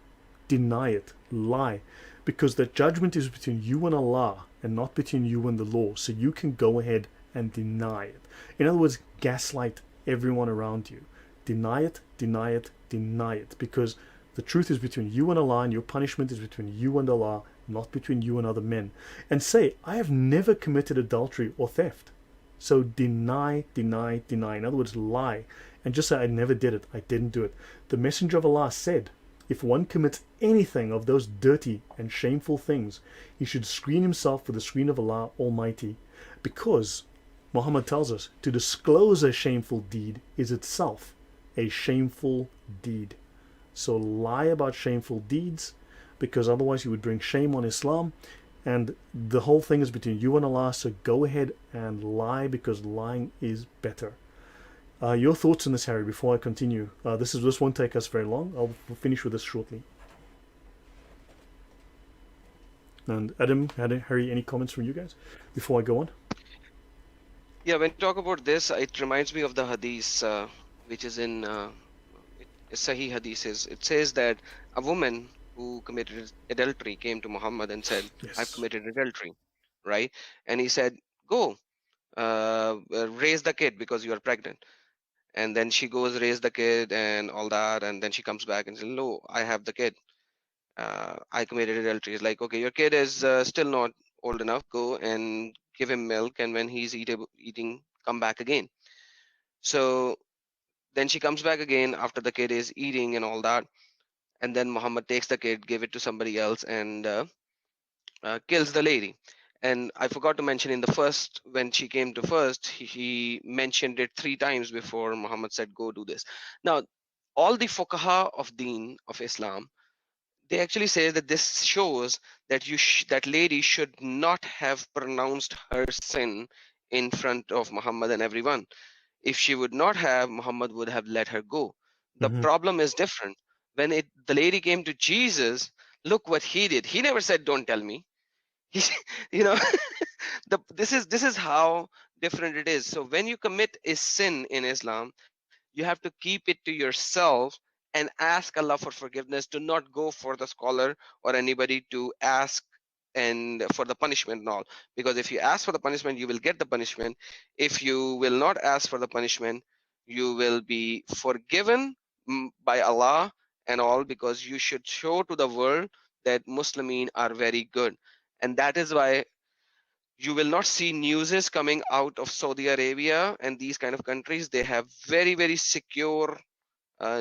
deny it, lie, because the judgment is between you and Allah and not between you and the law. So you can go ahead and deny it. In other words, gaslight everyone around you. Deny it, deny it, deny it, because the truth is between you and Allah, and your punishment is between you and Allah, not between you and other men. And say, I have never committed adultery or theft. So deny, deny, deny. In other words, lie. And just say, I never did it. I didn't do it. The Messenger of Allah said, if one commits anything of those dirty and shameful things, he should screen himself for the screen of Allah Almighty. Because Muhammad tells us, to disclose a shameful deed is itself a shameful deed. So lie about shameful deeds, because otherwise you would bring shame on Islam. And the whole thing is between you and Allah, so go ahead and lie, because lying is better. Your thoughts on this, Harry, before I continue? This won't take us very long. I'll finish with this shortly. And Adam, Harry, any comments from you guys before I go on? Yeah, when you talk about this, it reminds me of the hadith, which is in Sahih hadiths. It says that a woman who committed adultery came to Muhammad and said, Yes. I've committed adultery, right? And he said, go, raise the kid because you are pregnant. And then she goes raise the kid and all that, and then she comes back and says, no, I have the kid. I committed adultery. It's like, okay, your kid is still not old enough. Go and give him milk, and when he's eating, come back again. So then she comes back again after the kid is eating and all that, and then Muhammad takes the kid, give it to somebody else, and kills the lady. And I forgot to mention in the first, when she came to first, he mentioned it 3 times before Muhammad said, go do this. Now, all the fuqaha of deen of Islam, they actually say that this shows that that lady should not have pronounced her sin in front of Muhammad and everyone. If she would not have, Muhammad would have let her go. The problem is different. When the lady came to Jesus, look what he did. He never said, don't tell me. He, you know, this is how different it is. So when you commit a sin in Islam, you have to keep it to yourself and ask Allah for forgiveness. Do not go for the scholar or anybody to ask and for the punishment and all, because if you ask for the punishment, you will get the punishment. If you will not ask for the punishment, you will be forgiven by Allah and all, because you should show to the world that Muslimin are very good. And that is why you will not see newses coming out of Saudi Arabia and these kind of countries. They have very, very secure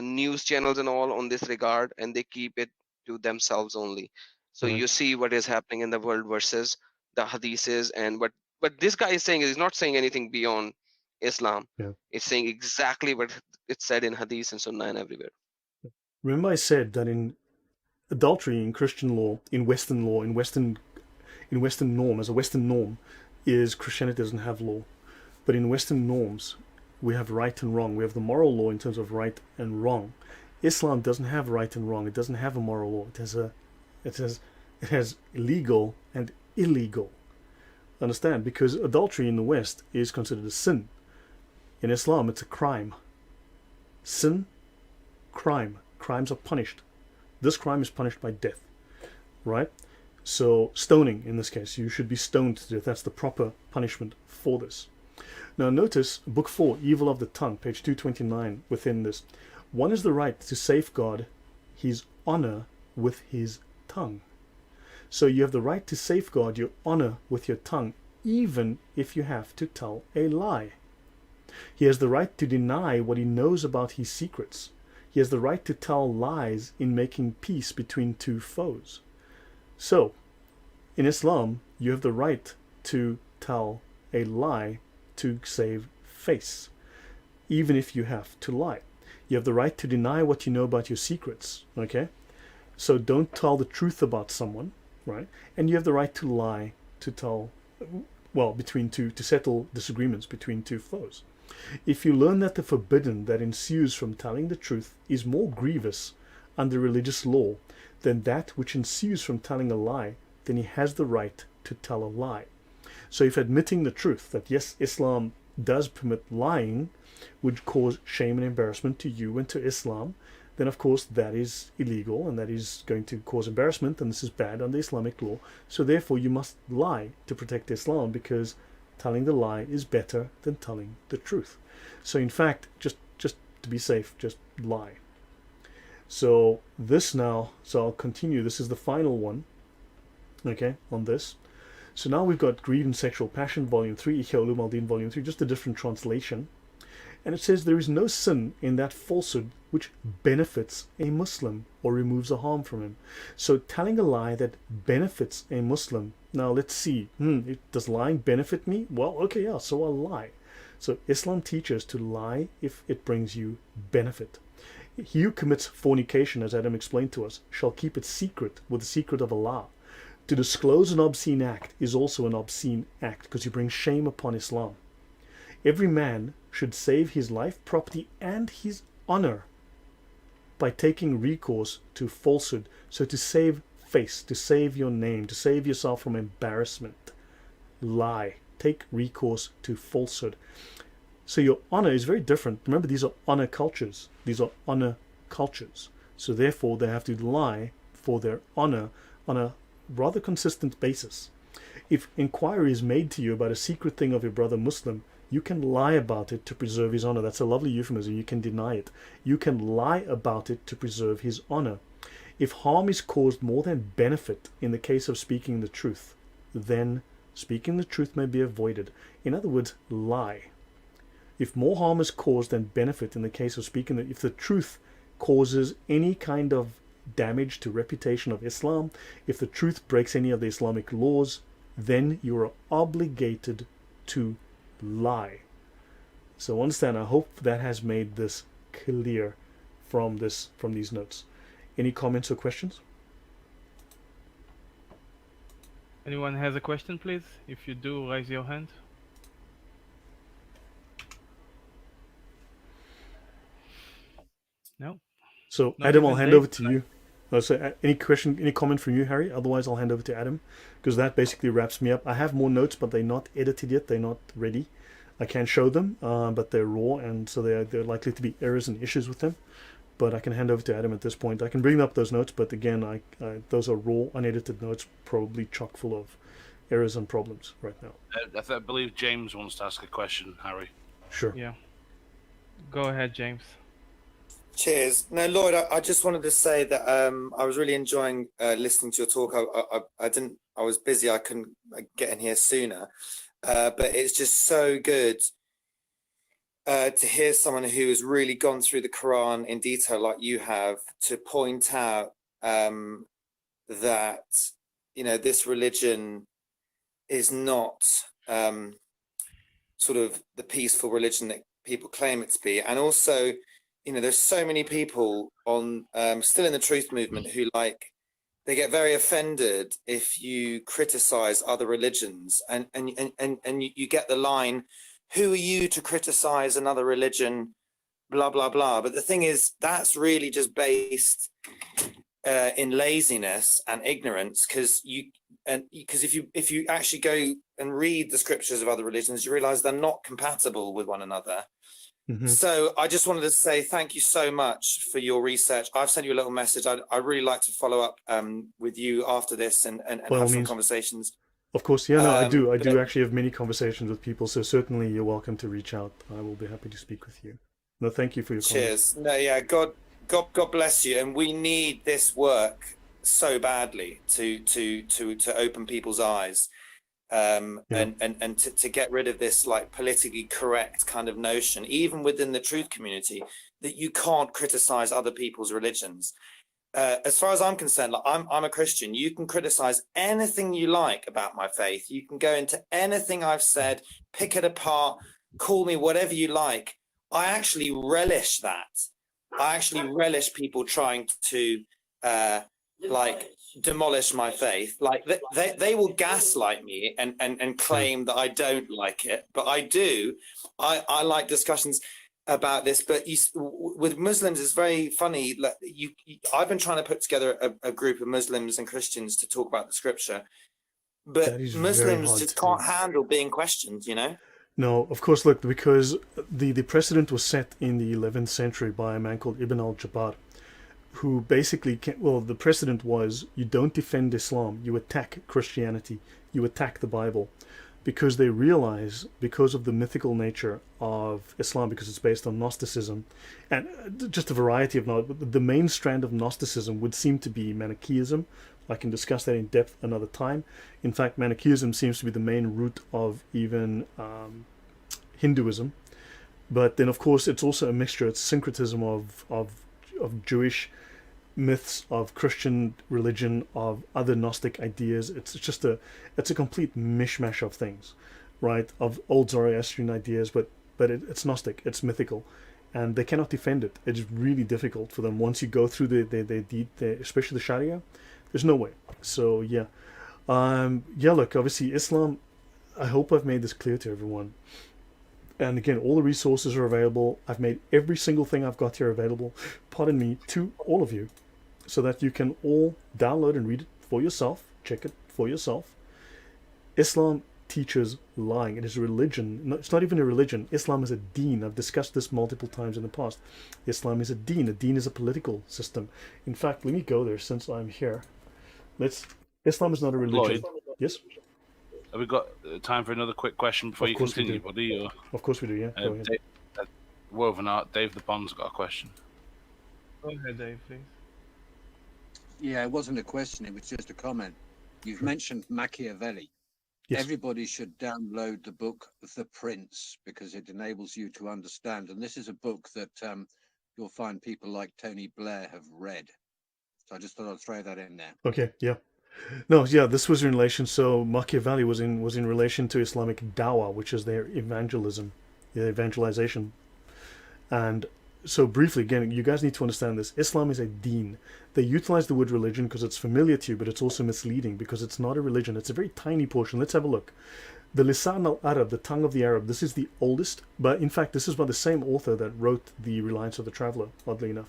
news channels and all on this regard, and they keep it to themselves only. So Right. you see what is happening in the world versus the hadiths. And what this guy is saying is not saying anything beyond Islam. Yeah. It's saying exactly what it's said in hadith and sunnah and everywhere. Remember I said that in adultery, in Christian law, in Western law, in Western norm, as a Western norm, is Christianity doesn't have law. But in Western norms, we have right and wrong. We have the moral law in terms of right and wrong. Islam doesn't have right and wrong. It doesn't have a moral law. It has legal and illegal. Understand? Because adultery in the West is considered a sin. In Islam, it's a crime. Sin, crime. Crimes are punished. This crime is punished by death, right? So stoning, in this case, you should be stoned to death. That's the proper punishment for this. Now notice book 4, evil of the tongue, page 229 within this. One is the right to safeguard his honor with his tongue. So you have the right to safeguard your honor with your tongue, even if you have to tell a lie. He has the right to deny what he knows about his secrets. He has the right to tell lies in making peace between two foes. So, in Islam, you have the right to tell a lie to save face, even if you have to lie. You have the right to deny what you know about your secrets, okay? So don't tell the truth about someone, right? And you have the right to lie to settle disagreements between two foes. If you learn that the forbidden that ensues from telling the truth is more grievous under religious law than that which ensues from telling a lie, then he has the right to tell a lie. So if admitting the truth that yes, Islam does permit lying would cause shame and embarrassment to you and to Islam, then of course that is illegal and that is going to cause embarrassment, and this is bad under Islamic law. So therefore you must lie to protect Islam, because telling the lie is better than telling the truth. So in fact, just to be safe, just lie. So this now, so I'll continue. This is the final one, okay, on this. So now we've got Greed and Sexual Passion, Volume 3, Ihya Ulum al-Din, Volume 3, just a different translation. And it says, there is no sin in that falsehood which benefits a Muslim or removes a harm from him. So telling a lie that benefits a Muslim. Now let's see, does lying benefit me? Well, okay, yeah, so I'll lie. So Islam teaches to lie if it brings you benefit. He who commits fornication, as Adam explained to us, shall keep it secret with the secret of Allah. To disclose an obscene act is also an obscene act, because you bring shame upon Islam. Every man should save his life, property, and his honor by taking recourse to falsehood. So to save face, to save your name, to save yourself from embarrassment, lie. Take recourse to falsehood. So your honor is very different. Remember, these are honor cultures. These are honor cultures. So therefore, they have to lie for their honor on a rather consistent basis. if inquiry is made to you about a secret thing of your brother Muslim, you can lie about it to preserve his honor. That's a lovely euphemism. You can deny it. You can lie about it to preserve his honor. If harm is caused more than benefit in the case of speaking the truth, then speaking the truth may be avoided. In other words, lie. If more harm is caused than benefit in the case of speaking, if the truth causes any kind of damage to reputation of Islam, if the truth breaks any of the Islamic laws, then you are obligated to lie. So understand, I hope that has made this clear from these notes. Any comments or questions? Anyone has a question, please? If you do, raise your hand. No? So Not Adam, even I'll hand Dave? over to you. So any question, any comment from you, Harry? Otherwise, I'll hand over to Adam, because that basically wraps me up. I have more notes, but they're not edited yet. They're not ready. I can show them, but they're raw, and so they're likely to be errors and issues with them. But I can hand over to Adam at this point. I can bring up those notes, but again, those are raw, unedited notes, probably chock full of errors and problems right now. I believe James wants to ask a question, Harry. Sure. Yeah. Go ahead, James. Cheers. No, Lloyd, I just wanted to say that I was really enjoying listening to your talk. I was busy. I couldn't get in here sooner. But it's just so good to hear someone who has really gone through the Quran in detail like you have, to point out that, this religion is not sort of the peaceful religion that people claim it to be. And also, there's so many people on still in the truth movement who they get very offended if you criticize other religions, and you get the line, who are you to criticize another religion, blah blah blah. But the thing is, that's really just based in laziness and ignorance, because if you actually go and read the scriptures of other religions, you realize they're not compatible with one another. Mm-hmm. So I just wanted to say thank you so much for your research. I've sent you a little message. I'd really like to follow up with you after this and have some conversations. Of course, yeah, no, I do actually have many conversations with people, so certainly you're welcome to reach out. I will be happy to speak with you. No, thank you for your cheers. No, yeah, God bless you. And we need this work so badly to open people's eyes. And to get rid of this politically correct kind of notion, even within the truth community, that you can't criticize other people's religions. As far as I'm concerned, I'm a Christian. You can criticize anything you like about my faith. You can go into anything I've said, pick it apart, call me whatever you like. I actually relish that. I actually relish people trying to demolish my faith. They will gaslight me and claim that I don't like it, but I do. I like discussions about this, but with Muslims, it's very funny. I've been trying to put together a group of Muslims and Christians to talk about the scripture, but Muslims just can't handle being questioned, No, of course, look, because the precedent was set in the 11th century by a man called Ibn al-Jabbar, who basically, the precedent was, you don't defend Islam, you attack Christianity, you attack the Bible, because they realize, because of the mythical nature of Islam, because it's based on Gnosticism, and just a variety of, the main strand of Gnosticism would seem to be Manichaeism. I can discuss that in depth another time. In fact, Manichaeism seems to be the main root of even Hinduism. But then, of course, it's also a mixture, it's syncretism of Jewish myths, of Christian religion, of other Gnostic ideas. It's a complete mishmash of things, right? Of old Zoroastrian ideas, but it's Gnostic, it's mythical, and they cannot defend it. It's really difficult for them once you go through the especially the Sharia. There's no way. So yeah, look, obviously Islam. I hope I've made this clear to everyone. And again, all the resources are available. I've made every single thing I've got here available, pardon me, to all of you, so that you can all download and read it for yourself, check it for yourself. Islam teaches lying. It is a religion. No, it's not even a religion. Islam is a deen. I've discussed this multiple times in the past. Islam is a deen. A deen is a political system. In fact, let me go there since I'm here. Islam is not a religion. Lloyd, yes? Have we got time for another quick question before you continue, buddy? Or, of course we do, yeah. Go ahead. Woven Art, Dave the Pond's got a question. Go ahead, Dave, please. Yeah, it wasn't a question, it was just a comment. You've mentioned Machiavelli. Yes. Everybody should download the book The Prince because it enables you to understand. And this is a book that you'll find people like Tony Blair have read. So I just thought I'd throw that in there. Okay, yeah. No, yeah, this was in relation. So Machiavelli was in relation to Islamic dawah, which is their evangelism, their evangelization. And so briefly, again, you guys need to understand this. Islam is a deen. They utilize the word religion because it's familiar to you, but it's also misleading because it's not a religion. It's a very tiny portion. Let's have a look. The Lisan al-Arab, the tongue of the Arab, this is the oldest, but in fact, this is by the same author that wrote The Reliance of the Traveler, oddly enough.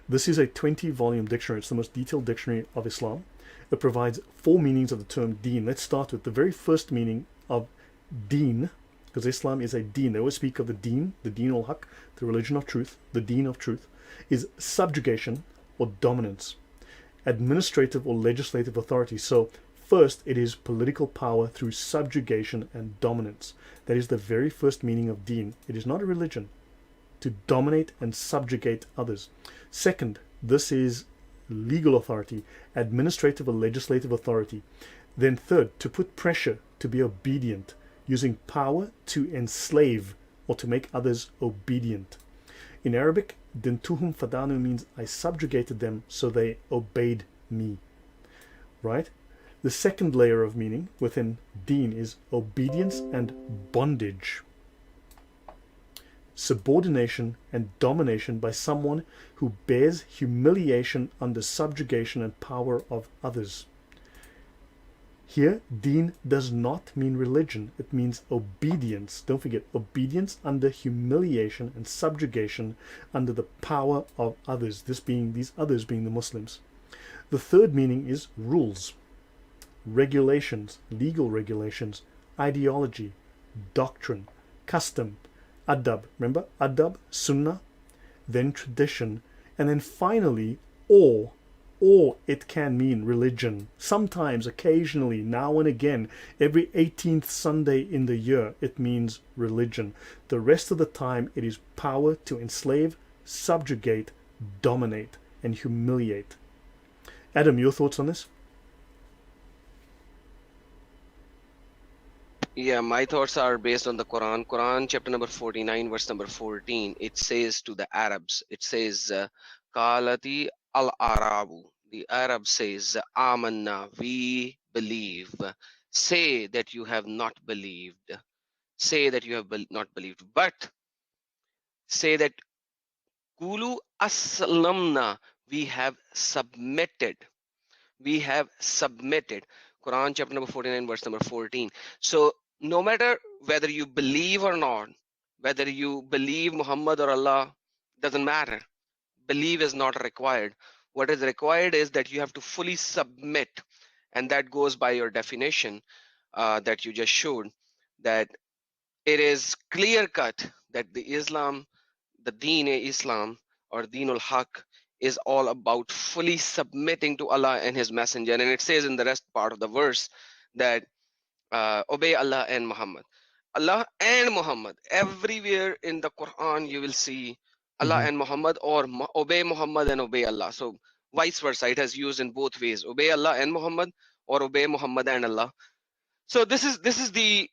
This is a 20-volume dictionary. It's the most detailed dictionary of Islam. It provides 4 meanings of the term deen. Let's start with the very first meaning of deen, because Islam is a deen. They always speak of the deen al-haq, the religion of truth, the deen of truth, is subjugation or dominance, administrative or legislative authority. So first, it is political power through subjugation and dominance. That is the very first meaning of deen. It is not a religion. To dominate and subjugate others. Second, this is legal authority, administrative or legislative authority. Then third, to put pressure, to be obedient, using power to enslave or to make others obedient. In Arabic, dintuhum fadanu means I subjugated them so they obeyed me. Right? The second layer of meaning within deen is obedience and bondage. Subordination and domination by someone who bears humiliation under subjugation and power of others. Here, deen does not mean religion. It means obedience. Don't forget, obedience under humiliation and subjugation under the power of others. These others being the Muslims. The third meaning is rules, regulations, legal regulations, ideology, doctrine, custom, adab. Remember, adab, sunnah, then tradition, and then finally, or it can mean religion. Sometimes, occasionally, now and again, every 18th Sunday in the year, it means religion. The rest of the time, it is power to enslave, subjugate, dominate, and humiliate. Adam, your thoughts on this? Yeah, my thoughts are based on the Quran. Quran chapter number 49, verse number 14. It says to the Arabs, it says, Qalati al-Arabu. The Arab says, Amanna, we believe. Say that you have not believed. Say that you have not believed. But say that Kulu aslamna, we have submitted. We have submitted. Quran chapter number 49, verse number 14. So no matter whether you believe or not, whether you believe Muhammad or Allah, doesn't matter. Believe is not required. What is required is that you have to fully submit, and that goes by your definition that you just showed, that it is clear cut that the Islam, the Deen-e-Islam or Deen-ul-Haq is all about fully submitting to Allah and His Messenger. And it says in the rest part of the verse that obey Allah and Muhammad. Allah and Muhammad. Everywhere in the Quran you will see Allah and Muhammad, or obey Muhammad and obey Allah. So vice versa, it has used in both ways. Obey Allah and Muhammad, or obey Muhammad and Allah. So this is the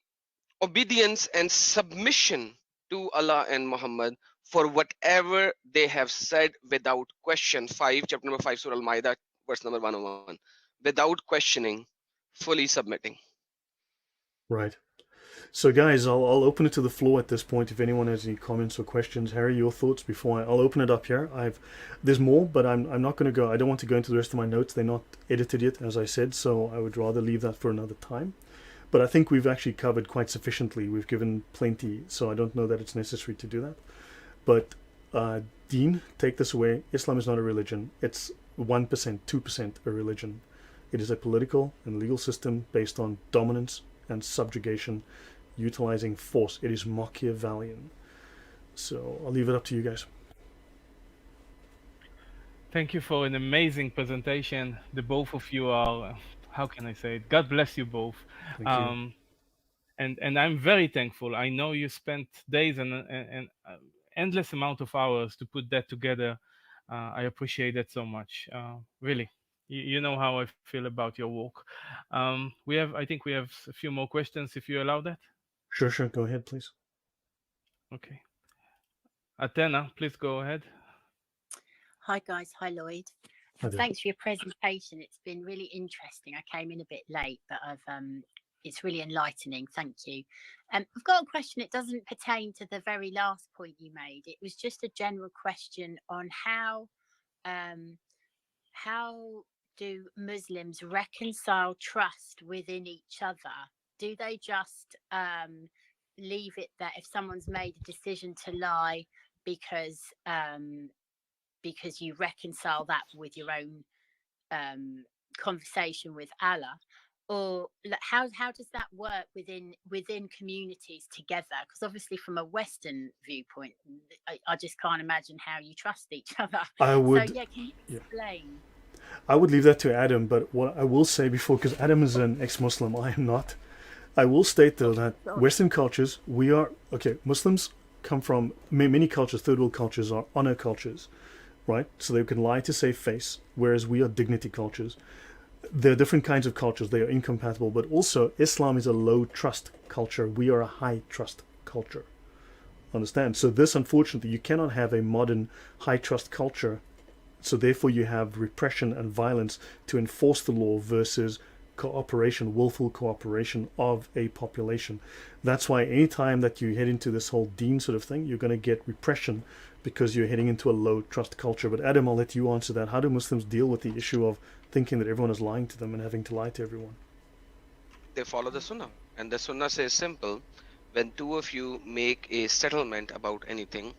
obedience and submission to Allah and Muhammad for whatever they have said without question. Chapter number 5, Surah Al-Ma'idah, verse number 101. Without questioning, fully submitting. Right. So guys, I'll open it to the floor at this point if anyone has any comments or questions. Harry, your thoughts before I'll open it up here. There's more, but I'm not going to go. I don't want to go into the rest of my notes. They're not edited yet, as I said, so I would rather leave that for another time. But I think we've actually covered quite sufficiently. We've given plenty, so I don't know that it's necessary to do that. But Deen, take this away. Islam is not a religion. It's 1%, 2% a religion. It is a political and legal system based on dominance and subjugation, utilizing force. It is Machiavellian. So I'll leave it up to you guys. Thank you for an amazing presentation. The both of you are, how can I say it? God bless you both. Thank you. and I'm very thankful. I know you spent days and endless amount of hours to put that together. I appreciate that so much. Really, you know how I feel about your work. I think we have a few more questions, if you allow that. Sure, sure. Go ahead, please. Okay, Athena, please go ahead. Hi guys, hi Lloyd. Hi there. Thanks for your presentation. It's been really interesting. I came in a bit late, but it's really enlightening. Thank you. I've got a question. It doesn't pertain to the very last point you made. It was just a general question on how do Muslims reconcile trust within each other? Do they just leave it that if someone's made a decision to lie because you reconcile that with your own conversation with Allah, or how does that work within communities together? Because obviously from a Western viewpoint, I just can't imagine how you trust each other. I would. So yeah, can you explain? I would leave that to Adam, but what I will say before, because Adam is an ex-Muslim, I am not. I will state though that Western cultures, Muslims come from many cultures. Third world cultures are honor cultures, right? So they can lie to save face, whereas we are dignity cultures. There are different kinds of cultures. They are incompatible, but also Islam is a low trust culture. We are a high trust culture. Understand? So this, unfortunately, you cannot have a modern high trust culture. So therefore you have repression and violence to enforce the law versus cooperation, willful cooperation of a population. That's why anytime that you head into this whole deen sort of thing, you're going to get repression because you're heading into a low trust culture. But Adam, I'll let you answer that. How do Muslims deal with the issue of thinking that everyone is lying to them and having to lie to everyone? They follow the sunnah, and the sunnah says simple: when two of you make a settlement about anything,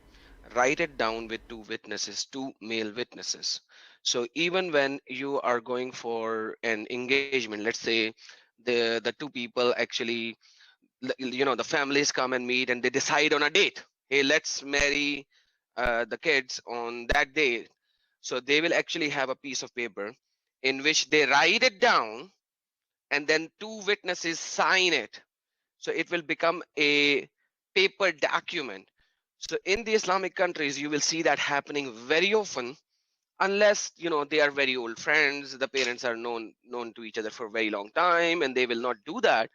write it down with two witnesses, two male witnesses. So even when you are going for an engagement, let's say the two people actually, the families come and meet and they decide on a date. Hey, let's marry the kids on that day. So they will actually have a piece of paper in which they write it down, and then two witnesses sign it. So it will become a paper document. So in the Islamic countries, you will see that happening very often, unless they are very old friends. The parents are known to each other for a very long time, and they will not do that.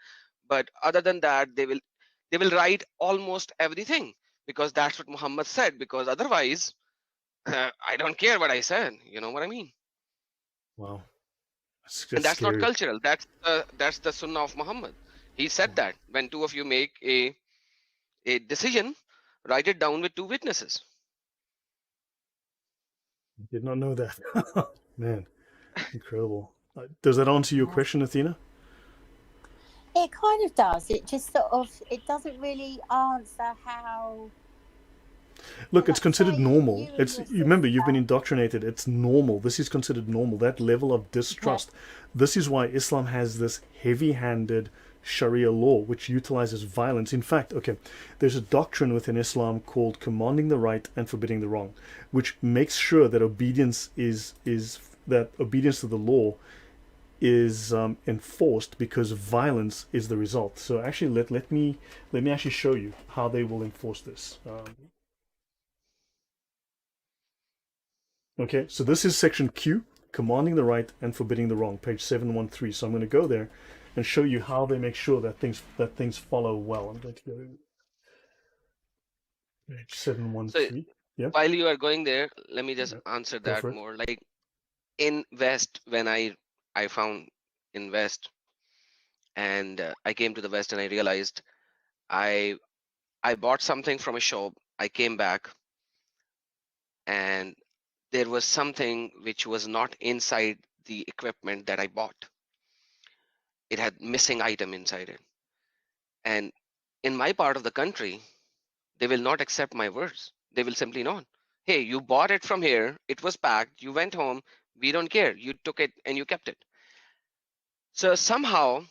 But other than that, they will write almost everything, because that's what Muhammad said. Because otherwise, I don't care what I said. You know what I mean? Wow, And that's not scary. cultural. That's the Sunnah of Muhammad. He said that when two of you make a decision, write it down with two witnesses. I did not know that. Man, incredible. Does that answer your question, Athena? It kind of does. It just it doesn't really answer how. Look, it's considered normal. Remember, you've been indoctrinated. It's normal. This is considered normal. That level of distrust. This is why Islam has this heavy-handed Sharia law, which utilizes violence. In fact, there's a doctrine within Islam called commanding the right and forbidding the wrong, which makes sure that obedience obedience to the law is enforced, because violence is the result. So actually, let me actually show you how they will enforce this. Okay, so this is section Q, commanding the right and forbidding the wrong, page 713. So I'm going to go there and show you how they make sure that things follow well. I'm going to go to page 713. So yeah. while you are going there, let me just answer that more. Like in West, when I found in West, and I came to the West, and I realized I bought something from a shop. I came back, and there was something which was not inside the equipment that I bought. It had missing item inside it. And in my part of the country, they will not accept my words. They will simply not. Hey, you bought it from here. It was packed. You went home. We don't care. You took it and you kept it. So somehow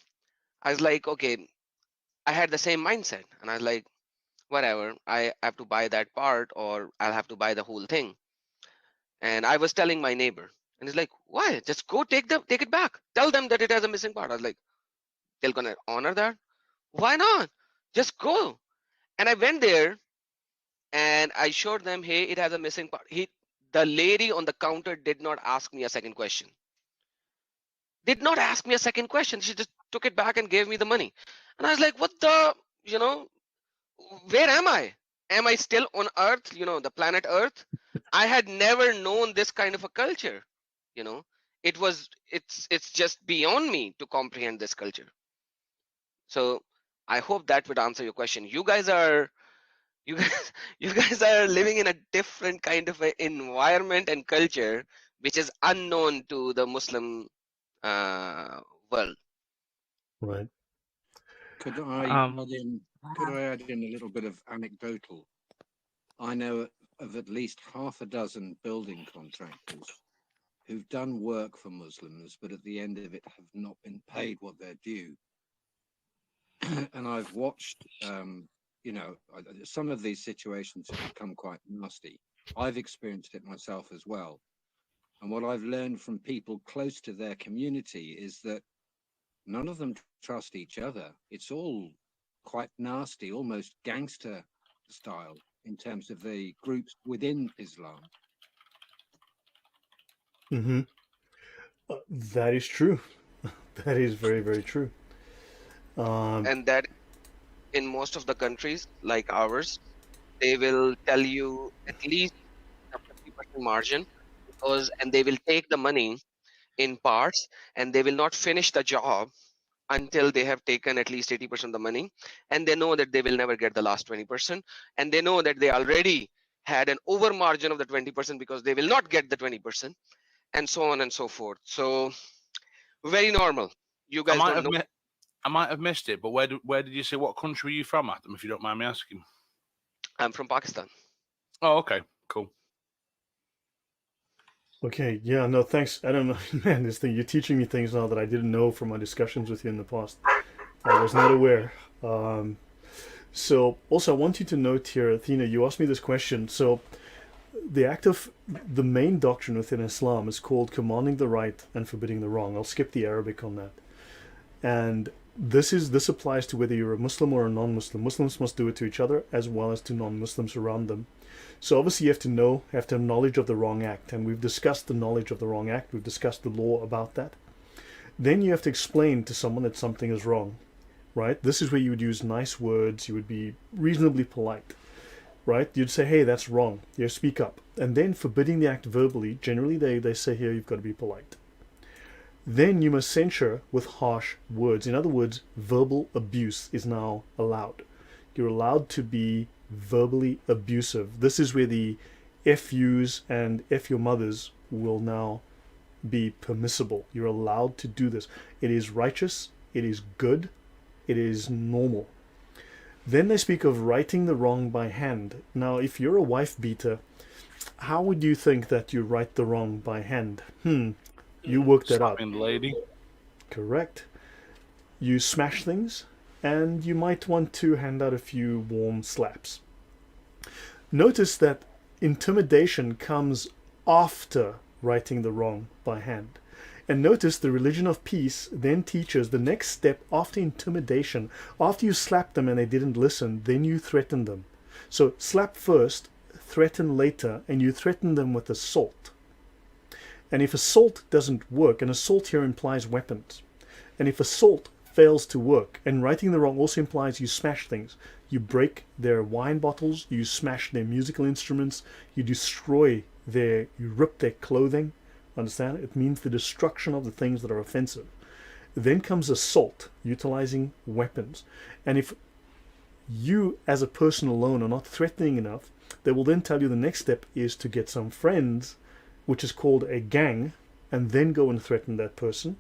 I was like, okay, I had the same mindset. And I was like, whatever, I have to buy that part, or I'll have to buy the whole thing. And I was telling my neighbor, and he's like, why? Just go take it back. Tell them that it has a missing part. I was like, they're gonna honor that? Why not? Just go. And I went there and I showed them, hey, it has a missing part. The lady on the counter did not ask me a second question. Did not ask me a second question. She just took it back and gave me the money. And I was like, what the, where am I? Am I still on Earth, the planet Earth? I had never known this kind of a culture. It's just beyond me to comprehend this culture. So I hope that would answer your question. You guys are living in a different kind of a environment and culture which is unknown to the Muslim world. Right. Could I add in a little bit of anecdotal? I know of at least half a dozen building contractors who've done work for Muslims, but at the end of it have not been paid what they're due. And I've watched, some of these situations have become quite nasty. I've experienced it myself as well. And what I've learned from people close to their community is that none of them trust each other. It's all quite nasty, almost gangster style in terms of the groups within Islam. Mm-hmm. That is true. That is very, very true. And that in most of the countries like ours, they will tell you at least a 50% margin and they will take the money in parts and they will not finish the job until they have taken at least 80% of the money, and they know that they will never get the last 20%, and they know that they already had an over margin of the 20% because they will not get the 20%, and so on and so forth. So very normal. You guys don't know. I might have missed it, but where did you say, what country are you from, Adam, if you don't mind me asking? I'm from Pakistan. Oh, okay, cool. Okay, yeah, no, thanks. I don't know, man, you're teaching me things now that I didn't know from my discussions with you in the past. I was not aware. So also I want you to note here, Athena, you asked me this question. So the main doctrine within Islam is called commanding the right and forbidding the wrong. I'll skip the Arabic on that. And this applies to whether you're a Muslim or a non-Muslim. Muslims must do it to each other as well as to non-Muslims around them. So obviously you have to have knowledge of the wrong act, and we've discussed the knowledge of the wrong act. We've discussed the law about that. Then you have to explain to someone that something is wrong, right? This is where you would use nice words. You would be reasonably polite, right? You'd say, hey, that's wrong. You speak up. And then forbidding the act verbally, generally they say here you've got to be polite. Then you must censure with harsh words. In other words, verbal abuse is now allowed. You're allowed to be verbally abusive. This is where the F yous and F your mothers will now be permissible. You're allowed to do this. It is righteous, it is good, it is normal. Then they speak of righting the wrong by hand. Now, if you're a wife beater, how would you think that you right the wrong by hand? You work that out. Lady. Correct. You smash things, and you might want to hand out a few warm slaps. Notice that intimidation comes after righting the wrong by hand. And notice the religion of peace then teaches the next step after intimidation. After you slap them and they didn't listen, then you threaten them. So slap first, threaten later, and you threaten them with assault. And if assault doesn't work, and assault here implies weapons, and if assault fails to work, and righting the wrong also implies you smash things. You break their wine bottles, you smash their musical instruments, you you rip their clothing. Understand? It means the destruction of the things that are offensive. Then comes assault, utilizing weapons. And if you as a person alone are not threatening enough, they will then tell you the next step is to get some friends, which is called a gang, and then go and threaten that person.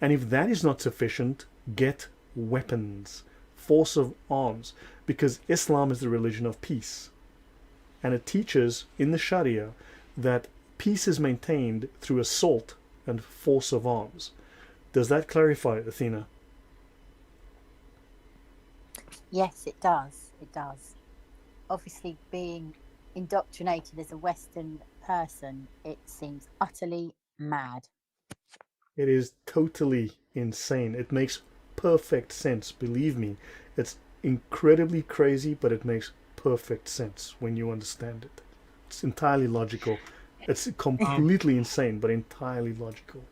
And if that is not sufficient, get weapons, force of arms, because Islam is the religion of peace. And it teaches in the Sharia that peace is maintained through assault and force of arms. Does that clarify, Athena? Yes, it does. It does. Obviously, being indoctrinated as a Western person, it seems utterly mad. It is totally insane. It makes perfect sense, believe me. It's incredibly crazy, but it makes perfect sense when you understand it. It's entirely logical. It's completely insane, but entirely logical.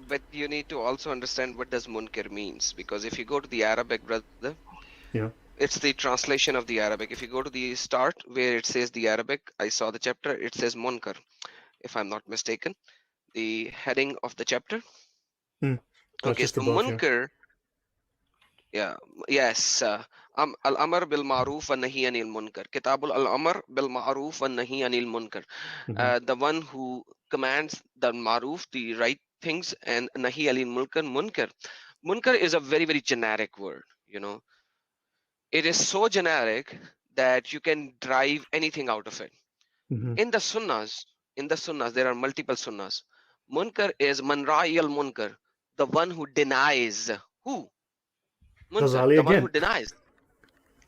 But you need to also understand what does munkar means, because if you go to the Arabic, brother, Yeah. it's the translation of the Arabic. If you go to the start where it says the Arabic, I saw the chapter, it says munkar, if I'm not mistaken, the heading of the chapter. That's Okay, just so above here. munkar, yeah, yes, al-amr bil ma'ruf wa nahi anil munkar. Kitabul al-amr bil ma'ruf wa nahi anil munkar. The one who commands the ma'ruf, the right things, and nahi anil munkar, munkar. Munkar is a very, very generic word, you know. It is so generic that you can drive anything out of it. In the sunnahs, there are multiple sunnahs. Munkar is man ra'i al munkar, the one who denies. Who? Munkar, Ghazali the one who again. denies,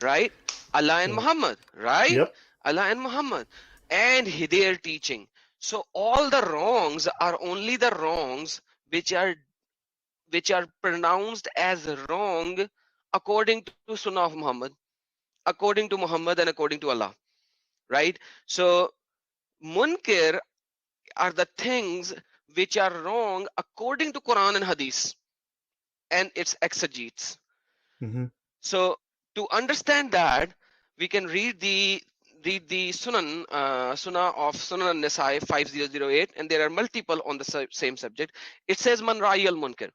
right? Allah and Muhammad, right? Yep. Allah and Muhammad, and their teaching. So all the wrongs are only the wrongs which are pronounced as wrong according to Sunnah of Muhammad, according to Muhammad, and according to Allah, right? So munkar are the things which are wrong according to Quran and Hadith and its exegetes. So to understand that, we can read the Sunan of Sunan an-Nisa'i 5008, and there are multiple on the same subject. It says man ra'i al munkar.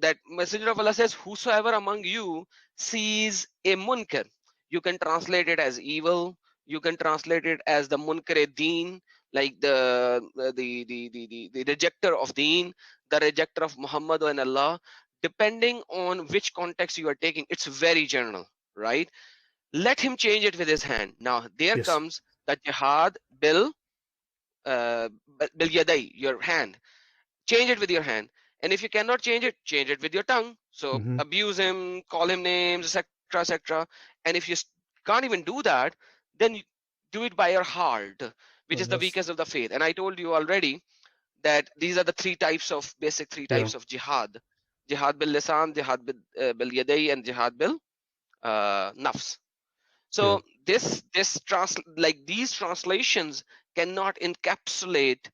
That Messenger of Allah says, whosoever among you sees a munkar, you can translate it as evil, you can translate it as the munkar deen, like the rejecter of deen, the rejecter of Muhammad and Allah, depending on which context you are taking. It's very general, right? Let him change it with his hand. Now there comes the jihad bil yaday, your hand. Change it with your hand. And if you cannot change it with your tongue. So abuse him, call him names, etc., etc. And if you can't even do that, then you do it by your heart, which is the weakest of the faith. And I told you already that these are the basic three types of jihad: jihad bil lisan, jihad bil yaday, and jihad bil nafs. So these translations cannot encapsulate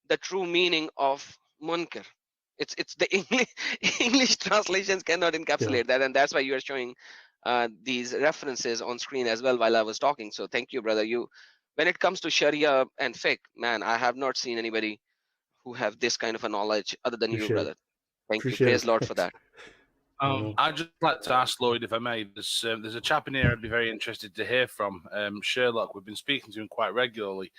the true meaning of munkar. It's the English translations cannot encapsulate that, and that's why you are showing these references on screen as well while I was talking. So thank you, brother. When it comes to Sharia and fiqh, man, I have not seen anybody who have this kind of a knowledge other than you, brother. Thank you. Praise Lord for that. I'd just like to ask Lloyd, if I may. There's a chap in here I'd be very interested to hear from. Sherlock. We've been speaking to him quite regularly.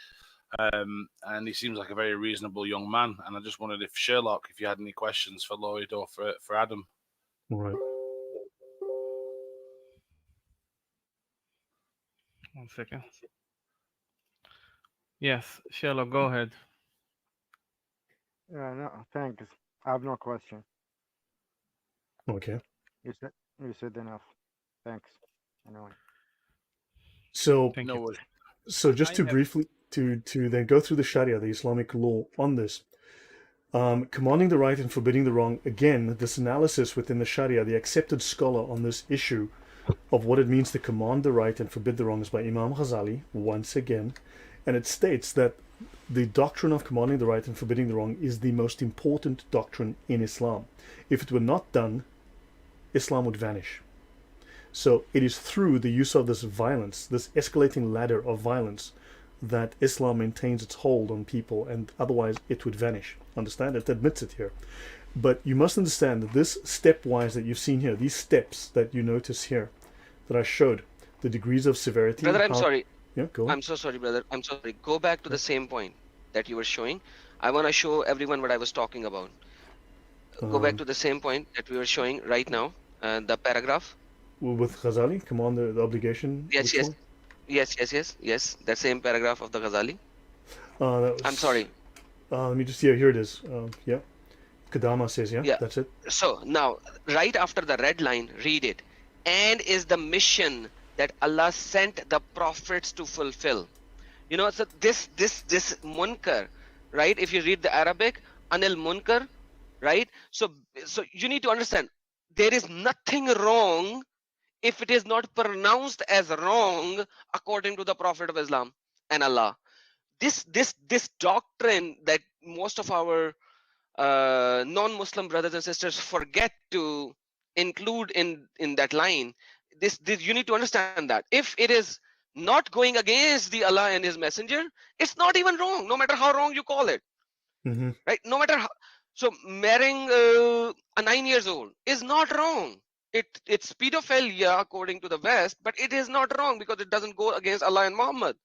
And he seems like a very reasonable young man. And I just wondered if Sherlock, if you had any questions for Lloyd or for Adam. Right. One second. Yes, Sherlock, go ahead. No, thanks. I have no question. Okay. You said enough. Thanks. Anyway. So, no, so just to briefly to then go through the Sharia, the Islamic law on this, commanding the right and forbidding the wrong. Again, this analysis within the Sharia, the accepted scholar on this issue of what it means to command the right and forbid the wrong is by Imam Ghazali once again, and it states that the doctrine of commanding the right and forbidding the wrong is the most important doctrine in Islam. If it were not done, Islam would vanish. So it is through the use of this violence, this escalating ladder of violence, that Islam maintains its hold on people, and otherwise it would vanish. Understand? It admits it here. But you must understand that this stepwise that you've seen here, these steps that you notice here, that I showed, the degrees of severity. Brother, I'm sorry. Yeah, go on. I'm so sorry, brother. I'm sorry. Go back to the same point that you were showing. I want to show everyone what I was talking about. Go back to the same point that we were showing right now, the paragraph. With Ghazali, command the obligation. Yes. That same paragraph of the Ghazali. I'm sorry. Let me just, here it is. Yeah. Kadama says, yeah, that's it. So now, right after the red line, read it. And is the mission that Allah sent the prophets to fulfill. You know, so this munkar, right? If you read the Arabic, anil munkar, right? So you need to understand, there is nothing wrong if it is not pronounced as wrong according to the Prophet of Islam and Allah. This doctrine that most of our non-Muslim brothers and sisters forget to include in that line. This you need to understand that if it is not going against the Allah and His Messenger, it's not even wrong, no matter how wrong you call it. Right? No matter how. So marrying a 9 years old is not wrong. It's pedophilia according to the West, but it is not wrong because it doesn't go against Allah and Muhammad.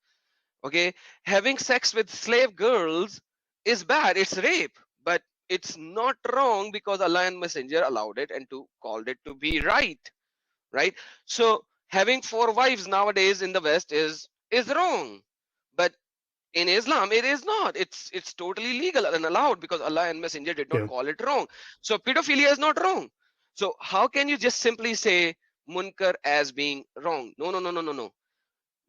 Okay, having sex with slave girls is bad. It's rape, but it's not wrong because Allah and Messenger allowed it and to called it to be right. Right? So having 4 wives nowadays in the West is wrong, but in Islam it is not. It's totally legal and allowed because Allah and Messenger did not call it wrong. So pedophilia is not wrong. So how can you just simply say munkar as being wrong? No.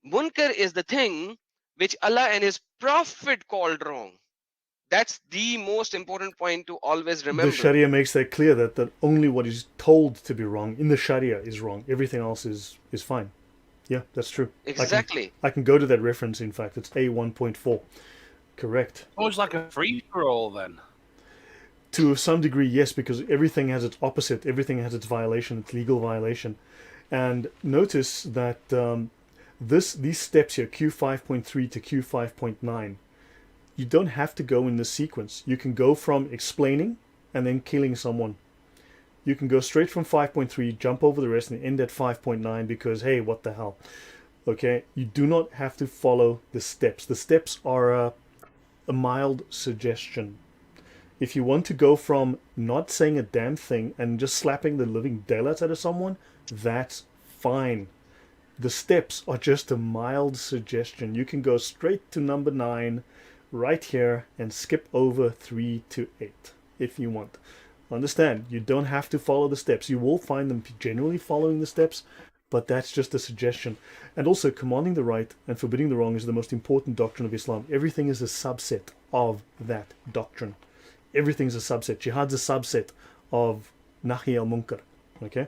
Munkar is the thing which Allah and His Prophet called wrong. That's the most important point to always remember. The Sharia makes that clear that only what is told to be wrong in the Sharia is wrong. Everything else is fine. Yeah, that's true. Exactly. I can go to that reference, in fact. It's A1.4. Correct. Oh, it's like a free-for-all then? To some degree, yes, because everything has its opposite. Everything has its violation, its legal violation. And notice that these steps here, Q5.3 to Q5.9, you don't have to go in this sequence. You can go from explaining and then killing someone. You can go straight from 5.3, jump over the rest, and end at 5.9 because, hey, what the hell? Okay, you do not have to follow the steps. The steps are a mild suggestion. If you want to go from not saying a damn thing and just slapping the living daylights out of someone, that's fine. The steps are just a mild suggestion. You can go straight to number 9 right here and skip over 3 to 8 if you want. Understand, you don't have to follow the steps. You will find them generally following the steps, but that's just a suggestion. And also, commanding the right and forbidding the wrong is the most important doctrine of Islam. Everything is a subset of that doctrine. Everything's a subset. Jihad's a subset of Nahi al-Munkar. Okay?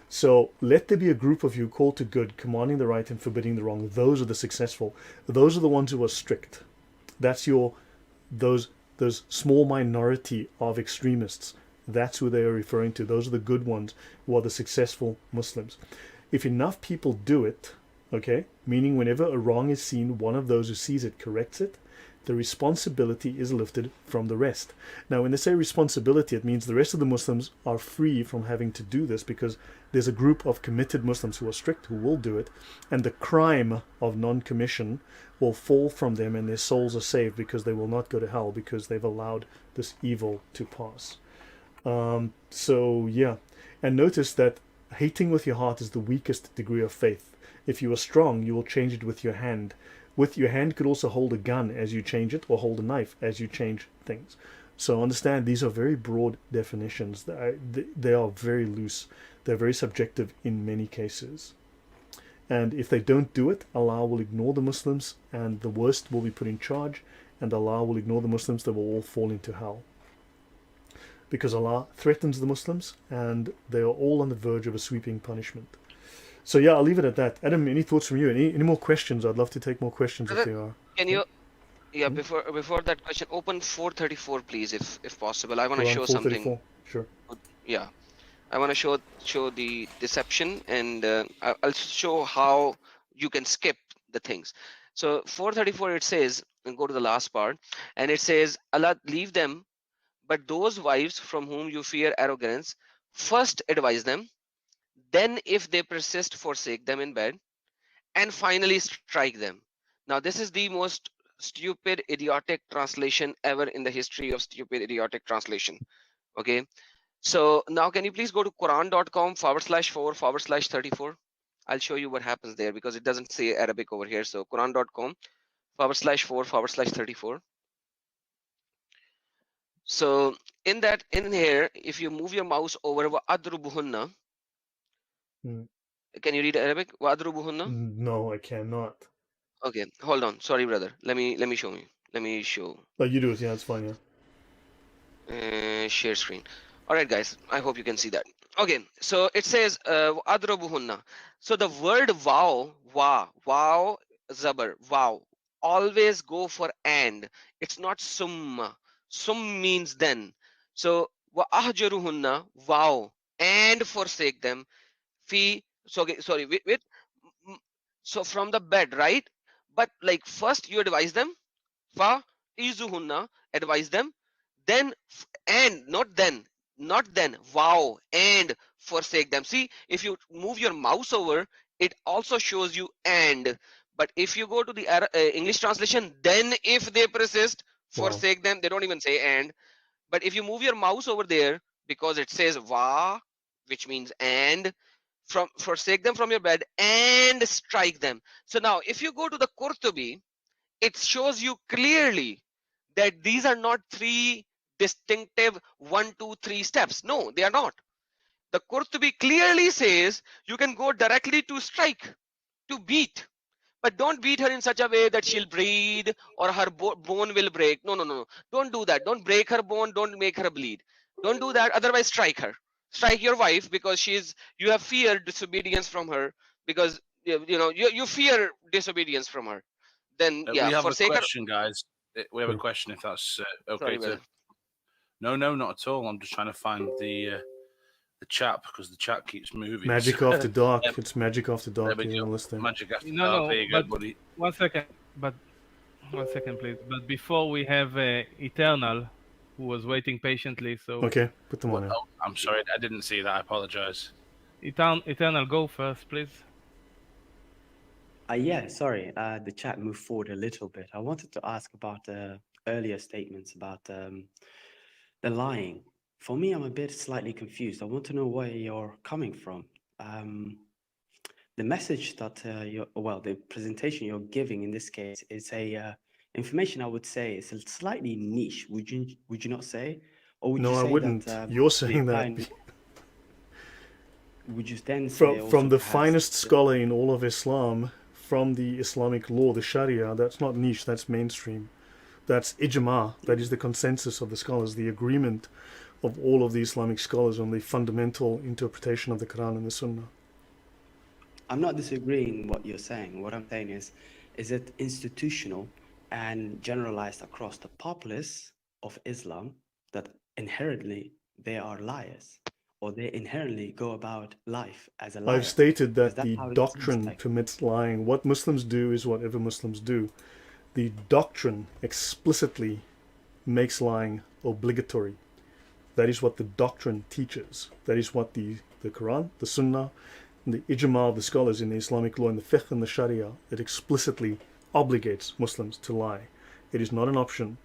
So let there be a group of you called to good, commanding the right and forbidding the wrong. Those are the successful. Those are the ones who are strict. That's those small minority of extremists. That's who they are referring to. Those are the good ones who are the successful Muslims. If enough people do it, okay, meaning whenever a wrong is seen, one of those who sees it corrects it, the responsibility is lifted from the rest. Now, when they say responsibility, it means the rest of the Muslims are free from having to do this because there's a group of committed Muslims who are strict, who will do it, and the crime of non-commission will fall from them and their souls are saved because they will not go to hell because they've allowed this evil to pass. So, yeah. And notice that hating with your heart is the weakest degree of faith. If you are strong, you will change it with your hand. With your hand could also hold a gun as you change it or hold a knife as you change things. So understand these are very broad definitions. They are very loose. They're very subjective in many cases. And if they don't do it, Allah will ignore the Muslims and the worst will be put in charge, and Allah will ignore the Muslims. They will all fall into hell. Because Allah threatens the Muslims and they are all on the verge of a sweeping punishment. So yeah, I'll leave it at that. Adam, any thoughts from you? Any more questions? I'd love to take more questions if there are. Can you, before that question, open 434 please, if possible. I want to show something. Sure. Yeah, I want to show the deception, and I'll show how you can skip the things. So 434 it says, and go to the last part, and it says, Allah leave them, but those wives from whom you fear arrogance, first advise them, then if they persist, forsake them in bed, and finally strike them. Now this is the most stupid, idiotic translation ever in the history of stupid, idiotic translation. Okay, so now can you please go to Quran.com/4/34. I'll show you what happens there because it doesn't say Arabic over here. So Quran.com/4/34. So in here, if you move your mouse over Adrubuhunna, can you read Arabic? Adrubuhunna? No, I cannot. Okay, hold on. Sorry, brother. Let me show you. Let me show. Oh, you do it. Yeah, it's fine. Yeah. Share screen. All right, guys. I hope you can see that. Okay, so it says adrabuhunna. So the word wow, wow, zabar, wow, always go for and. It's not summa. Sum means then. So wa ahjaruhunna, wow, and forsake them. Fi, so okay, sorry, wait. mm, So from the bed, right? But like first you advise them, fa izuhunna, advise them, then and not then, wow, and forsake them. See, if you move your mouse over, it also shows you and. But if you go to the English translation, then if they persist, Wow. forsake them. They don't even say and. But if you move your mouse over there, because it says va, which means and, from forsake them from your bed and strike them. So now if you go to the Qurtubi, it shows you clearly that these are not three distinctive 1, 2, 3 steps. No, they are not. The Qurtubi clearly says you can go directly to strike, to beat, but don't beat her in such a way that she'll bleed or her bone will break. No, no, no, no. Don't do that. Don't break her bone. Don't make her bleed. Don't do that. Otherwise, strike her. Strike your wife because you have feared disobedience from her, because you fear disobedience from her. Then We yeah, have a forsake her. question, guys. We have a Sure. question, if that's okay. Sorry, brother. No, not at all. I'm just trying to find the chat because the chat keeps moving. Magic So, after dark. um, It's magic after there dark we in go. the listing. Magic after No, dark. no, There you go, but buddy. one second. But one second, please. But before we have Eternal, who was waiting patiently. So Okay, put them on now. Oh, I'm sorry, I didn't see that. I apologize. Eternal, go first, please. Yeah, sorry, the chat moved forward a little bit. I wanted to ask about the earlier statements about the lying. For me, I'm a bit slightly confused. I want to know where you're coming from. The message that the presentation you're giving in this case is a information, I would say, is a slightly niche. Would you not say? Or would No, you I say wouldn't. that You're the saying that entire, would you then say also from the perhaps finest that- scholar in all of Islam, from the Islamic law, the Sharia. That's not niche. That's mainstream. That's ijma. That is the consensus of the scholars, the agreement of all of the Islamic scholars on the fundamental interpretation of the Quran and the Sunnah. I'm not disagreeing what you're saying. What I'm saying is it institutional and generalized across the populace of Islam that inherently they are liars, or they inherently go about life as a liar? I've stated Because that that's the how it seems doctrine like. permits lying. What Muslims do is whatever Muslims do. The doctrine explicitly makes lying obligatory. That is what the doctrine teaches. That is what the Quran, the Sunnah, and the ijma of the scholars in the Islamic law, and the fiqh and the Sharia, it explicitly obligates Muslims to lie. It is not an option.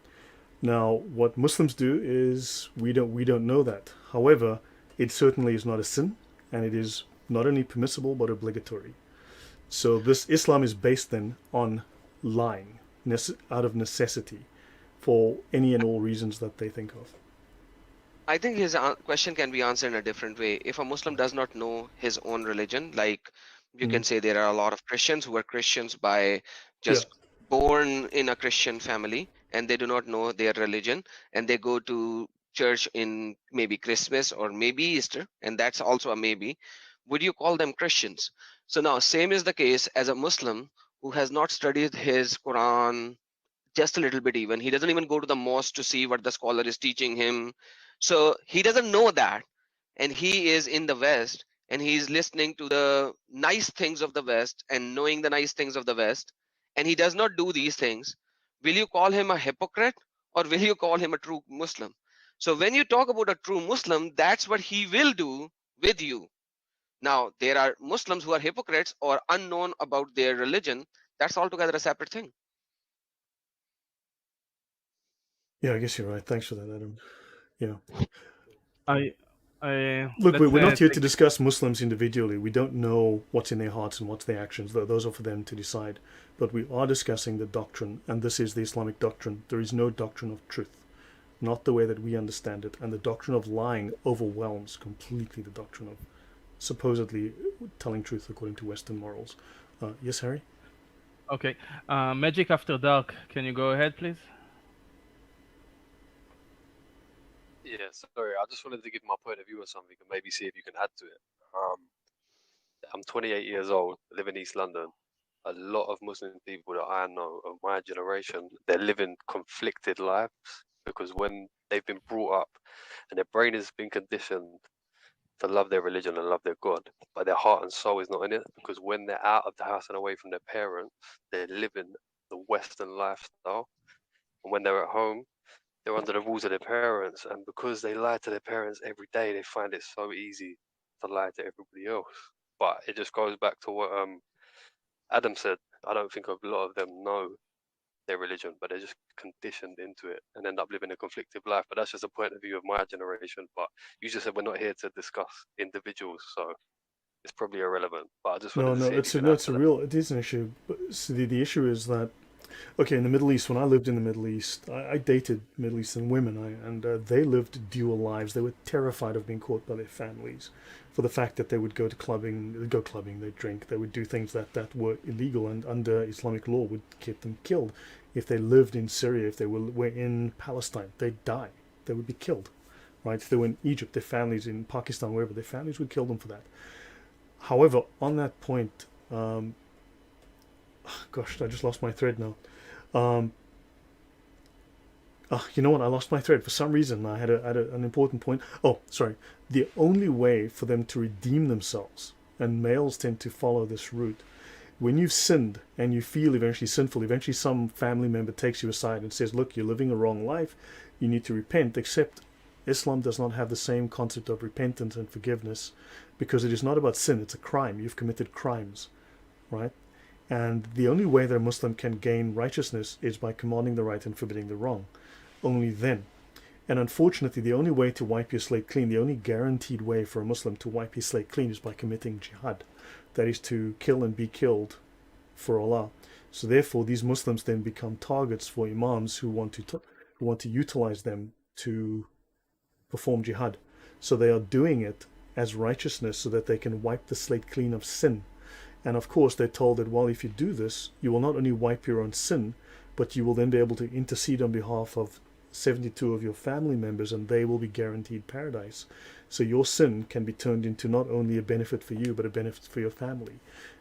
Now, what Muslims do is we don't know that. However, it certainly is not a sin, and it is not only permissible but obligatory. So this Islam is based then on lying out of necessity for any and all reasons that they think of. I think his question can be answered in a different way. If a Muslim does not know his own religion, like you can say there are a lot of Christians who are Christians by just born in a Christian family, and they do not know their religion, and they go to church in maybe Christmas or maybe Easter, and that's also a maybe. Would you call them Christians? So now same is the case as a Muslim who has not studied his Quran just a little bit. Even he doesn't even go to the mosque to see what the scholar is teaching him, so he doesn't know that, and he is in the West and he's listening to the nice things of the West and knowing the nice things of the West, and he does not do these things. Will you call him a hypocrite, or will you call him a true Muslim? So when you talk about a true Muslim, that's what he will do with you. Now there are Muslims who are hypocrites or unknown about their religion. That's altogether a separate thing. Yeah, I guess you're right. Thanks for that, Adam. Yeah. Look, let's we're not here to take discuss Muslims individually. We don't know what's in their hearts and what's their actions. Those are for them to decide. But we are discussing the doctrine, and this is the Islamic doctrine. There is no doctrine of truth, not the way that we understand it. And the doctrine of lying overwhelms completely the doctrine of supposedly telling truth according to Western morals. Yes, Harry? Okay. Magic After Dark. Can you go ahead, please? Yeah, sorry, I just wanted to give my point of view or something and maybe see if you can add to it. I'm 28 years old, live in East London. A lot of Muslim people that I know of my generation, they're living conflicted lives because when they've been brought up and their brain has been conditioned to love their religion and love their God, but their heart and soul is not in it, because when they're out of the house and away from their parents, they're living the Western lifestyle. And when they're at home, they're under the rules of their parents. And because they lie to their parents every day, they find it so easy to lie to everybody else. But it just goes back to what Adam said. I don't think a lot of them know their religion, but they're just conditioned into it and end up living a conflicted life. But that's just a point of view of my generation. But you just said we're not here to discuss individuals, so it's probably irrelevant. But I just wanted to see if you can add to that. It is an issue. But so the issue is that, okay, in the Middle East, when I lived in the Middle East, I dated Middle Eastern women, and they lived dual lives. They were terrified of being caught by their families for the fact that they would go clubbing, they'd drink, they would do things that were illegal and under Islamic law would get them killed. If they lived in Syria, if they were in Palestine, they'd die. They would be killed, right? If they were in Egypt, their families in Pakistan, wherever, their families would kill them for that. However, on that point, gosh, I just lost my thread now. You know what? I lost my thread for some reason. I had an important point. Oh, sorry. The only way for them to redeem themselves, and males tend to follow this route, when you've sinned and you feel eventually sinful, eventually some family member takes you aside and says, look, you're living a wrong life, you need to repent, except Islam does not have the same concept of repentance and forgiveness, because it is not about sin, it's a crime. You've committed crimes, right? And the only way that a Muslim can gain righteousness is by commanding the right and forbidding the wrong. Only then. And unfortunately, the only way to wipe your slate clean, the only guaranteed way for a Muslim to wipe his slate clean is by committing jihad. That is to kill and be killed for Allah. So therefore, these Muslims then become targets for imams who want to utilize them to perform jihad. So they are doing it as righteousness so that they can wipe the slate clean of sin. And of course, they're told that, well, if you do this, you will not only wipe your own sin, but you will then be able to intercede on behalf of 72 of your family members, and they will be guaranteed paradise. So your sin can be turned into not only a benefit for you, but a benefit for your family.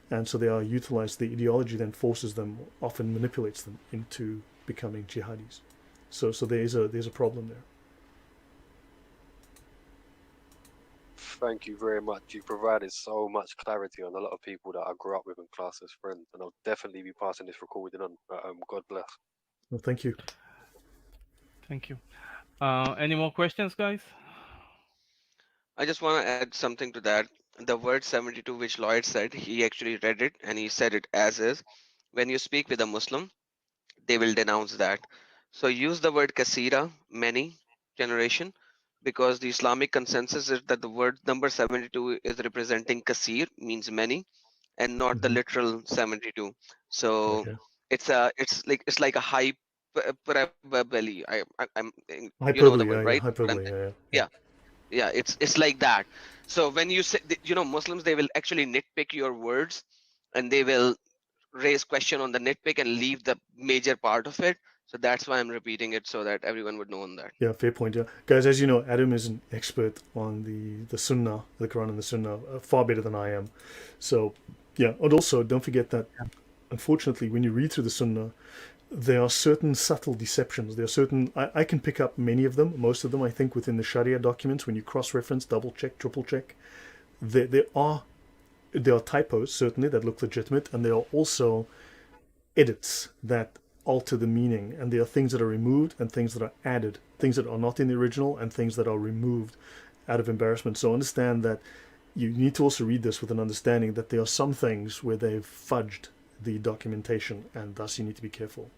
And so they are utilized. The ideology then forces them, often manipulates them into becoming jihadis. So there's a problem there. Thank you very much. You provided so much clarity on a lot of people that I grew up with and class as friends, and I'll definitely be passing this recording on. God bless. Well, thank you. Thank you. Any more questions, guys? I just want to add something to that. The word 72, which Lloyd said, he actually read it and he said it as is. When you speak with a Muslim, they will denounce that. So use the word kasira, many, generation, because the Islamic consensus is that the word number 72 is representing kasir, means many, and not the literal 72. So Okay. it's like a hyperbole. I'm you know the Hyperbole, word, yeah, right? hyperbole, yeah. Yeah, it's like that. So when you say, Muslims, they will actually nitpick your words, and they will raise question on the nitpick and leave the major part of it. So that's why I'm repeating it, so that everyone would know on that. Yeah, fair point. Yeah, guys, as you know, Adam is an expert on the Sunnah, the Quran and the Sunnah, far better than I am. So, yeah, and also don't forget that, unfortunately, when you read through the Sunnah, there are certain subtle deceptions. There are certain, I can pick up many of them, most of them, I think, within the Sharia documents. When you cross-reference, double-check, triple-check, there are typos, certainly, that look legitimate, and there are also edits that alter the meaning, and there are things that are removed and things that are added, things that are not in the original and things that are removed out of embarrassment. So understand that you need to also read this with an understanding that there are some things where they've fudged the documentation, and thus you need to be careful.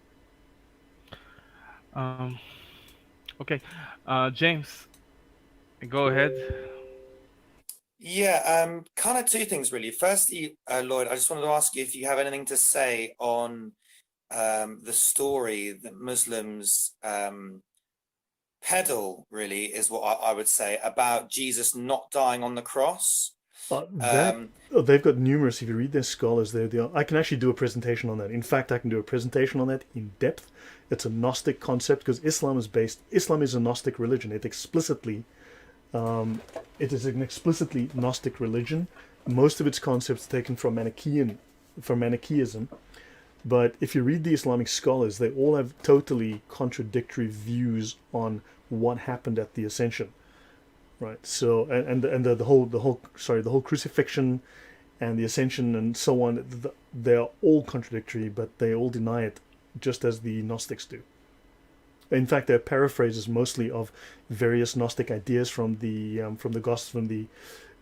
Okay, James, go ahead. Yeah, kind of two things really. Firstly, Lloyd, I just wanted to ask you if you have anything to say on the story that Muslims peddle, really, is what I would say, about Jesus not dying on the cross. They've got numerous. If you read their scholars, I can actually do a presentation on that. In fact, I can do a presentation on that in depth. It's a Gnostic concept because Islam is a Gnostic religion. It is an explicitly Gnostic religion. Most of its concepts taken from Manichaeism. But if you read the Islamic scholars, they all have totally contradictory views on what happened at the Ascension. Right. So the whole crucifixion and the Ascension and so on, they are all contradictory, but they all deny it, just as the Gnostics do. In fact, they're paraphrases mostly of various Gnostic ideas from the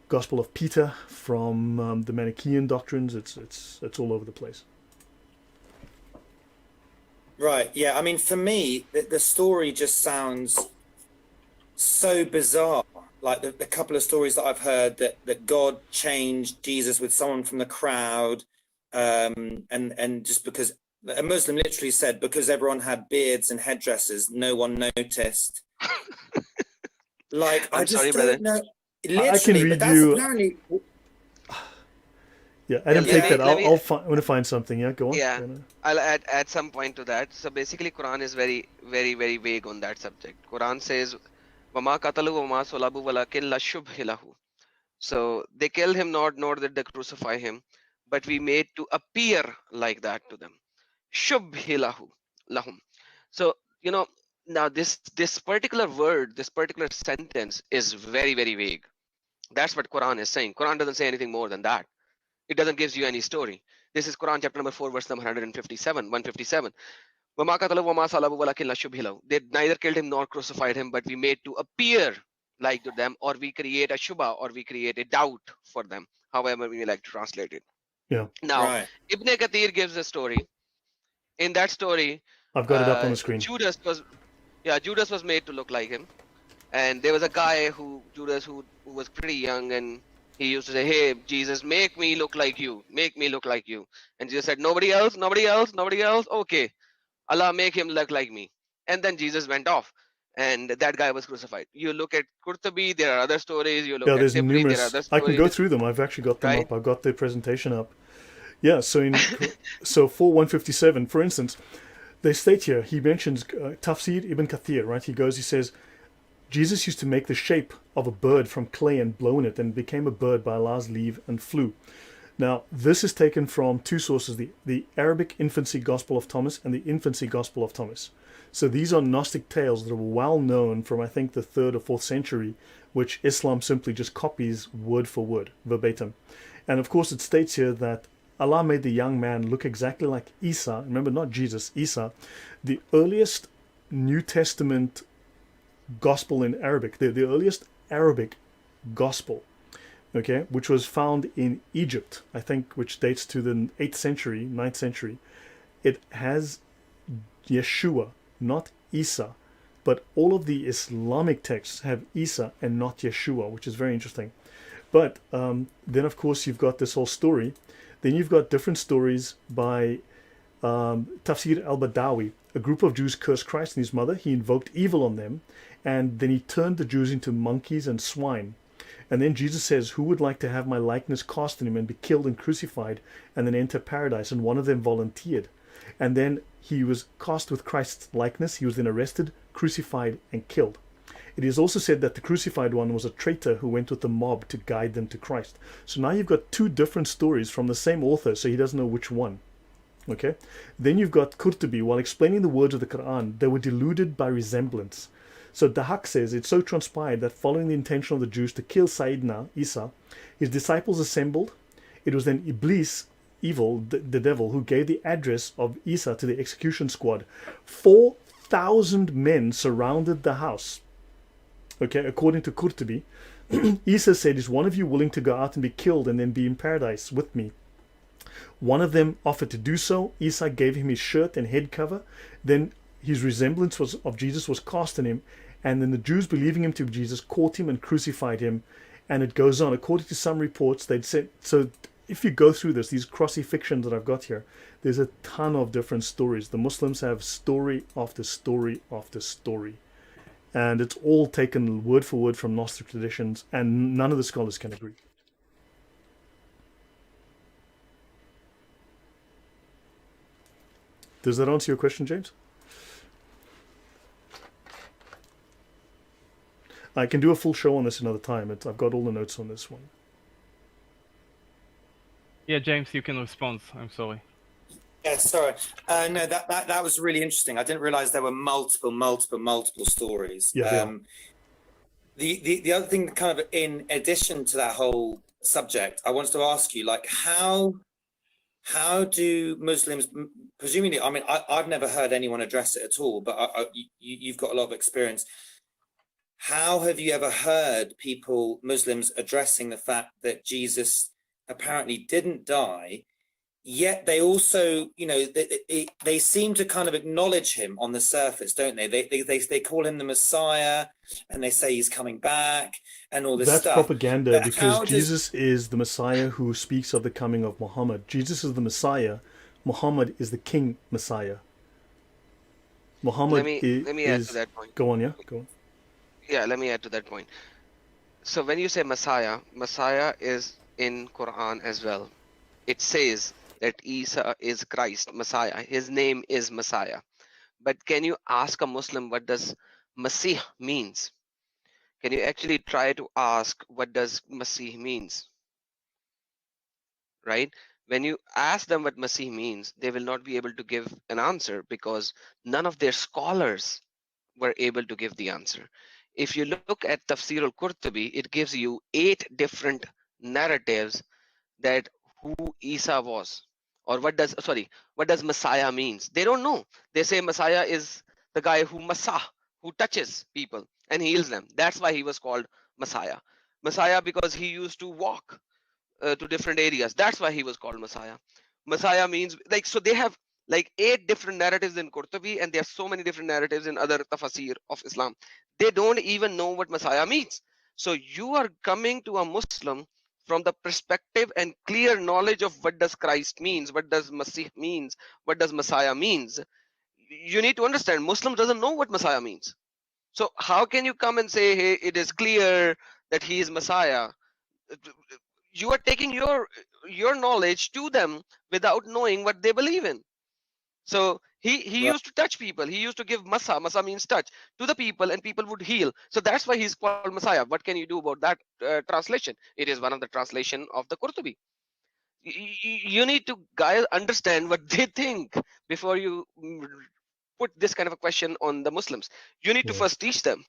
Gospel of Peter, from the Manichaean doctrines. It's all over the place. Right. Yeah. I mean, for me, the story just sounds so bizarre. Like the couple of stories that I've heard that God changed Jesus with someone from the crowd, and just because a Muslim literally said because everyone had beards and headdresses, no one noticed. Like I just don't know. Literally, I can read but that's you. Apparently. Yeah, Adam, take that. I'm going to find something. Yeah, go on. Yeah, I'll add some point to that. So basically, Quran is very, very, very vague on that subject. Quran says, وَمَا قَتَلُوا وَمَا صَلَبُوا وَلَكِنْ لَشُبْهِ لَهُ. So they killed him not, nor did they crucify him, but we made to appear like that to them. Shubhi lahum. So, now this particular word, this particular sentence is very, very vague. That's what Quran is saying. Quran doesn't say anything more than that. It doesn't give you any story. This is Quran chapter number 4, verse number 157. They neither killed him nor crucified him, but we made to appear like to them, or we create a shubha, or we create a doubt for them, however we like to translate it. Yeah. Now, Ibn Kathir gives a story. In that story, I've got it up on the screen. Judas was made to look like him. And there was a guy Judas who was pretty young, and he used to say, "Hey, Jesus, make me look like you. Make me look like you." And Jesus said, "Nobody else, nobody else, nobody else. Okay. Allah, make him look like me." And then Jesus went off, and that guy was crucified. You look at Qurtubi, there are other stories. You look at there's Tibri, numerous. there are other stories. I can go through them. I've actually got them up. I've got the presentation up. Yeah, so 4:157, for instance, they state here, he mentions Tafsir Ibn Kathir, right? He says, Jesus used to make the shape of a bird from clay and blow in it, and became a bird by Allah's leave and flew. Now, this is taken from two sources, the Arabic Infancy Gospel of Thomas and the Infancy Gospel of Thomas. So these are Gnostic tales that are well known from, I think, the 3rd or 4th century, which Islam simply just copies word for word, verbatim. And of course, it states here that Allah made the young man look exactly like Isa. Remember, not Jesus, Isa. The earliest New Testament gospel in Arabic, the earliest Arabic gospel, okay, which was found in Egypt, I think, which dates to the 8th century, 9th century. It has Yeshua, not Isa, but all of the Islamic texts have Isa and not Yeshua, which is very interesting. But then, of course, you've got this whole story. Then you've got different stories by Tafsir al-Badawi. A group of Jews cursed Christ and his mother. He invoked evil on them, and then he turned the Jews into monkeys and swine. And then Jesus says, "Who would like to have my likeness cast on him and be killed and crucified and then enter paradise?" And one of them volunteered. And then he was cast with Christ's likeness. He was then arrested, crucified, and killed. It is also said that the crucified one was a traitor who went with the mob to guide them to Christ. So now you've got two different stories from the same author, so he doesn't know which one. Okay? Then you've got Qurtubi. While explaining the words of the Quran, they were deluded by resemblance. So Dahak says, it so transpired that following the intention of the Jews to kill Sayyidina Isa, his disciples assembled. It was then Iblis, evil, the devil, who gave the address of Isa to the execution squad. 4,000 men surrounded the house. Okay, according to Qurtubi, Isa said, "Is one of you willing to go out and be killed and then be in paradise with me?" One of them offered to do so. Isa gave him his shirt and head cover. Then his resemblance of Jesus was cast on him. And then the Jews, believing him to be Jesus, caught him and crucified him. And it goes on. According to some reports, they'd said, so if you go through these crucifixions that I've got here, there's a ton of different stories. The Muslims have story after story after story. And it's all taken word for word from Gnostic traditions, and none of the scholars can agree. Does that answer your question, James? I can do a full show on this another time. I've got all the notes on this one. Yeah, James, you can respond. I'm sorry. Yeah, sorry. No, that was really interesting. I didn't realize there were multiple stories. Yeah, The other thing, kind of in addition to that whole subject, I wanted to ask you, like, how do Muslims, presumably, I mean, I've never heard anyone address it at all, but you've got a lot of experience. How have you ever heard people, Muslims, addressing the fact that Jesus apparently didn't die, yet they also, you know, they seem to kind of acknowledge him on the surface, don't they? They call him the Messiah, and they say he's coming back, and all this that's stuff. propaganda, But because how Jesus is the Messiah who speaks of the coming of Muhammad. Jesus is the Messiah. Muhammad is the King Messiah. Muhammad let me add to that point. Go on, yeah, go on. Yeah, let me add to that point. So when you say Messiah, Messiah is in Quran as well. It says that Isa is Christ, Messiah. His name is Messiah. But can you ask a Muslim what does Masih means? Can you actually try to ask what does Masih means? Right? When you ask them what Masih means, they will not be able to give an answer because none of their scholars were able to give the answer. If you look at Tafsir al-Qurtubi, it gives you 8 different narratives that who Isa was, or what does Messiah means. They don't know. They say Messiah is the guy who who touches people and heals them. That's why he was called Messiah. Messiah because he used to walk to different areas. That's why he was called Messiah. Messiah means, like, so they have like 8 different narratives in Qurtubi, and there are so many different narratives in other tafsir of Islam. They don't even know what Messiah means. So you are coming to a Muslim from the perspective and clear knowledge of what does Christ means, what does Masih means, what does Messiah means. You need to understand Muslim doesn't know what Messiah means. So how can you come and say, hey, it is clear that he is Messiah? You are taking your knowledge to them without knowing what they believe in. So he used to touch people. He used to give masa. Masa means touch to the people, and people would heal. So that's why he's called Messiah. What can you do about that translation? It is one of the translation of the Qurtubi. You need to guys understand what they think before you put this kind of a question on the Muslims. You need to first teach them.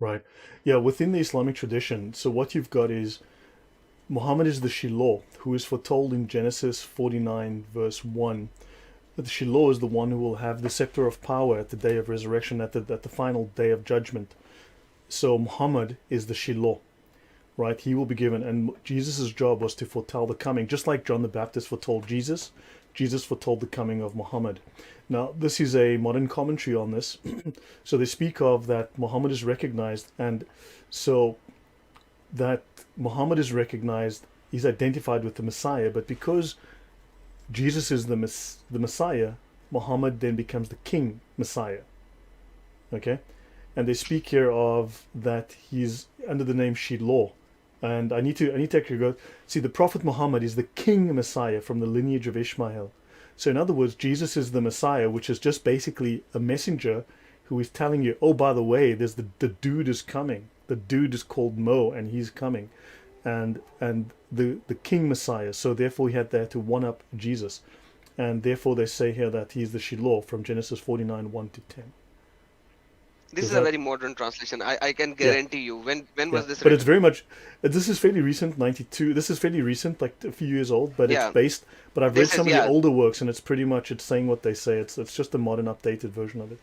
Right. Yeah, within the Islamic tradition, so what you've got is Muhammad is the Shiloh, who is foretold in Genesis 49 verse 1. That the Shiloh is the one who will have the scepter of power at the day of resurrection, at the final day of judgment. So Muhammad is the Shiloh, right? He will be given, and Jesus' job was to foretell the coming, just like John the Baptist foretold Jesus. Jesus foretold the coming of Muhammad. Now, this is a modern commentary on this. So they speak of that Muhammad is recognized, and so that Muhammad is recognized, he's identified with the Messiah, but because Jesus is the Messiah, Muhammad then becomes the King Messiah. Okay? And they speak here of that he's under the name Shiloh. And I need to actually go see, the Prophet Muhammad is the King Messiah from the lineage of Ishmael. So in other words, Jesus is the Messiah, which is just basically a messenger who is telling you, oh, by the way, there's the dude is coming. The dude is called Mo, and he's coming. And the King Messiah, so therefore he had there to one up Jesus, and therefore they say here that he's the Shiloh from Genesis 49 1 to 10. This is a very modern translation. I can guarantee you. When was this but written? it's very much, this is fairly recent, 92. This is fairly recent, like a few years old, but it's based, but I've read some of the older works, and it's pretty much, it's saying what they say. It's just a modern updated version of it.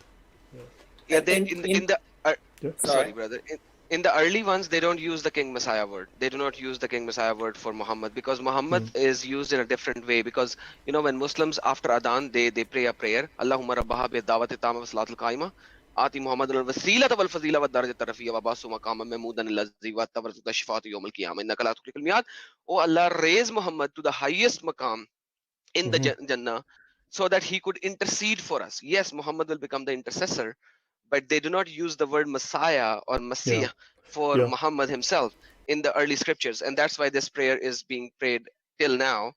Sorry, brother. In the early ones, they don't use the King Messiah word. They do not use the King Messiah word for Muhammad, because Muhammad is used in a different way. Because, you know, when Muslims after Adhan, they pray a prayer. Allahumma rabbaha bi dawati tama wa salatul qaima. Ati Muhammadan al-wasilata wal fazila wa darajat tarafiyya wa basu maqama mahmudan allazi wa tabarzuka shifatu yawm al-qiyamah innaka la tukhlikul mi'ad. Oh Allah, raise Muhammad to the highest maqam in the Jannah so that he could intercede for us. Yes, Muhammad will become the intercessor, but they do not use the word Messiah or Messiah for Muhammad himself in the early scriptures. And that's why this prayer is being prayed till now.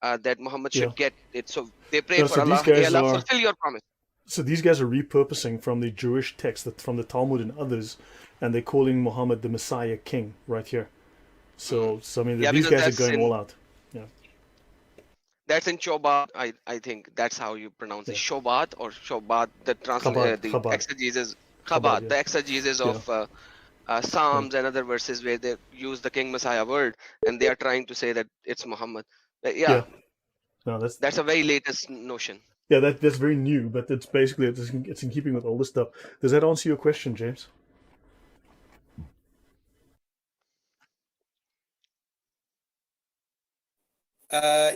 that Muhammad Yeah. should get it. So they pray No, for so Allah, these hey guys Allah, are fulfill your promise. so these guys are repurposing from the Jewish text, from the Talmud and others, and they're calling Muhammad the Messiah King right here. So I mean, Yeah, these because guys are that's going in all out. Yeah, Chobad. I think that's how you pronounce it. yeah. Shobad or Shobad. The the Chabad, exegesis, Chabad. Chabad, Yeah, the exegesis yeah, of yeah. Psalms and other verses where they use the King Messiah word, and they are trying to say that it's Muhammad. Yeah, Yeah. No, that's a very latest notion. yeah, that's very new, but it's basically it's in keeping with all this stuff. Does that answer your question, James?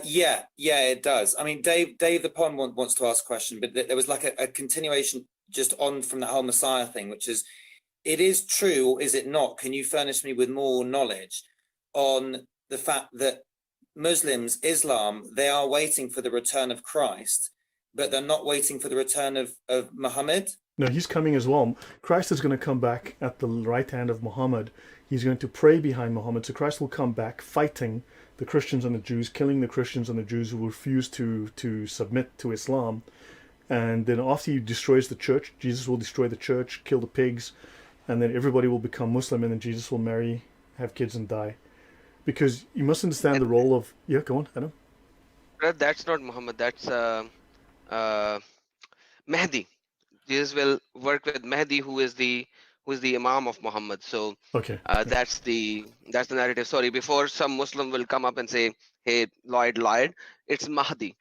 Yeah, it does. I mean, Dave the Pond wants to ask a question, but there was like a continuation just on from that whole Messiah thing, which is, it is true, or is it not? Can you furnish me with more knowledge on the fact that Muslims, Islam, they are waiting for the return of Christ, but they're not waiting for the return of Muhammad? No, he's coming as well. Christ is going to come back at the right hand of Muhammad. He's going to pray behind Muhammad. So Christ will come back fighting the Christians and the Jews, killing the Christians and the Jews who refuse to submit to Islam. And then after he destroys the church, Jesus will destroy the church, kill the pigs, and then everybody will become Muslim, and then Jesus will marry, have kids, and die. Because you must understand the role of... Yeah, go on, Adam. That's not Muhammad. That's Mahdi. Jesus will work with Mahdi, who is the Imam of Muhammad. So Okay. that's the narrative. Sorry, before some Muslim will come up and say, "Hey, Lloyd lied," it's Mahdi.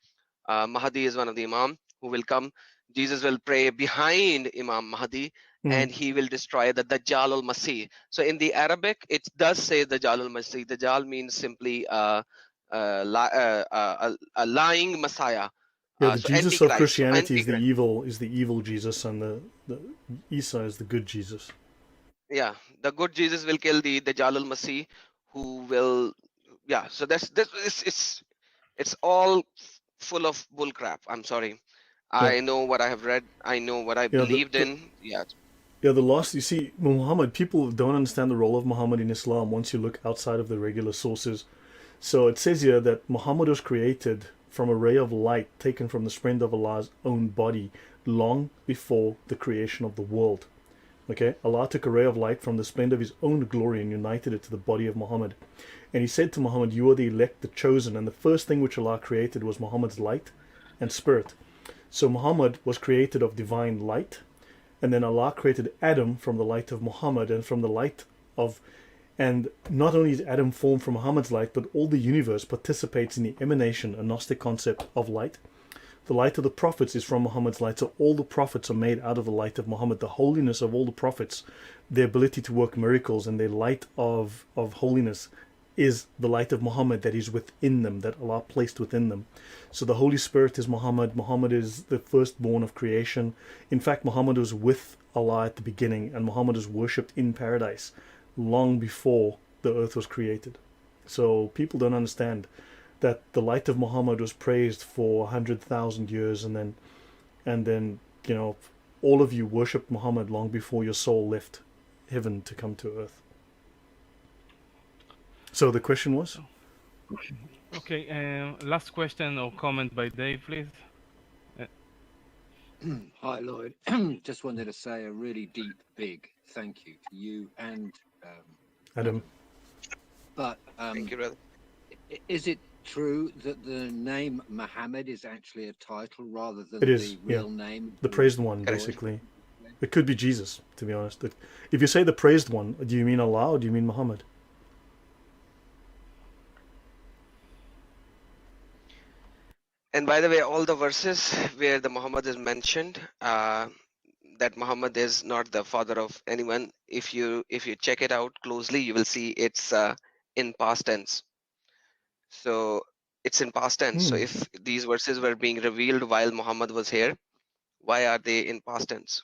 Mahdi is one of the Imam who will come. Jesus will pray behind Imam Mahdi, and he will destroy the Dajjal al-Masih. So in the Arabic, it does say Dajjal al-Masih. Dajjal means simply a lying Messiah. Yeah, the So Jesus of Antichrist. Christianity is the evil Jesus, and the Isa is the good Jesus. Yeah, the good Jesus will kill the Dajjal al-Masih, who will... Yeah, so it's all full of bull crap. I'm sorry. Yeah. I know what I have read. I know what I believed in. Yeah. Yeah, the last, you see, Muhammad, people don't understand the role of Muhammad in Islam once you look outside of the regular sources. So it says here that Muhammad was created from a ray of light taken from the splendor of Allah's own body long before the creation of the world. Okay, Allah took a ray of light from the splendor of his own glory and united it to the body of Muhammad. And he said to Muhammad, "You are the elect, the chosen." And the first thing which Allah created was Muhammad's light and spirit. So Muhammad was created of divine light, and then Allah created Adam from the light of Muhammad and from the light of... And not only is Adam formed from Muhammad's light, but all the universe participates in the emanation, a Gnostic concept, of light. The light of the prophets is from Muhammad's light, so all the prophets are made out of the light of Muhammad. The holiness of all the prophets, their ability to work miracles, and their light of holiness is the light of Muhammad that is within them, that Allah placed within them. So the Holy Spirit is Muhammad. Muhammad is the firstborn of creation. In fact, Muhammad was with Allah at the beginning, and Muhammad was worshipped in paradise long before the earth was created. So people don't understand that the light of Muhammad was praised for 100,000 years, and then you know, all of you worshipped Muhammad long before your soul left heaven to come to earth. So the question was? Okay, last question or comment by Dave, please. Hi, Lloyd. Just wanted to say a really deep, big thank you to you and Adam. But thank you, brother. Is it true that the name Muhammad is actually a title rather than It is, the real name? The praised one, basically. It could be Jesus, to be honest. If you say the praised one, do you mean Allah or do you mean Muhammad? And by the way, all the verses where the Muhammad is mentioned, that Muhammad is not the father of anyone, if you check it out closely, you will see it's in past tense. So it's in past tense. So if these verses were being revealed while Muhammad was here, why are they in past tense?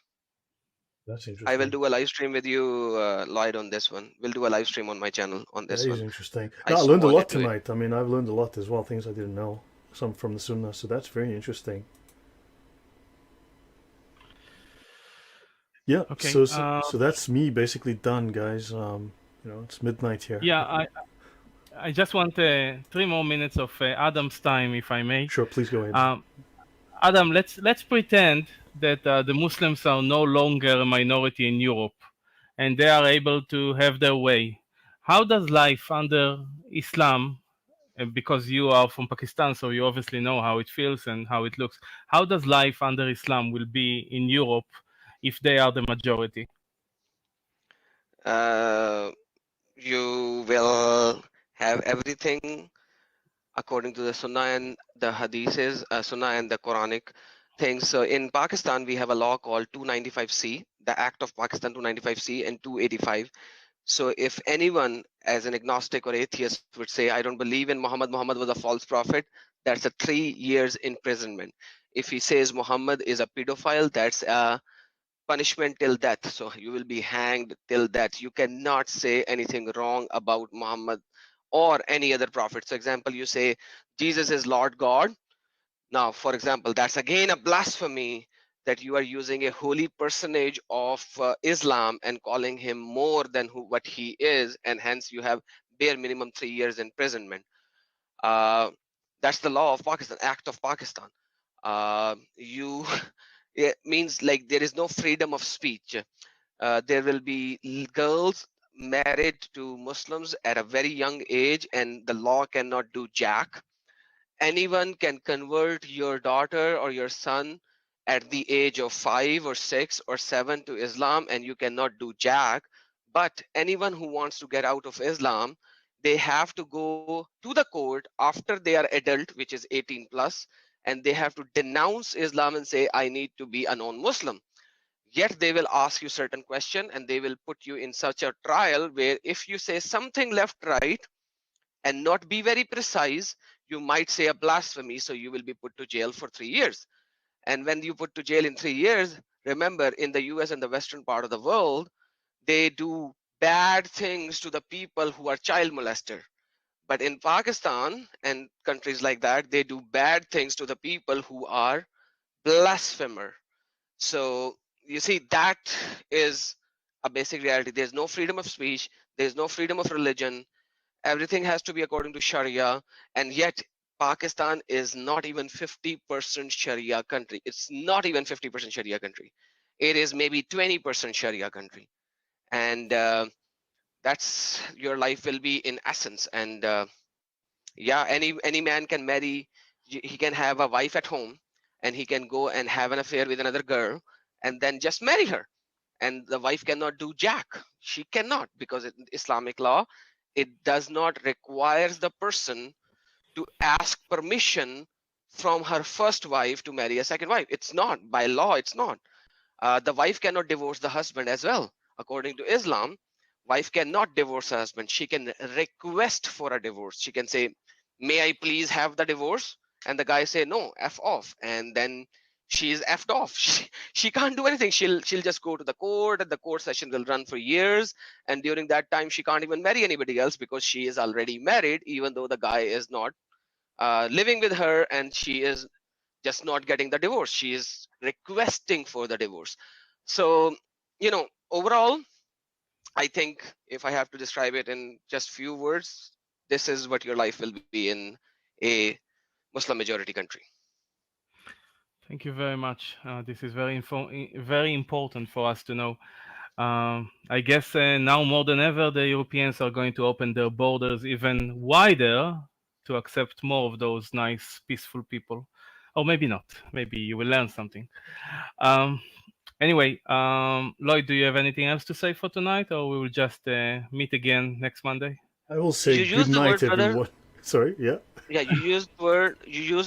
That's interesting. I will do a live stream with you, Lloyd, on this one. We'll do a live stream on my channel on this one. one. That is interesting. No, I learned a lot tonight. I mean, I've learned a lot as well, things I didn't know, some from the Sunnah. So that's very interesting. Yeah. Okay. So that's me basically done, guys. You know, it's midnight here. Yeah, I just want 3 more minutes of Adam's time, if I may. Sure, please go ahead. Adam, let's pretend that the Muslims are no longer a minority in Europe, and they are able to have their way. How does life under Islam, because you are from Pakistan, so you obviously know how it feels and how it looks, how does life under Islam will be in Europe if they are the majority? You will have everything according to the Sunnah and the Hadiths, Sunnah and the Quranic things. So in Pakistan, we have a law called 295C, the Act of Pakistan 295C and 285. So if anyone, as an agnostic or atheist, would say, I don't believe in Muhammad, Muhammad was a false prophet, that's a 3 years imprisonment. If he says Muhammad is a pedophile, that's a punishment till death. So you will be hanged till death. You cannot say anything wrong about Muhammad or any other prophet. So example, you say Jesus is Lord God. Now, for example, that's again a blasphemy, that you are using a holy personage of Islam and calling him more than what he is, and hence you have bare minimum 3 years imprisonment. That's the law of Pakistan, Act of Pakistan. You it means like there is no freedom of speech. There will be girls married to Muslims at a very young age, and the law cannot do jack. Anyone can convert your daughter or your son at the age of 5 or 6 or 7 to Islam, and you cannot do jack. But anyone who wants to get out of Islam, they have to go to the court after they are adult, which is 18 plus, and they have to denounce Islam and say, I need to be a non-Muslim. Yet they will ask you certain question, and they will put you in such a trial where if you say something left, right, and not be very precise, you might say a blasphemy, so you will be put to jail for 3 years. And when you put to jail in 3 years, remember, in the US and the western part of the world, they do bad things to the people who are child molester. But in Pakistan and countries like that, they do bad things to the people who are blasphemer. So you see, that is a basic reality. There's no freedom of speech, there's no freedom of religion. Everything has to be according to Sharia, and yet Pakistan is not even 50% Sharia country. It's not even 50% Sharia country. It is maybe 20% Sharia country, and that's your life will be in essence. And yeah, any man can marry. He can have a wife at home, and he can go and have an affair with another girl, and then just marry her. And the wife cannot do jack. She cannot, because in Islamic law, it does not requires the person to ask permission from her first wife to marry a second wife. It's not, by law, it's not. The wife cannot divorce the husband as well. According to Islam, wife cannot divorce her husband. She can request for a divorce. She can say, may I please have the divorce? And the guy say, no, F off. And then she is effed off. She can't do anything. She'll just go to the court, and the court session will run for years. And during that time, she can't even marry anybody else, because she is already married, even though the guy is not living with her, and she is just not getting the divorce. She is requesting for the divorce. So, overall, I think if I have to describe it in just few words, this is what your life will be in a Muslim majority country. Thank you very much. This is very important for us to know. I guess now more than ever, the Europeans are going to open their borders even wider to accept more of those nice, peaceful people. Or maybe not. Maybe you will learn something. Anyway, Lloyd, do you have anything else to say for tonight, or we will just meet again next Monday? I will say good night, everyone. Sorry, yeah. Yeah, you use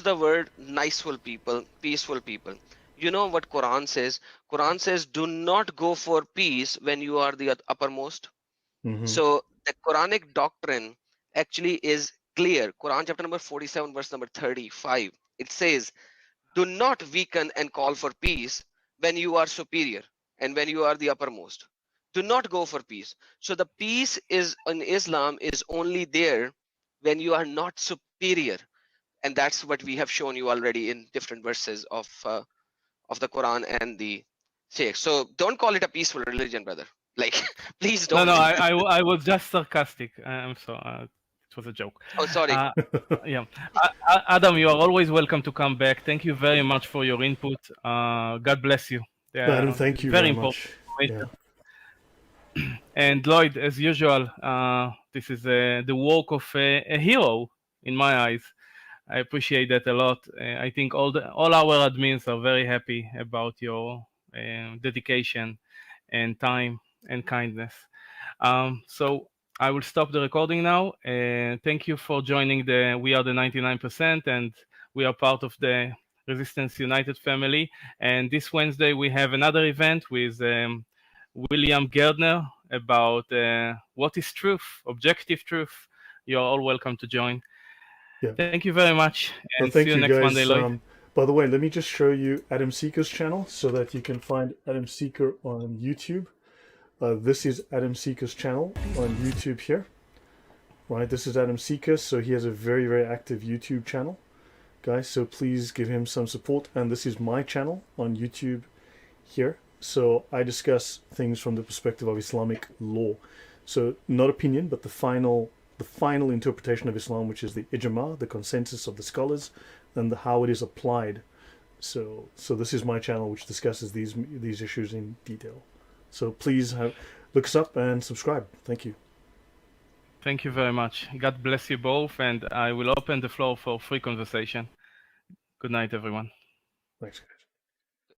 the word niceful people, peaceful people. You know what Quran says? Quran says, do not go for peace when you are the uppermost. So the Quranic doctrine actually is clear. Quran chapter number 47, verse number 35. It says, do not weaken and call for peace when you are superior and when you are the uppermost. Do not go for peace. So the peace is in Islam is only there when you are not superior. And that's what we have shown you already in different verses of the Quran and the Shaykh. So don't call it a peaceful religion, brother. Like, please don't. No, I was just sarcastic. I'm sorry. It was a joke. Oh, sorry. Yeah, Adam, you are always welcome to come back. Thank you very much for your input. God bless you. Adam, thank It's you very very important much. information. Yeah. And Lloyd, as usual, this is the work of a hero in my eyes. I appreciate that a lot. I think all our admins are very happy about your dedication and time and kindness. So I will stop the recording now. Thank you for joining We Are the 99%, and we are part of the Resistance United family. And this Wednesday we have another event with William Gardner about what is truth, objective truth. You are all welcome to join. Yeah. Thank you very much, Well, and thank see you you next guys. Monday, Lloyd. By the way, let me just show you Adam Seeker's channel so that you can find Adam Seeker on YouTube. This is Adam Seeker's channel on YouTube here. Right, this is Adam Seeker, so he has a very, very active YouTube channel, guys, so please give him some support. And this is my channel on YouTube here. So I discuss things from the perspective of Islamic law. So not opinion, but the final interpretation of Islam, which is the ijma, the consensus of the scholars, and how it is applied. So this is my channel, which discusses these issues in detail. So please look us up and subscribe. Thank you. Thank you very much. God bless you both, and I will open the floor for free conversation. Good night, everyone. Thanks, guys.